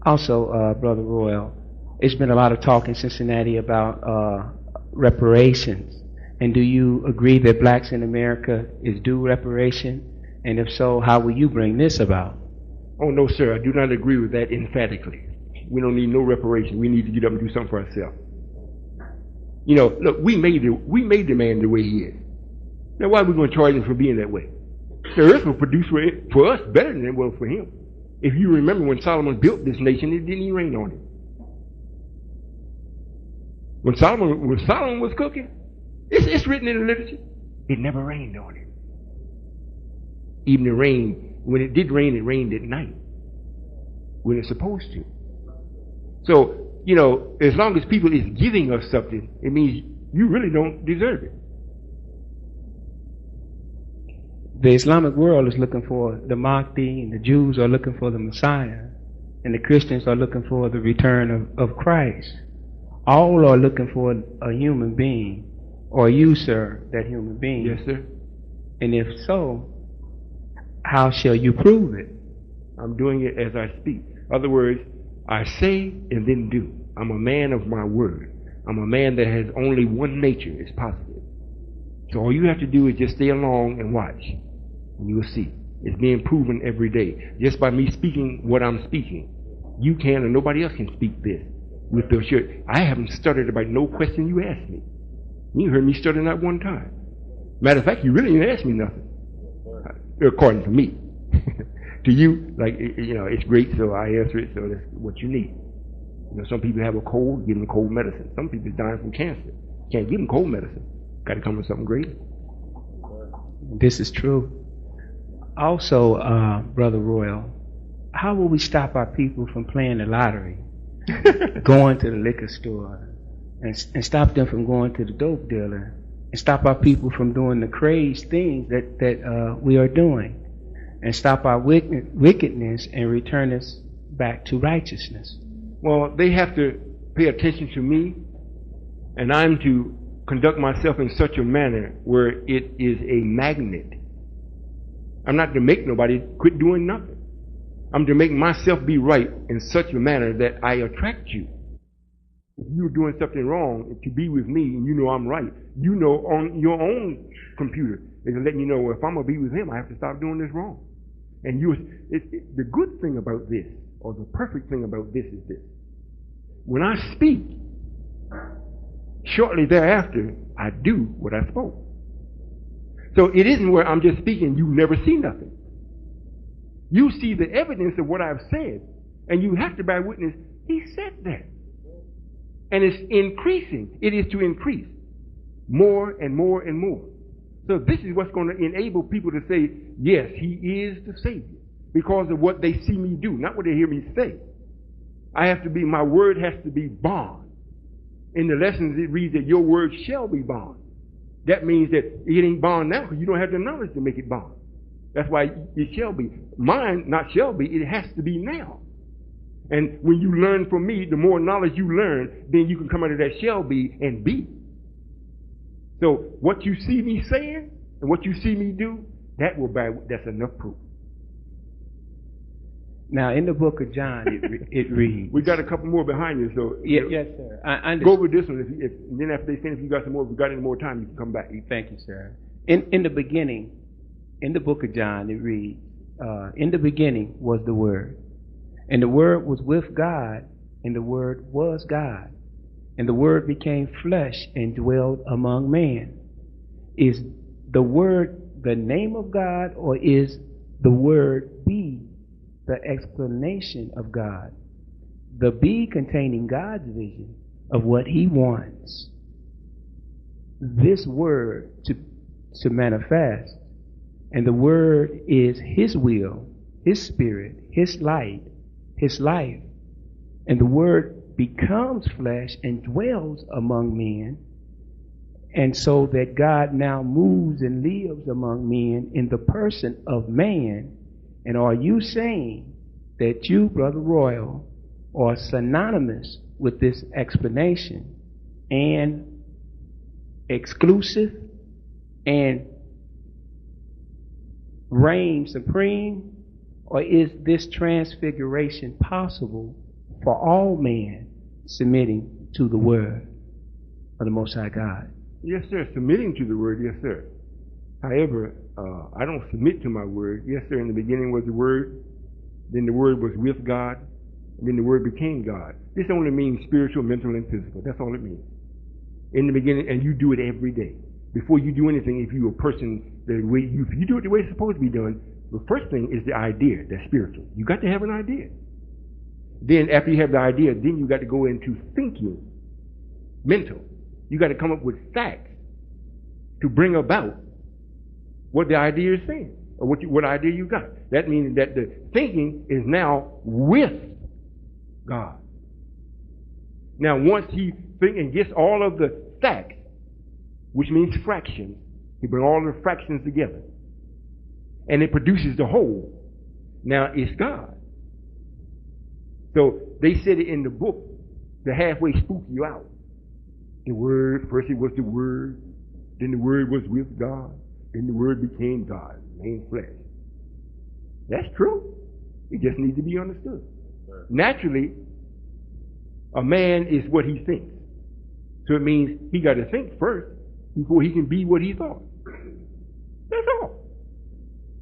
E: Also, Brother Royall, it's been a lot of talk in Cincinnati about reparations. And do you agree that blacks in America is due reparation? And if so, how will you bring this about?
A: Oh, no, sir. I do not agree with that emphatically. We don't need no reparation. We need to get up and do something for ourselves. You know, look, we made the man the way he is. Now, why are we going to charge him for being that way? The earth will produce for us better than it will for him. If you remember when Solomon built this nation, it didn't even rain on him. When Solomon was cooking, it's written in the literature, it never rained on him. Even the rain, when it did rain, it rained at night when it's supposed to. So, you know, as long as people is giving us something, it means you really don't deserve it.
E: The Islamic world is looking for the Mahdi, and the Jews are looking for the Messiah, and the Christians are looking for the return of Christ. All are looking for a human being, or you, sir, that human being.
A: Yes, sir.
E: And if so, how shall you prove it?
A: I'm doing it as I speak. In other words, I say and then do. I'm a man of my word. I'm a man that has only one nature, is positive. So all you have to do is just stay along and watch, and you will see. It's being proven every day. Just by me speaking what I'm speaking, you can and nobody else can speak this with the sure. I haven't stuttered about no question you asked me. You heard me stutter not one time. Matter of fact, you really didn't ask me nothing. According to me. To you, like, you know, it's great, so I answer it, so that's what you need. You know, some people have a cold, give them cold medicine. Some people are dying from cancer. Can't give them cold medicine. Got to come with something great.
E: This is true. Also, Brother Royall, how will we stop our people from playing the lottery, going to the liquor store, and stop them from going to the dope dealer, and stop our people from doing the crazed things that we are doing, and stop our wickedness and return us back to righteousness?
A: Well, they have to pay attention to me, and I'm to conduct myself in such a manner where it is a magnet. I'm not to make nobody quit doing nothing. I'm to make myself be right in such a manner that I attract you. If you're doing something wrong, to be with me and you know I'm right, you know on your own computer, it's letting you know, well, if I'm going to be with him, I have to stop doing this wrong. And the good thing about this, or the perfect thing about this is this. When I speak, shortly thereafter, I do what I spoke. So it isn't where I'm just speaking, you never see nothing. You see the evidence of what I've said, and you have to bear witness, he said that. And it's increasing. It is to increase more and more and more. So this is what's going to enable people to say, yes, he is the Savior, because of what they see me do, not what they hear me say. My word has to be bond. In the lessons it reads that your word shall be bond. That means that it ain't bond now because you don't have the knowledge to make it bond. That's why it shall be. Mine, not shall be, it has to be now. And when you learn from me, the more knowledge you learn, then you can come out of that shall be and be. So what you see me saying and what you see me do, that's enough proof.
E: Now, in the book of John, it reads.
A: We got a couple more behind you, so
E: yes, sir. I
A: go over this one. And then after they finish, if you got some more, if you got any more time, you can come back.
E: Thank you, sir. In the beginning, in the book of John, it reads, in the beginning was the Word, and the Word was with God, and the Word was God, and the Word became flesh and dwelled among men. Is the Word the name of God, or is the Word be the explanation of God? The be containing God's vision of what he wants this word to manifest. And the word is his will, his spirit, his light, his life. And the word becomes flesh and dwells among men. And so that God now moves and lives among men in the person of man. And are you saying that you, Brother Royall, are synonymous with this explanation and exclusive and reign supreme? Or is this transfiguration possible for all men submitting to the word of the Most High God?
A: Yes, sir. Submitting to the word, yes, sir. However, I don't submit to my word. Yes, sir. In the beginning was the word. Then the word was with God. And then the word became God. This only means spiritual, mental, and physical. That's all it means. In the beginning, and you do it every day. Before you do anything, if you're a person, if you do it the way it's supposed to be done, the first thing is the idea, that's spiritual. You got to have an idea. Then after you have the idea, then you got to go into thinking, mental. You got to come up with facts to bring about what the idea is saying, or what idea you got. That means that the thinking is now with God. Now, once he thinks and gets all of the facts, which means fractions, he brings all the fractions together, and it produces the whole. Now, it's God. So they said it in the book to halfway spook you out. The Word, first it was the Word, then the Word was with God, then the Word became God, made flesh. That's true. It just needs to be understood. Naturally, a man is what he thinks. So it means he got to think first before he can be what he thought. That's all.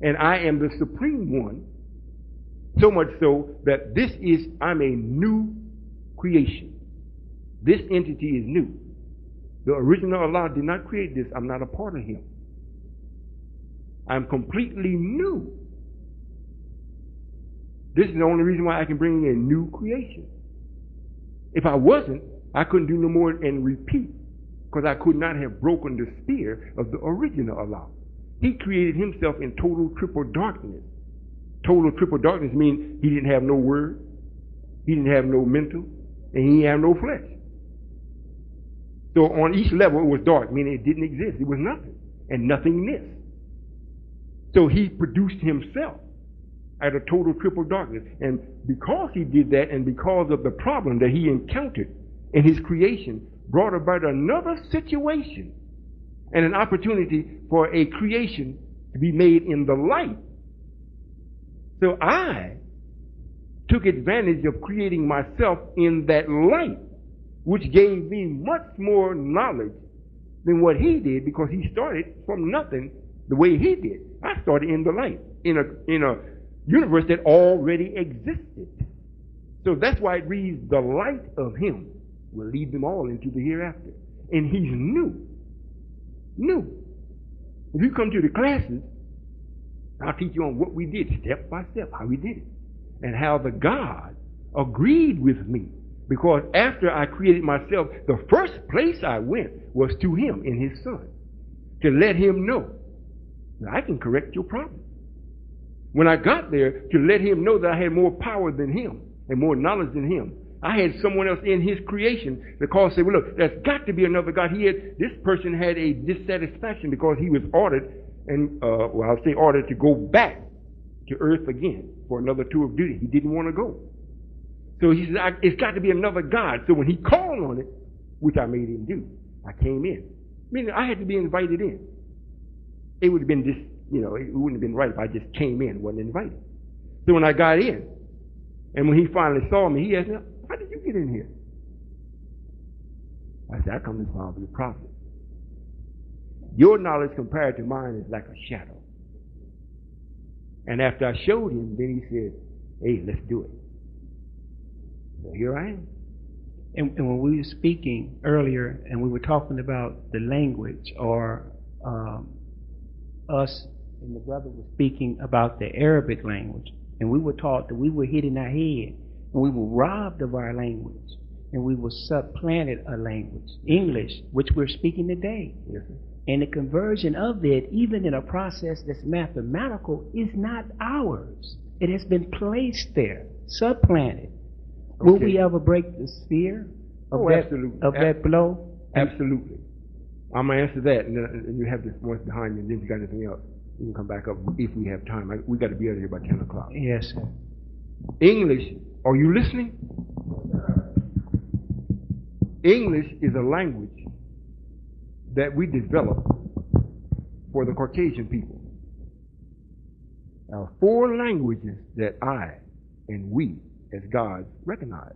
A: And I am the supreme one, so much so that I'm a new creation. This entity is new. The original Allah did not create this. I'm not a part of him. I'm completely new. This is the only reason why I can bring in a new creation. If I wasn't, I couldn't do no more than repeat, because I could not have broken the spear of the original Allah. He created himself in total triple darkness. Total triple darkness means he didn't have no word, he didn't have no mental, and he didn't have no flesh. So on each level it was dark, meaning it didn't exist. It was nothing and nothingness. So he produced himself out of total triple darkness. And because he did that, and because of the problem that he encountered in his creation brought about another situation and an opportunity for a creation to be made in the light. So I took advantage of creating myself in that light, which gave me much more knowledge than what he did, because he started from nothing the way he did. I started in the light, in a universe that already existed. So that's why it reads, the light of him will lead them all into the hereafter. And he's new. If you come to the classes, I'll teach you on what we did, step by step, how we did it. And how the God agreed with me. Because after I created myself, the first place I went was to him in his son, to let him know that I can correct your problem. When I got there, to let him know that I had more power than him and more knowledge than him, I had someone else in his creation that called and said, well, look, there's got to be another God. This person had a dissatisfaction because he was ordered, and I'll say ordered to go back to earth again for another tour of duty. He didn't want to go. So he said, it's got to be another God. So when he called on it, which I made him do, I came in. Meaning I had to be invited in. It would have been just, it wouldn't have been right if I just came in and wasn't invited. So when I got in, and when he finally saw me, he asked me, how did you get in here? I said, I come to follow the prophet. Your knowledge compared to mine is like a shadow. And after I showed him, then he said, hey, let's do it. So here I am.
E: And when we were speaking earlier, and we were talking about the language, or us and the brother was speaking about the Arabic language, and we were taught that we were hit in our head, and we were robbed of our language, and we were supplanted a language, English, which we're speaking today.
A: Yes, sir.
E: And the conversion of it, even in a process that's mathematical, is not ours. It has been placed there, supplanted.
A: Okay.
E: Will we ever break the sphere of, that blow?
A: Absolutely. I'm going to answer that, and then you have this voice behind you, and then if you got anything else, you can come back up if we have time. We got to be out of here by 10 o'clock.
E: Yes, sir.
A: English, are you listening? English is a language that we developed for the Caucasian people. There are 4 languages that I and we as gods recognize.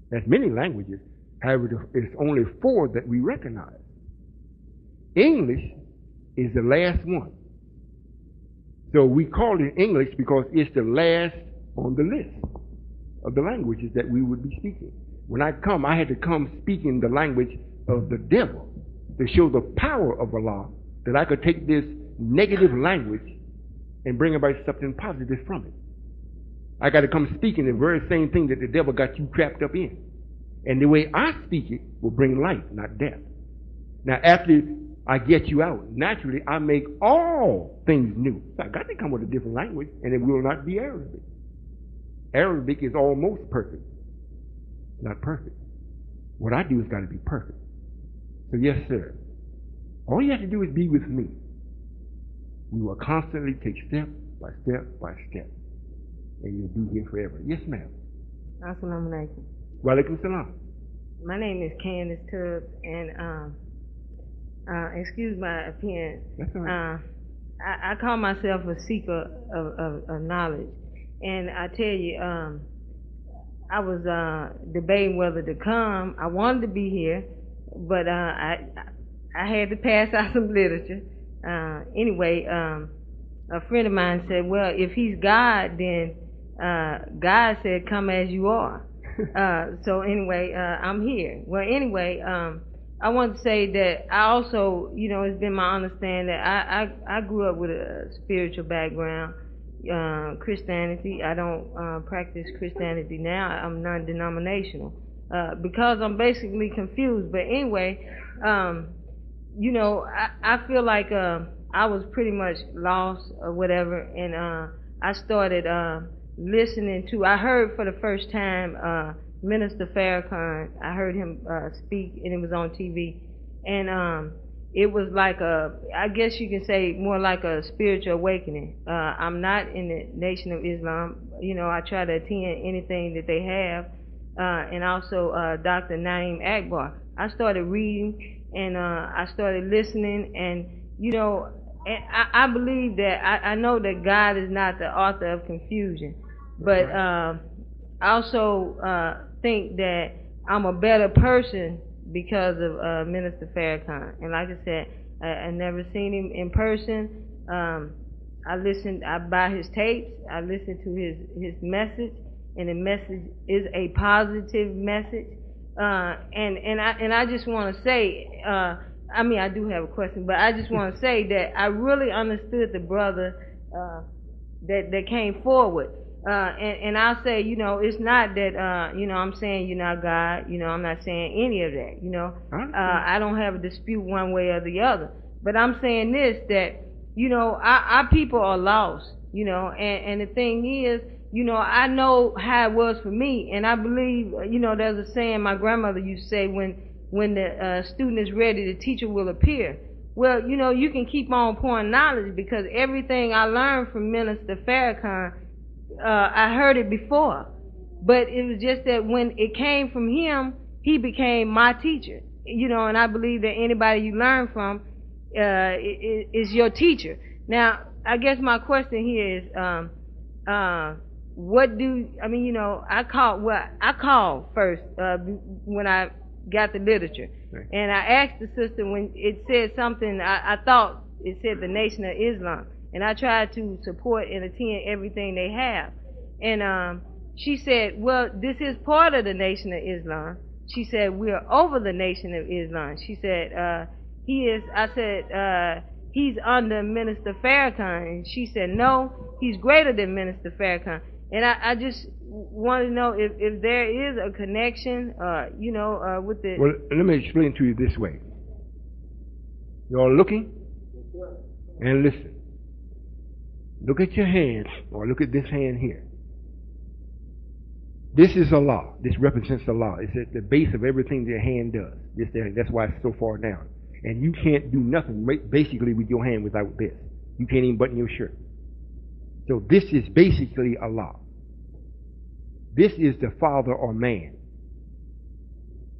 A: There's many languages, however, it's only 4 that we recognize. English is the last one. So we call it English because it's the last on the list of the languages that we would be speaking. When I had to come speaking the language of the devil to show the power of Allah, that I could take this negative language and bring about something positive from it. I got to come speaking the very same thing that the devil got you trapped up in. And the way I speak it will bring life, not death. Now, after I get you out, naturally, I make all things new. So I got to come with a different language, and it will not be Arabic. Arabic is almost perfect. Not perfect. What I do has got to be perfect. So yes, sir. All you have to do is be with me. We will constantly take step by step by step. And you'll be here forever. Yes, ma'am.
F: Assalamu alaikum.
A: Wa alaikum salam.
F: My name is Candace Tubbs, and excuse my appearance.
A: That's all right.
F: I call myself a seeker of knowledge, and I tell you, I was debating whether to come. I wanted to be here, but I had to pass out some literature. Anyway, a friend of mine said, well, if he's God, then God said, come as you are. So anyway, I'm here. Well, anyway, I want to say that I also, it's been my understanding that I grew up with a spiritual background, Christianity. I don't practice Christianity now. I'm non-denominational because I'm basically confused. But anyway, I feel like I was pretty much lost or whatever, and I started listening to. I heard for the first time Minister Farrakhan. I heard him speak, and it was on TV, and it was like I guess you can say more like a spiritual awakening. I'm not in the Nation of Islam. I try to attend anything that they have, and also Dr. Naeem Akbar. I started reading and I started listening, and and I believe that I know that God is not the author of confusion, but I also think that I'm a better person because of Minister Farrakhan. And like I said, I never seen him in person. I buy his tapes, I listen to his message, and the message is a positive message. And I just want to say, I do have a question, but I just want to say that I really understood the brother that came forward. And I'll say, it's not that, I'm saying you're not God, I'm not saying any of that, I don't have a dispute one way or the other. But I'm saying this, that, our people are lost, and the thing is, I know how it was for me, and I believe, there's a saying my grandmother used to say, when the student is ready, the teacher will appear. Well, you can keep on pouring knowledge, because everything I learned from Minister Farrakhan, I heard it before, but it was just that when it came from him, he became my teacher, and I believe that anybody you learn from is your teacher. Now, I guess my question here is, I called first when I got the literature, and I asked the sister when it said something. I thought it said the Nation of Islam, and I tried to support and attend everything they have. And she said, well, this is part of the Nation of Islam. She said, we're over the Nation of Islam. She said, he's under Minister Farrakhan. And she said, no, he's greater than Minister Farrakhan. And I just want to know if there is a connection, with the...
A: Well, let me explain to you this way. You're looking and listen. Look at your hand, or look at this hand here. This is Allah. This represents Allah. It's at the base of everything your hand does. That's why it's so far down. And you can't do nothing basically with your hand without this. You can't even button your shirt. So this is basically Allah. This is the Father or man.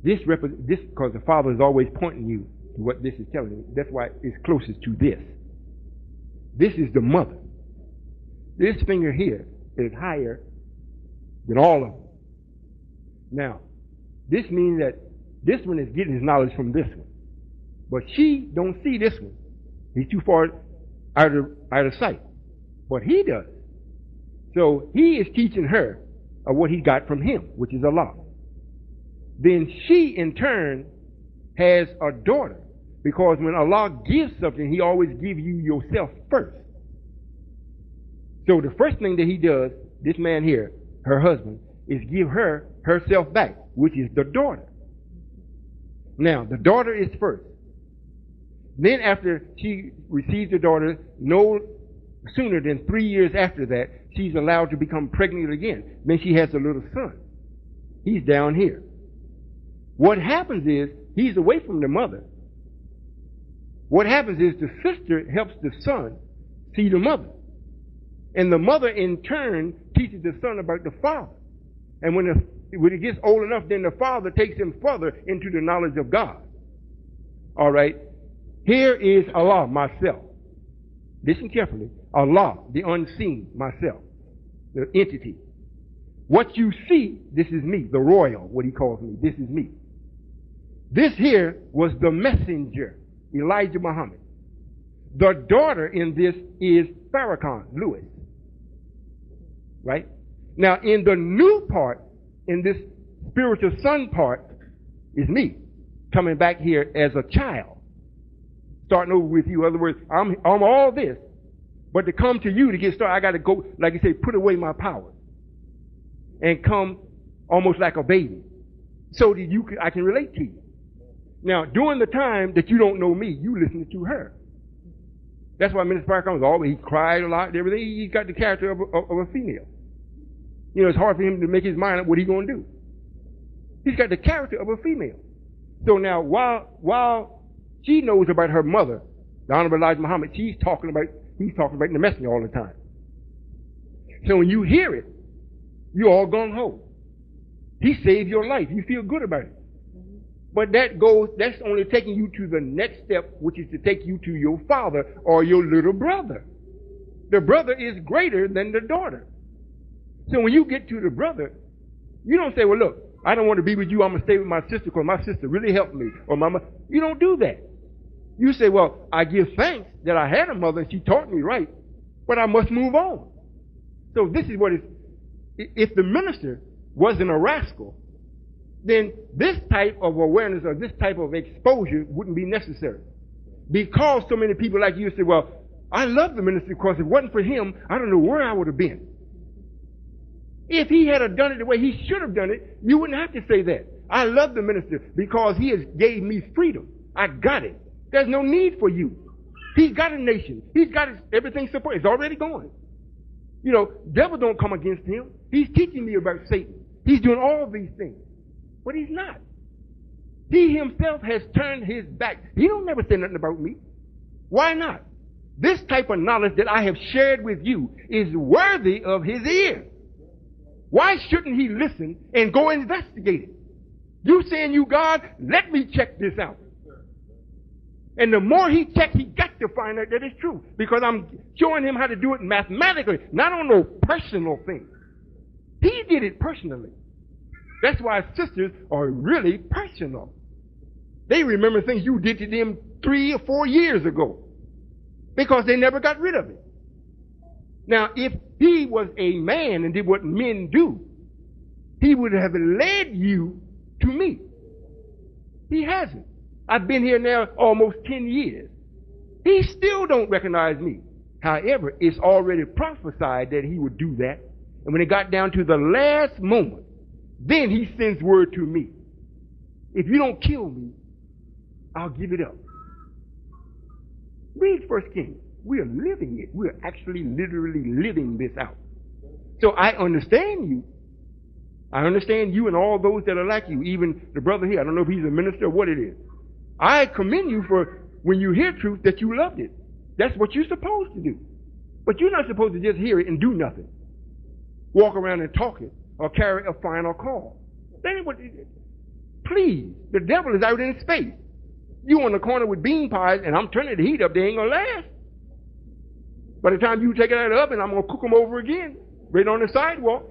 A: This because the Father is always pointing you to what this is telling you. That's why it's closest to this. This is the mother. This finger here is higher than all of them. Now, this means that this one is getting his knowledge from this one. But she don't see this one. He's too far out of sight. But he does. So he is teaching her of what he got from him, which is Allah. Then she, in turn, has a daughter. Because when Allah gives something, he always gives you yourself first. So the first thing that he does, this man here, her husband, is give her herself back, which is the daughter. Now, the daughter is first. Then after she receives the daughter, no sooner than 3 years after that, she's allowed to become pregnant again. Then she has a little son. He's down here. What happens is, he's away from the mother. What happens is the sister helps the son see the mother. And the mother, in turn, teaches the son about the father. And when it gets old enough, then the father takes him further into the knowledge of God. All right? Here is Allah, myself. Listen carefully. Allah, the unseen, myself, the entity. What you see, this is me, the Royall, what he calls me. This is me. This here was the messenger, Elijah Muhammad. The daughter in this is Farrakhan, Lewis. Right? Now, in the new part, in this spiritual son part, is me coming back here as a child. Starting over with you. In other words, I'm all this. But to come to you to get started, I got to go, like you say, put away my power. And come almost like a baby. So that I can relate to you. Now, during the time that you don't know me, you listen to her. That's why Minister Farrakhan was always, he cried a lot and everything. He's got the character of a female. It's hard for him to make his mind up what he's going to do. He's got the character of a female. So now, while she knows about her mother, the Honorable Elijah Muhammad, he's talking about the messenger all the time. So when you hear it, you're all gung-ho. He saved your life. You feel good about it. But that's only taking you to the next step, which is to take you to your father or your little brother. The brother is greater than the daughter. So when you get to the brother, you don't say, well, look, I don't want to be with you. I'm going to stay with my sister because my sister really helped me. Or you don't do that. You say, well, I give thanks that I had a mother and she taught me right, but I must move on. So this is what if the minister wasn't a rascal, then this type of awareness or this type of exposure wouldn't be necessary. Because so many people like you say, well, I love the minister because if it wasn't for him, I don't know where I would have been. If he had done it the way he should have done it, you wouldn't have to say that. I love the minister because he has gave me freedom. I got it. There's no need for you. He's got a nation. He's got everything supported. It's already going. You know, devil don't come against him. He's teaching me about Satan. He's doing all these things. But he's not. He himself has turned his back. He don't never say nothing about me. Why not? This type of knowledge that I have shared with you is worthy of his ear. Why shouldn't he listen and go investigate it? You saying you God, let me check this out. And the more he checks, he got to find out that it's true. Because I'm showing him how to do it mathematically, not on no personal thing. He did it personally. That's why sisters are really personal. They remember things you did to them 3 or 4 years ago. Because they never got rid of it. Now, if he was a man and did what men do, he would have led you to me. He hasn't. I've been here now almost 10 years. He still don't recognize me. However, it's already prophesied that he would do that. And when it got down to the last moment, then he sends word to me. If you don't kill me, I'll give it up. Read 1 Kings. We are living it. We are actually literally living this out. So I understand you. I understand you and all those that are like you, even the brother here. I don't know if he's a minister or what it is. I commend you for when you hear truth that you loved it. That's what you're supposed to do. But you're not supposed to just hear it and do nothing. Walk around and talk it or carry a final call. That ain't what. Please, the devil is out in space. You on the corner with bean pies and I'm turning the heat up, they ain't gonna last. By the time you take it out of the oven, I'm gonna cook them over again, right on the sidewalk.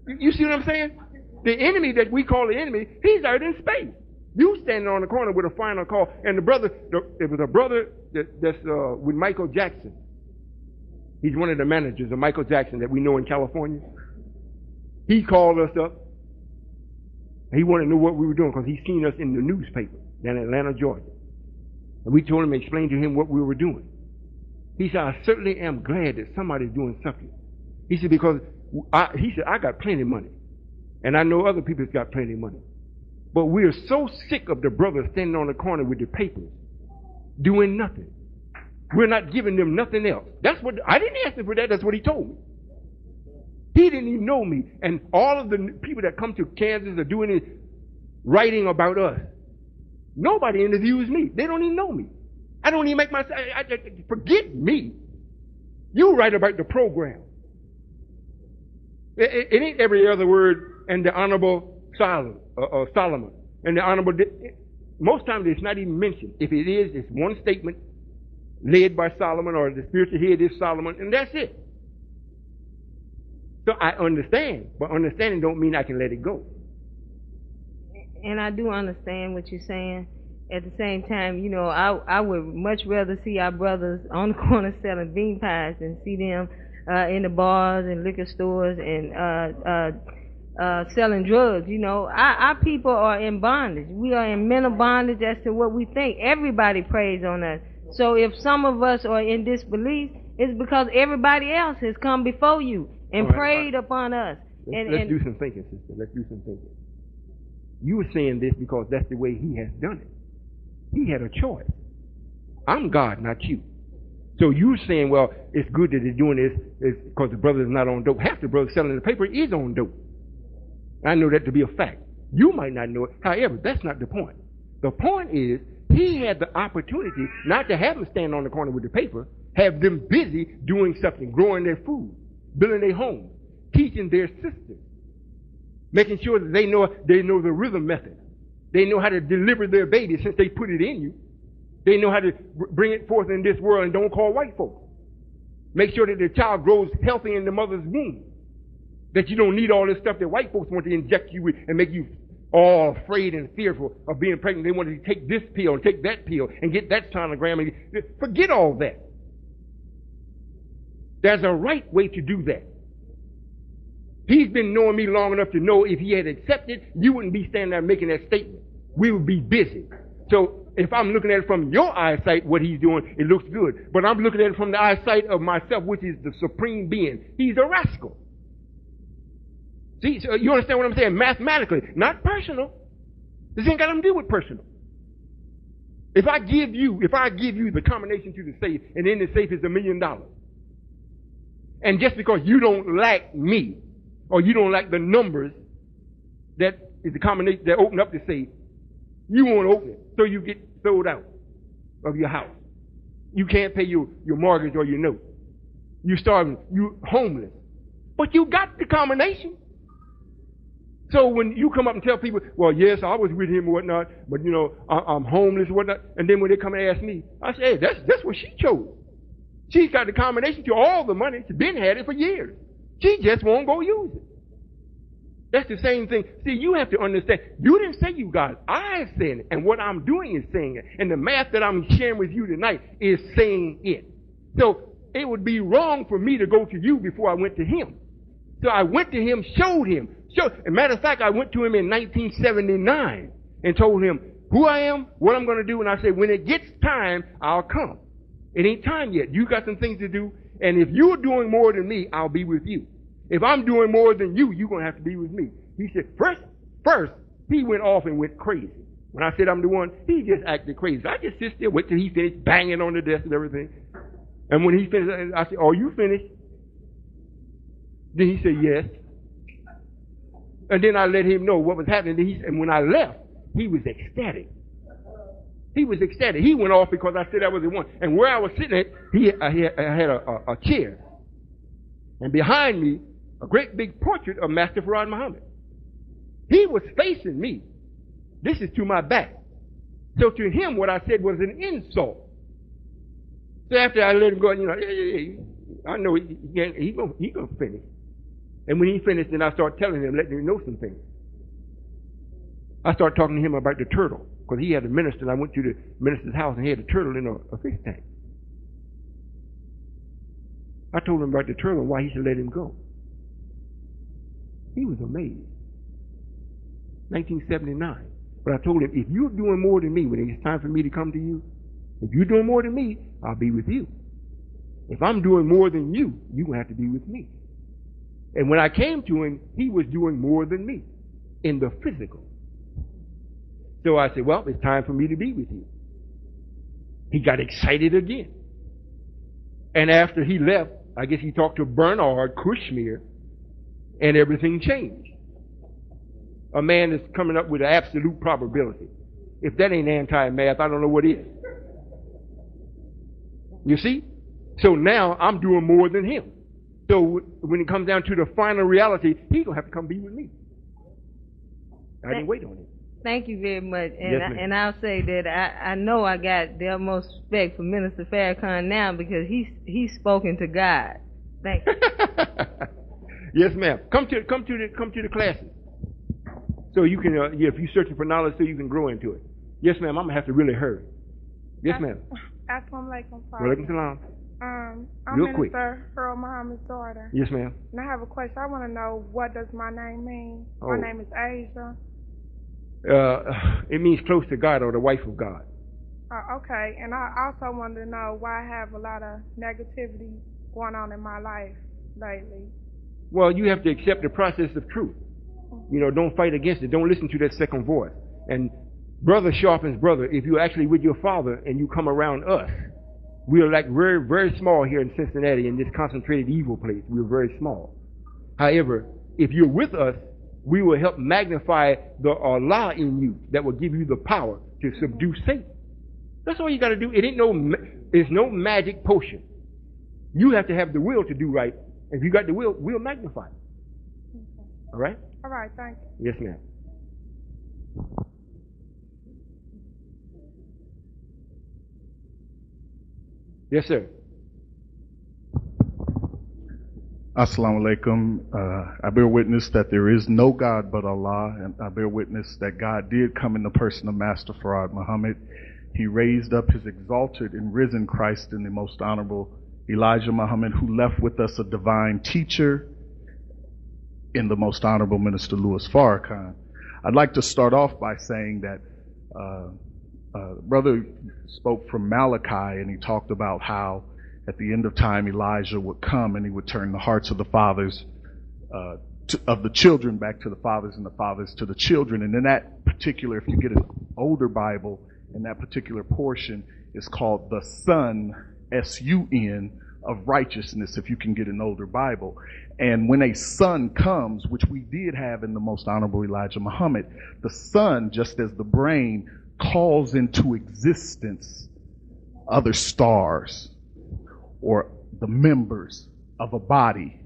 A: You see what I'm saying? The enemy that we call the enemy, he's out in space. You standing on the corner with a final call, and it was a brother that's with Michael Jackson. He's one of the managers of Michael Jackson that we know in California. He called us up. He wanted to know what we were doing because he's seen us in the newspaper down in Atlanta, Georgia. And we told him and explained to him what we were doing. He said, I certainly am glad that somebody's doing something. He said, because I got plenty of money. And I know other people's got plenty of money. But we are so sick of the brothers standing on the corner with the papers, doing nothing. We're not giving them nothing else. That's what, I didn't ask him for that, that's what he told me. He didn't even know me. And all of the people that come to Kansas are doing it, writing about us. Nobody interviews me. They don't even know me. I don't even make forget me. You write about the program. It ain't every other word and the Honorable Solomon. And the Honorable, most times it's not even mentioned. If it is, it's one statement led by Solomon or the spiritual head is Solomon, and that's it. So I understand, but understanding don't mean I can let it go.
F: And I do understand what you're saying. At the same time, you know, I would much rather see our brothers on the corner selling bean pies than see them in the bars and liquor stores and selling drugs. You know, our people are in bondage. We are in mental bondage as to what we think. Everybody preys on us. So if some of us are in disbelief, it's because everybody else has come before you and preyed upon us.
A: Let's do some thinking, sister. Let's do some thinking. You were saying this because that's the way he has done it. He had a choice. I'm God, not you. So you're saying, well, it's good that they're doing this because the brother is not on dope. Half the brother selling the paper is on dope. I know that to be a fact. You might not know it. However, that's not the point. The point is, he had the opportunity not to have them stand on the corner with the paper, have them busy doing something, growing their food, building their homes, teaching their sisters. Making sure that they know the rhythm method. They know how to deliver their baby since they put it in you. They know how to bring it forth in this world and don't call white folks. Make sure that the child grows healthy in the mother's womb. That you don't need all this stuff that white folks want to inject you with and make you all afraid and fearful of being pregnant. They want to take this pill and take that pill and get that sonogram. Forget all that. There's a right way to do that. He's been knowing me long enough to know if he had accepted, you wouldn't be standing there making that statement. We would be busy. So if I'm looking at it from your eyesight, what he's doing, it looks good. But I'm looking at it from the eyesight of myself, which is the supreme being. He's a rascal. See, so you understand what I'm saying? Mathematically, not personal. This ain't got nothing to do with personal. If I give you the combination to the safe, and in the safe is $1 million, and just because you don't like me, or you don't like the numbers that is the combination that open up the safe, you won't open it, so you get sold out of your house. You can't pay your mortgage or your note. You're starving. You're homeless. But you got the combination. So when you come up and tell people, well, yes, I was with him and whatnot, but, I'm homeless and whatnot, and then when they come and ask me, I say, hey, that's what she chose. She's got the combination to all the money. She's been had it for years. She just won't go use it. That's the same thing. See, you have to understand, you didn't say you got it. I said it, and what I'm doing is saying it. And the math that I'm sharing with you tonight is saying it. So it would be wrong for me to go to you before I went to him. So I went to him, showed him. As a matter of fact, I went to him in 1979 and told him who I am, what I'm going to do, and I said, when it gets time, I'll come. It ain't time yet. You got some things to do, and if you're doing more than me, I'll be with you. If I'm doing more than you, you're going to have to be with me. He said, first, he went off and went crazy. When I said I'm the one, he just acted crazy. I just sit there, wait till he finished banging on the desk and everything. And when he finished, I said, are you finished? Then he said, yes. And then I let him know what was happening. And when I left, he was ecstatic. He was ecstatic. He went off because I said I was the one. And where I was sitting at, I had a chair. And behind me, a great big portrait of Master Farad Muhammad. He was facing me. This is to my back. So to him, what I said was an insult. So after I let him go, I know he gonna finish. And when he finished, then I start telling him, letting him know some things. I started talking to him about the turtle, because he had a minister, and I went to the minister's house, and he had a turtle in a fish tank. I told him about the turtle and why he should let him go. He was amazed. 1979. But I told him, if you're doing more than me, when it's time for me to come to you, if you're doing more than me, I'll be with you. If I'm doing more than you, you're going to have to be with me. And when I came to him, he was doing more than me in the physical. So I said, well, it's time for me to be with you. He got excited again. And after he left, I guess he talked to Bernard Kushmir, and everything changed. A man that's coming up with an absolute probability. If that ain't anti-math, I don't know what is. You see? So now I'm doing more than him. So when it comes down to the final reality, he's going to have to come be with me. I didn't wait on him.
F: Thank you very much. And,
A: Yes, ma'am.
F: and I'll say that I know I got the utmost respect for Minister Farrakhan now because he's spoken to God. Thank you.
A: Yes, ma'am. Come to the classes. So you can, if you're searching for knowledge, so you can grow into it. Yes, ma'am. I'm going to have to really hurry. Yes, ma'am.
G: Assalamu alaikum.
A: Walaikum salam.
G: I'm
A: Real quick.
G: Minister Royall Muhammad's daughter.
A: Yes, ma'am.
G: And I have a question. I want to know, what does my name mean?
A: Oh.
G: My name is Asia.
A: It means close to God or the wife of God.
G: Okay. And I also wanted to know why I have a lot of negativity going on in my life lately.
A: Well, you have to accept the process of truth. Don't fight against it. Don't listen to that second voice. And brother sharpens brother. If you're actually with your father and you come around us, we are like very, very small here in Cincinnati in this concentrated evil place. We're very small. However, if you're with us, we will help magnify the Allah in you that will give you the power to subdue Satan. That's all you got to do. It's no magic potion. You have to have the will to do right. If you got the will, we'll magnify it. All right?
G: All right, thank you.
A: Yes, ma'am. Yes, sir.
H: Assalamu alaikum. I bear witness that there is no God but Allah, and I bear witness that God did come in the person of Master Farad Muhammad. He raised up his exalted and risen Christ in the most honorable Elijah Muhammad, who left with us a divine teacher in the most honorable Minister Louis Farrakhan. I'd like to start off by saying that brother spoke from Malachi, and he talked about how at the end of time Elijah would come and he would turn the hearts of the fathers of the children back to the fathers and the fathers to the children. And in that particular, if you get an older Bible, in that particular portion is called the Son, S-U-N, of righteousness, if you can get an older Bible. And when a son comes, which we did have in the most honorable Elijah Muhammad, the son, just as the brain, calls into existence other stars or the members of a body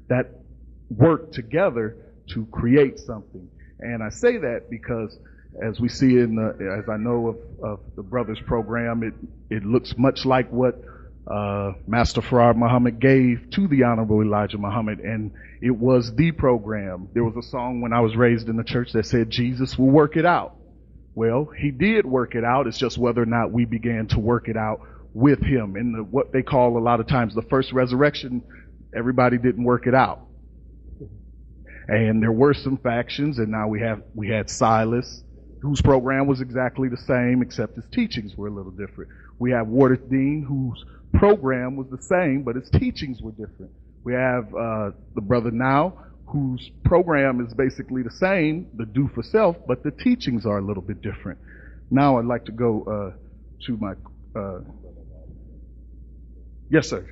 H: that work together to create something. And I say that because as we see as I know of the brothers program, it looks much like what Master Farad Muhammad gave to the Honorable Elijah Muhammad, and it was the program. There was a song when I was raised in the church that said, Jesus will work it out. Well, he did work it out. It's just whether or not we began to work it out with him. In what they call a lot of times the first resurrection, everybody didn't work it out. And there were some factions, and now we had Silas, whose program was exactly the same, except his teachings were a little different. We have Wardeth whose program was the same, but his teachings were different. We have the brother now, whose program is basically the same, the do for self, but the teachings are a little bit different. Now I'd like to go to my yes sir,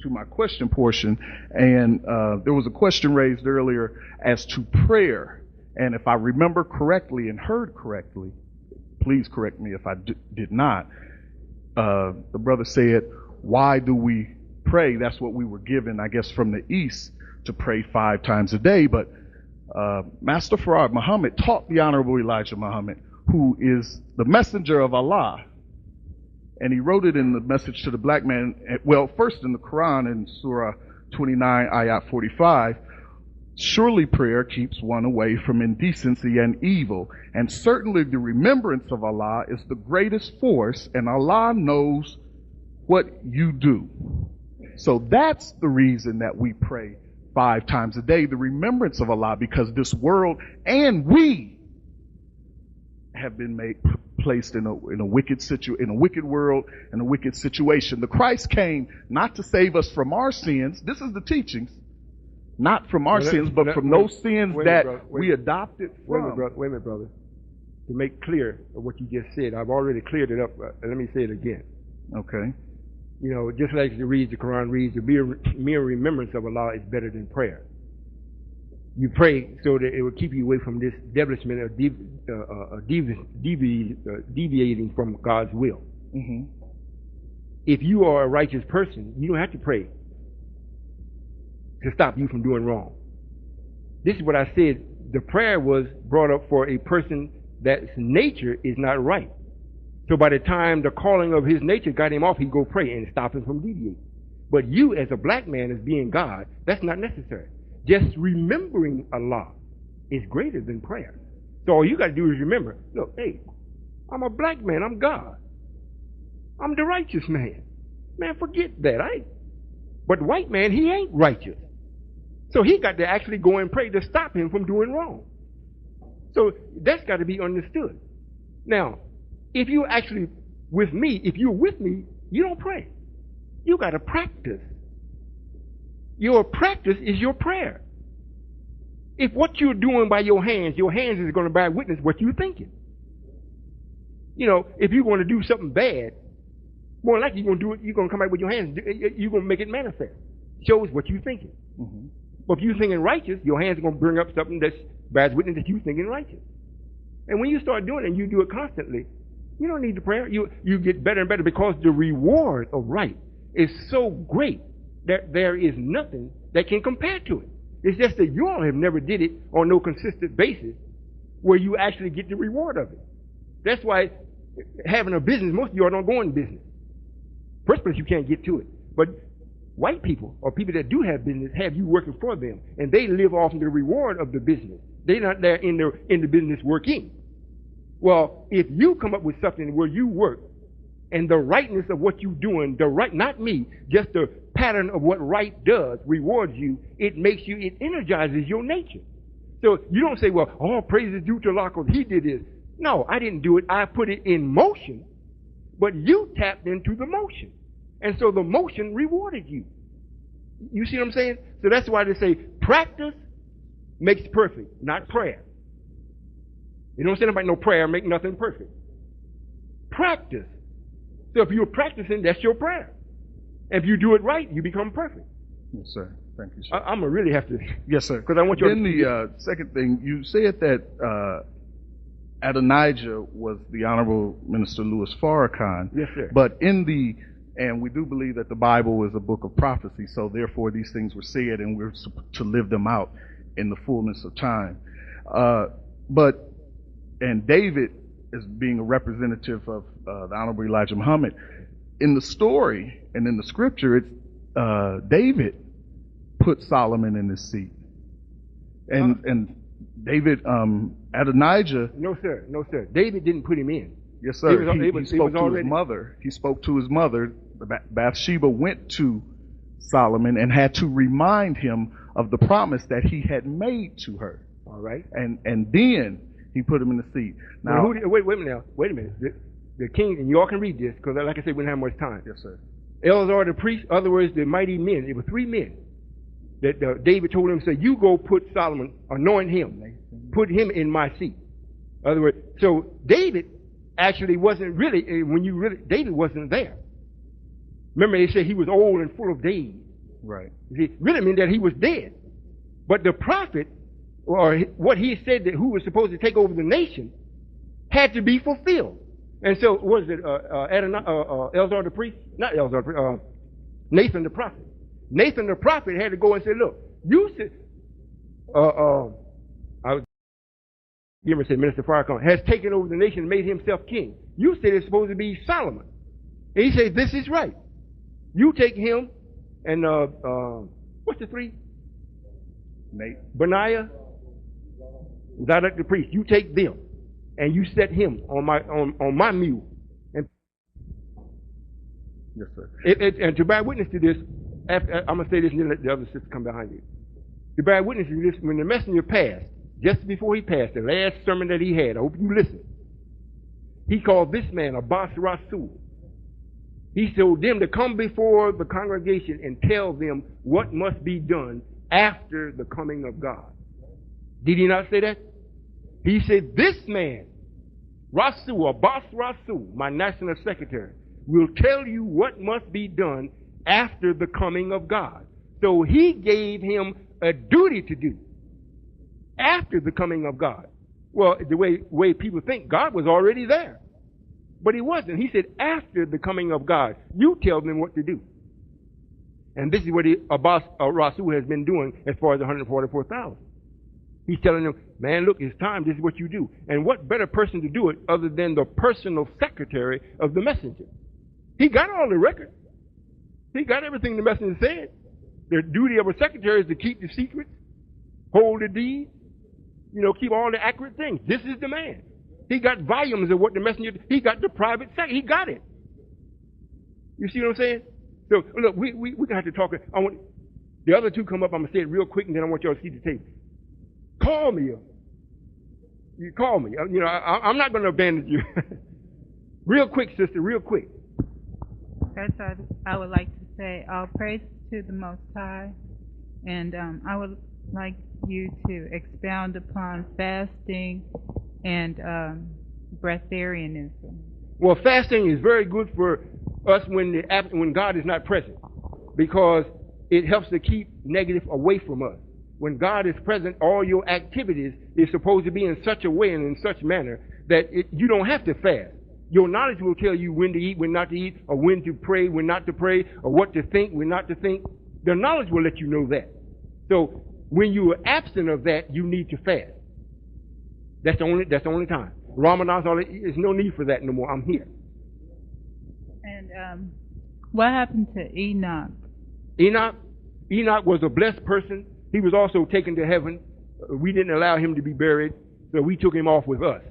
H: to my question portion. And there was a question raised earlier as to prayer. And if I remember correctly and heard correctly, please correct me if I did not, the brother said, why do we pray? That's what we were given, I guess, from the East, to pray 5 times a day. But Master Farad Muhammad taught the Honorable Elijah Muhammad, who is the messenger of Allah. And he wrote it in the message to the black man, well, first in the Quran in Surah 29, Ayat 45, surely prayer keeps one away from indecency and evil, and certainly the remembrance of Allah is the greatest force, and Allah knows what you do. So that's the reason that we pray 5 times a day, the remembrance of Allah, because this world and we have been placed in a wicked world, in a wicked situation. The Christ came not to save us from our sins. This is the teachings. Not from our sins, but from those sins that we adopted from.
A: Wait a minute, brother. To make clear of what you just said, I've already cleared it up. Let me say it again.
H: Okay.
A: You know, just like it reads, the Quran reads, the mere remembrance of Allah is better than prayer. You pray so that it will keep you away from this devilishment or deviating from God's will.
H: Mm-hmm.
A: If you are a righteous person, you don't have to pray to stop you from doing wrong. This is what I said. The prayer was brought up for a person that's nature is not right. So by the time the calling of his nature got him off, he'd go pray and stop him from deviating. But you, as a black man, as being God, that's not necessary. Just remembering Allah is greater than prayer. So all you got to do is remember, look, hey, I'm a black man, I'm God. I'm the righteous man. Man, forget that, right? But white man, he ain't righteous. So he got to actually go and pray to stop him from doing wrong. So that's got to be understood. Now, if you're actually with me, you don't pray. You got to practice. Your practice is your prayer. If what you're doing by your hands is going to bear witness what you're thinking. You know, if you're going to do something bad, more likely you're going to do it, you're going to come back with your hands, you're going to make it manifest. Shows what you're thinking.
H: Mm-hmm.
A: But if you're thinking righteous, your hands are going to bring up something that bears witness that you're thinking righteous. And when you start doing it and you do it constantly, you don't need the prayer. You get better and better because the reward of right is so great that there is nothing that can compare to it. It's just that you all have never did it on no consistent basis where you actually get the reward of it. That's why having a business, most of you all don't go in business. First place, you can't get to it. But white people, or people that do have business, have you working for them, and they live off the reward of the business. They're not there in the business working. Well, if you come up with something where you work, and the rightness of what you're doing, the right, not me, just the pattern of what right does rewards you, it energizes your nature. So you don't say, well, all praise is due to Allah because he did this. No, I didn't do it. I put it in motion, but you tapped into the motion. And so the motion rewarded you. You see what I'm saying? So that's why they say practice makes perfect, not prayer. You don't say about no prayer, make nothing perfect. Practice. So if you're practicing, that's your prayer. If you do it right, you become perfect.
H: Yes, sir. Thank you, sir.
A: I'm going to really have to.
H: Yes, sir.
A: Because I want you
H: Then the second thing, you said that Adonijah was the Honorable Minister Louis Farrakhan.
A: Yes, sir.
H: But and we do believe that the Bible is a book of prophecy, so therefore these things were said and we're to live them out in the fullness of time. And David, as being a representative of the Honorable Elijah Muhammad, in the story and in the scripture, it's David put Solomon in his seat. And David, Adonijah...
A: No, sir. No, sir. David didn't put him in.
H: Yes, sir. He spoke to his mother. He spoke to his mother. Bathsheba went to Solomon and had to remind him of the promise that he had made to her.
A: All right.
H: And then he put him in the seat. Now,
A: wait a minute. The king, and you all can read this, because like I said, we don't have much time.
H: Yes, sir.
A: Eleazar the priest, other words, the mighty men. It were 3 men that David told him, say, you go put Solomon, anoint him, put him in my seat. In other words, so David actually wasn't really, David wasn't there. Remember, they said he was old and full of days.
H: Right.
A: It really meant that he was dead. But the prophet, or what he said that who was supposed to take over the nation, had to be fulfilled. And so, what is it, Eleazar the priest? Not Eleazar the priest, Nathan the prophet. Nathan the prophet had to go and say, look, you said, Minister Farrakhan has taken over the nation and made himself king. You said it's supposed to be Solomon. And he said, this is right. You take him and, what's the 3?
H: Nate.
A: Benaiah, Zadok the priest. You take them and you set him on my mule. And
H: yes, sir.
A: And to bear witness to this, I'm going to say this and then let the other sister come behind you. To bear witness to this, when the messenger passed, just before he passed, the last sermon that he had, I hope you listen, he called this man Abbas Rasul. He told them to come before the congregation and tell them what must be done after the coming of God. Did he not say that? He said, this man, Rasul, Abbas Rasul, my national secretary, will tell you what must be done after the coming of God. So he gave him a duty to do after the coming of God. Well, the way people think, God was already there. But he wasn't. He said, after the coming of God, you tell them what to do. And this is what Abbas Rasul has been doing as far as 144,000. He's telling them, man, look, it's time. This is what you do. And what better person to do it other than the personal secretary of the messenger? He got all the records. He got everything the messenger said. The duty of a secretary is to keep the secrets, hold the deed, keep all the accurate things. This is the man. He got volumes of what the messenger, he got the private secretary. He got it. You see what I'm saying? So, look, we're going to have to talk. I want the other 2 come up. I'm going to say it real quick, and then I want y'all to see the tape. Call me. You call me. I'm not going to abandon you. Real quick, sister, real quick.
I: First, I would like to say all praise to the Most High, and I would like you to expound upon fasting and breatharianism.
A: Well, fasting is very good for us when God is not present, because it helps to keep negative away from us. When God is present, all your activities is supposed to be in such a way and in such manner that you don't have to fast. Your knowledge will tell you when to eat, when not to eat, or when to pray, when not to pray, or what to think, when not to think. The knowledge will let you know that. So when you are absent of that, you need to fast. That's the only time. Ramadan's all. There's no need for that no more. I'm here.
I: And what happened to Enoch?
A: Enoch was a blessed person. He was also taken to heaven. We didn't allow him to be buried, so we took him off with us.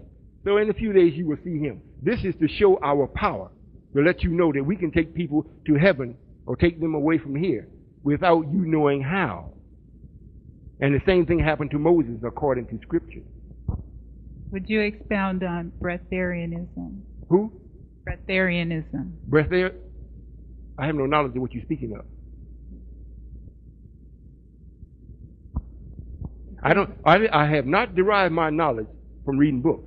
A: So in a few days you will see him. This is to show our power, to let you know that we can take people to heaven or take them away from here without you knowing how. And the same thing happened to Moses according to Scripture.
I: Would you expound on breatharianism?
A: Who?
I: Breatharianism.
A: Breatharian? I have no knowledge of what you're speaking of. I have not derived my knowledge from reading books.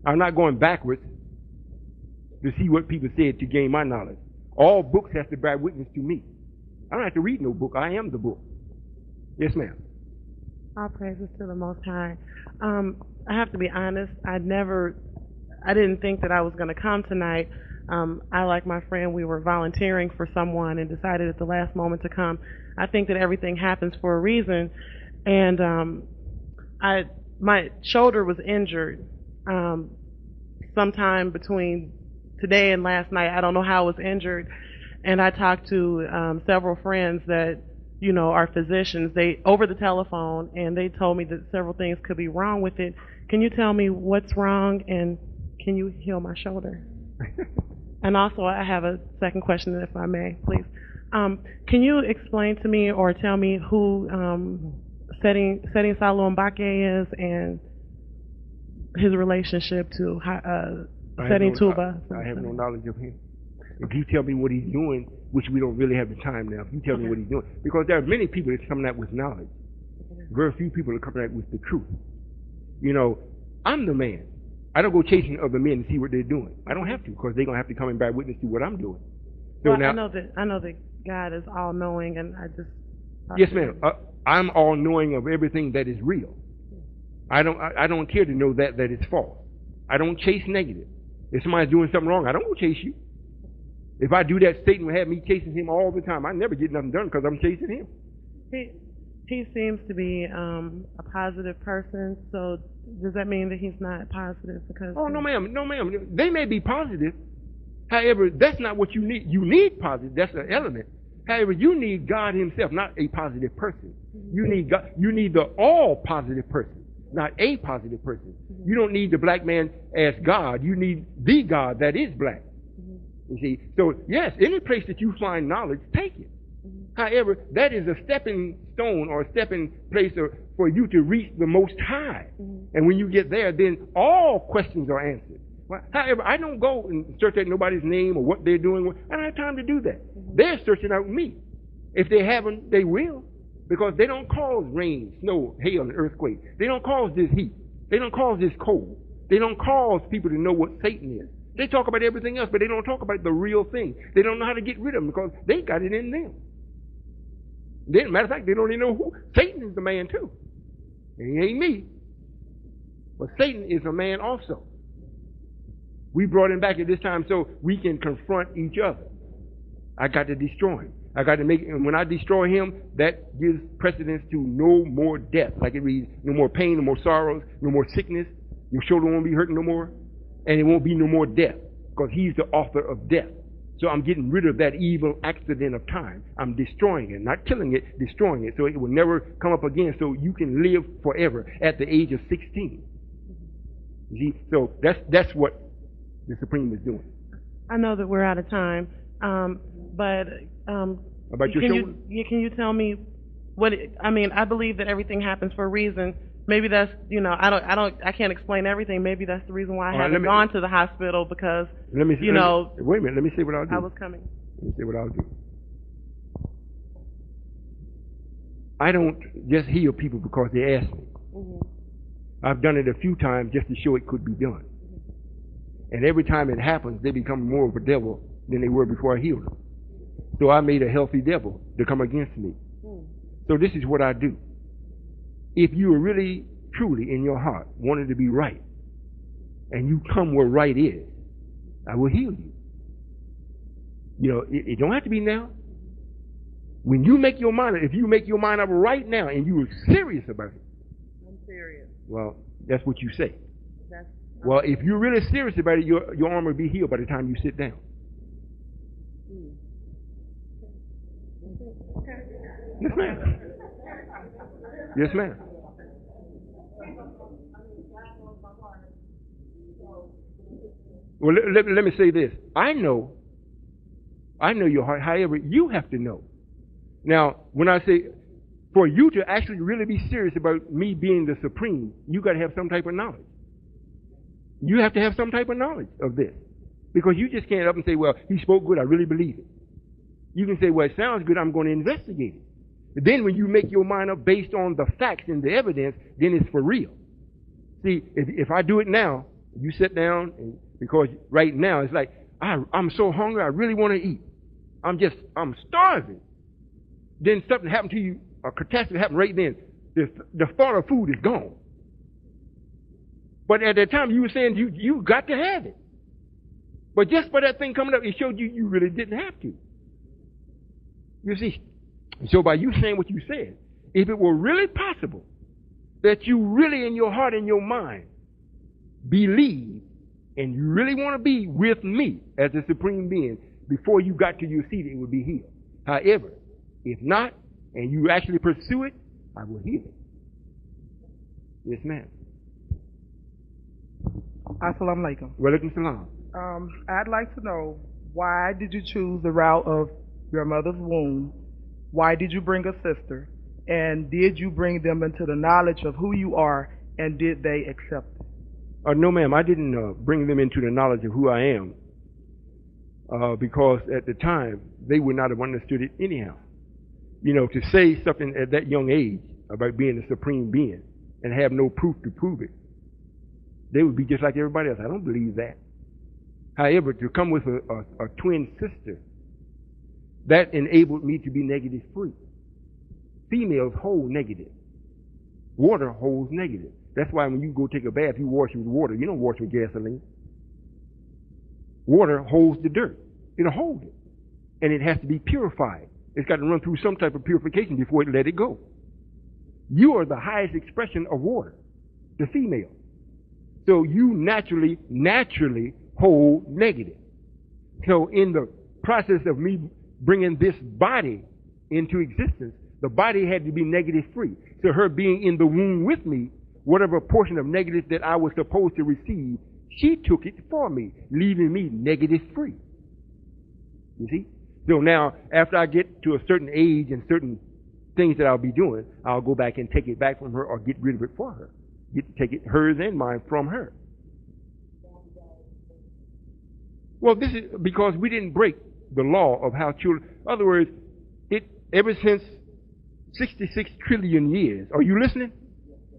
A: I'm not going backwards to see what people said to gain my knowledge. All books have to bear witness to me. I don't have to read no book. I am the book. Yes, ma'am.
J: All praises to the Most High. I have to be honest. I didn't think that I was going to come tonight. I, like my friend, we were volunteering for someone and decided at the last moment to come. I think that everything happens for a reason. And my shoulder was injured sometime between today and last night. I don't know how I was injured. And I talked to several friends that, you know, are physicians. They over the telephone, and they told me that several things could be wrong with it. Can you tell me what's wrong, and can you heal my shoulder? And also, I have a second question, if I may, please. Can you explain to me or tell me who Setting Salo Mbake is and his relationship to Setting Tuba?
A: I have no knowledge of him. If you tell me what he's doing, which we don't really have the time now, if you tell me what he's doing, because there are many people that's coming out with knowledge. Very few people are coming out with the truth. You know, I'm the man. I don't go chasing other men to see what they're doing. I don't have to, because they're going to have to come and bear witness to what I'm doing. So
J: well,
A: now,
J: I know that God is all knowing, and I just.
A: Yes, ma'am. I'm all knowing of everything that is real. I don't care to know that is false. I don't chase negative. If somebody's doing something wrong, I don't go chase you. If I do that, Satan will have me chasing him all the time. I never get nothing done because I'm chasing him.
J: He seems to be a positive person. So does that mean that he's not positive? Because
A: no, ma'am. They may be positive. However, that's not what you need. You need positive. That's an element. However, you need God Himself, not a positive person. You need God. You need the all positive person, not a positive person. You don't need the black man as God. You need the God that is black. You see, so yes, any place that you find knowledge, take it. However, that is a stepping stone or a stepping place for you to reach the Most High. And when you get there, then all questions are answered. Well, however, I don't go and search out nobody's name or what they're doing. I don't have time to do that. They're searching out me. If they haven't, they will. Because they don't cause rain, snow, hail, and earthquake. They don't cause this heat. They don't cause this cold. They don't cause people to know what Satan is. They talk about everything else, but they don't talk about the real thing. They don't know how to get rid of them because they got it in them. Matter of fact, they don't even know who. Satan is the man too. And he ain't me. But Satan is a man also. We brought him back at this time so we can confront each other. I got to destroy him. I got to make, and when I destroy him, that gives precedence to no more death. Like it reads, no more pain, no more sorrows, no more sickness. Your shoulder won't be hurting no more. And it won't be no more death, because he's the author of death. So I'm getting rid of that evil accident of time. I'm destroying it, not killing it, destroying it, so it will never come up again, so you can live forever at the age of 16. You see? So that's what the Supreme is doing.
J: I know that we're out of time, but
A: about your shoulder?
J: Can you tell me what? I believe that everything happens for a reason. Maybe that's, I can't explain everything. Maybe that's the reason why I haven't gone to the hospital, because,
A: wait a minute, let me see what I'll do.
J: I was coming.
A: Let me see what I'll do. I don't just heal people because they ask me. I've done it a few times just to show it could be done. And every time it happens, they become more of a devil than they were before I healed them. So I made a healthy devil to come against me. So this is what I do. If you are really, truly in your heart wanting to be right, and you come where right is, I will heal you. You know, it don't have to be now. When you make your mind up, if you make your mind up right now and you are serious about it.
J: I'm serious.
A: Well, that's what you say.
J: That's,
A: Well, if you're really serious about it, your arm will be healed by the time you sit down. Yes, ma'am. Yes, ma'am. Well, let me say this. I know your heart. However, you have to know. Now, when I say, for you to actually really be serious about me being the supreme, you got to have some type of knowledge. You have to have some type of knowledge of this. Because you just can't up and say, well, he spoke good, I really believe it. You can say, well, it sounds good, I'm going to investigate it. But then when you make your mind up based on the facts and the evidence, then it's for real. See, if I do it now, you sit down, and because right now it's like, I'm so hungry, I really want to eat. I'm starving. Then something happened to you, a catastrophe happened right then. The thought of food is gone. But at that time you were saying you got to have it. But just for that thing coming up, it showed you really didn't have to. You see, so by you saying what you said, if it were really possible that you really in your heart and your mind believe and you really want to be with me as the supreme being, before you got to your seat, it would be healed. However, if not, and you actually pursue it, I will heal it. Yes, ma'am.
K: Assalamu alaikum.
A: Walaikum salam.
K: I'd like to know, why did you choose the route of your mother's womb? Why did you bring a sister? And did you bring them into the knowledge of who you are, and did they accept it?
A: No, ma'am, I didn't bring them into the knowledge of who I am because at the time, they would not have understood it anyhow. You know, to say something at that young age about being the supreme being and have no proof to prove it, they would be just like everybody else. I don't believe that. However, to come with a twin sister, that enabled me to be negative free. Females hold negative. Water holds negative. That's why when you go take a bath, you wash with water. You don't wash with gasoline. Water holds the dirt. It'll hold it. And it has to be purified. It's got to run through some type of purification before it let it go. You are the highest expression of water, the female. So you naturally hold negative. So in the process of me bringing this body into existence, the body had to be negative free. So her being in the womb with me, whatever portion of negative that I was supposed to receive, she took it for me, leaving me negative free. You see? So now, after I get to a certain age and certain things that I'll be doing, I'll go back and take it back from her or get rid of it for her. Take it, hers and mine, from her. Well, this is because we didn't break the law of how children. In other words, ever since 66 trillion years. Are you listening?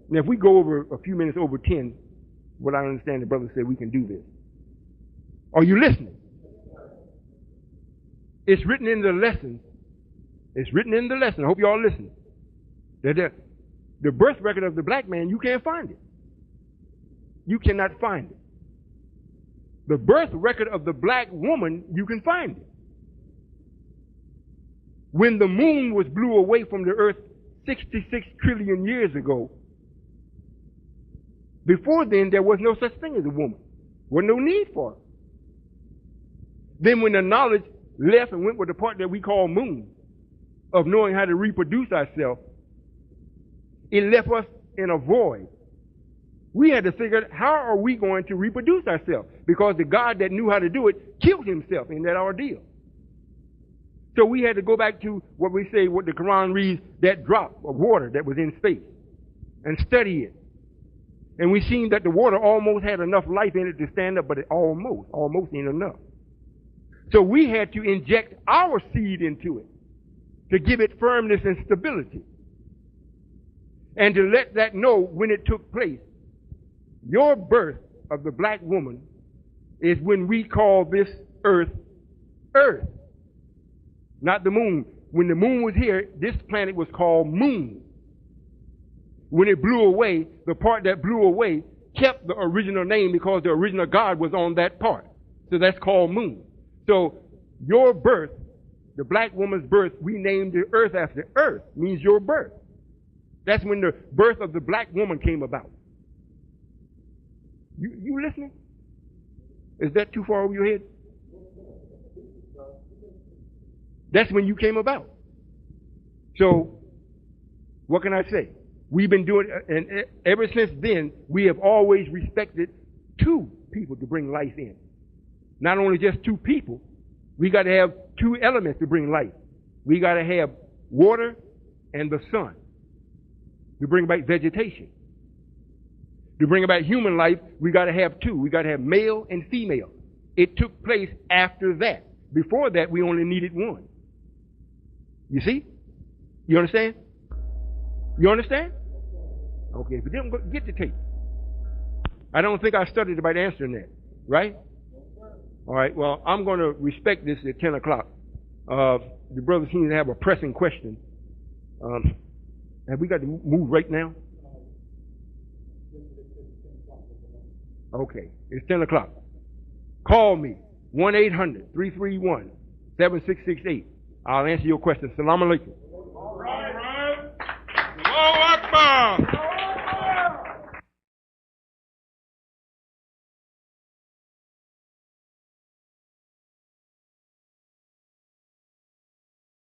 A: Now, if we go over a few minutes over 10, what I understand the brother said, we can do this. Are you listening? It's written in the lessons. It's written in the lesson. I hope you all listen. That the birth record of the black man, you can't find it. You cannot find it. The birth record of the black woman, you can find it. When the moon was blew away from the earth 66 trillion years ago, before then there was no such thing as a woman. There was no need for it. Then when the knowledge left and went with the part that we call moon, of knowing how to reproduce ourselves, it left us in a void. We had to figure out, how are we going to reproduce ourselves? Because the God that knew how to do it killed himself in that ordeal. So we had to go back to what we say, what the Quran reads, that drop of water that was in space, and study it. And we seen that the water almost had enough life in it to stand up, but it almost ain't enough. So we had to inject our seed into it to give it firmness and stability. And to let that know when it took place. Your birth of the black woman is when we call this earth, earth. Not the moon. When the moon was here, this planet was called moon. When it blew away, the part that blew away kept the original name because the original God was on that part. So that's called moon. So your birth the black woman's birth, we named the earth after earth, means your birth. That's when the birth of the black woman came about. You listening? Is that too far over your head? That's when you came about. So, what can I say? We've been doing, and ever since then, we have always respected two people to bring life in. Not only just two people, we got to have two elements to bring life. We got to have water and the sun to bring about vegetation. To bring about human life, we got to have two. We got to have male and female. It took place after that. Before that, we only needed one. You see? You understand? You understand? Okay, if you didn't get the tape. I don't think I studied about answering that, right? All right, well, I'm going to respect this at 10 o'clock. The brothers seem to have a pressing question. Have we got to move right now? Okay, it's 10 o'clock. Call me, 1-800-331-7668. I'll answer your question. Assalamu alaikum.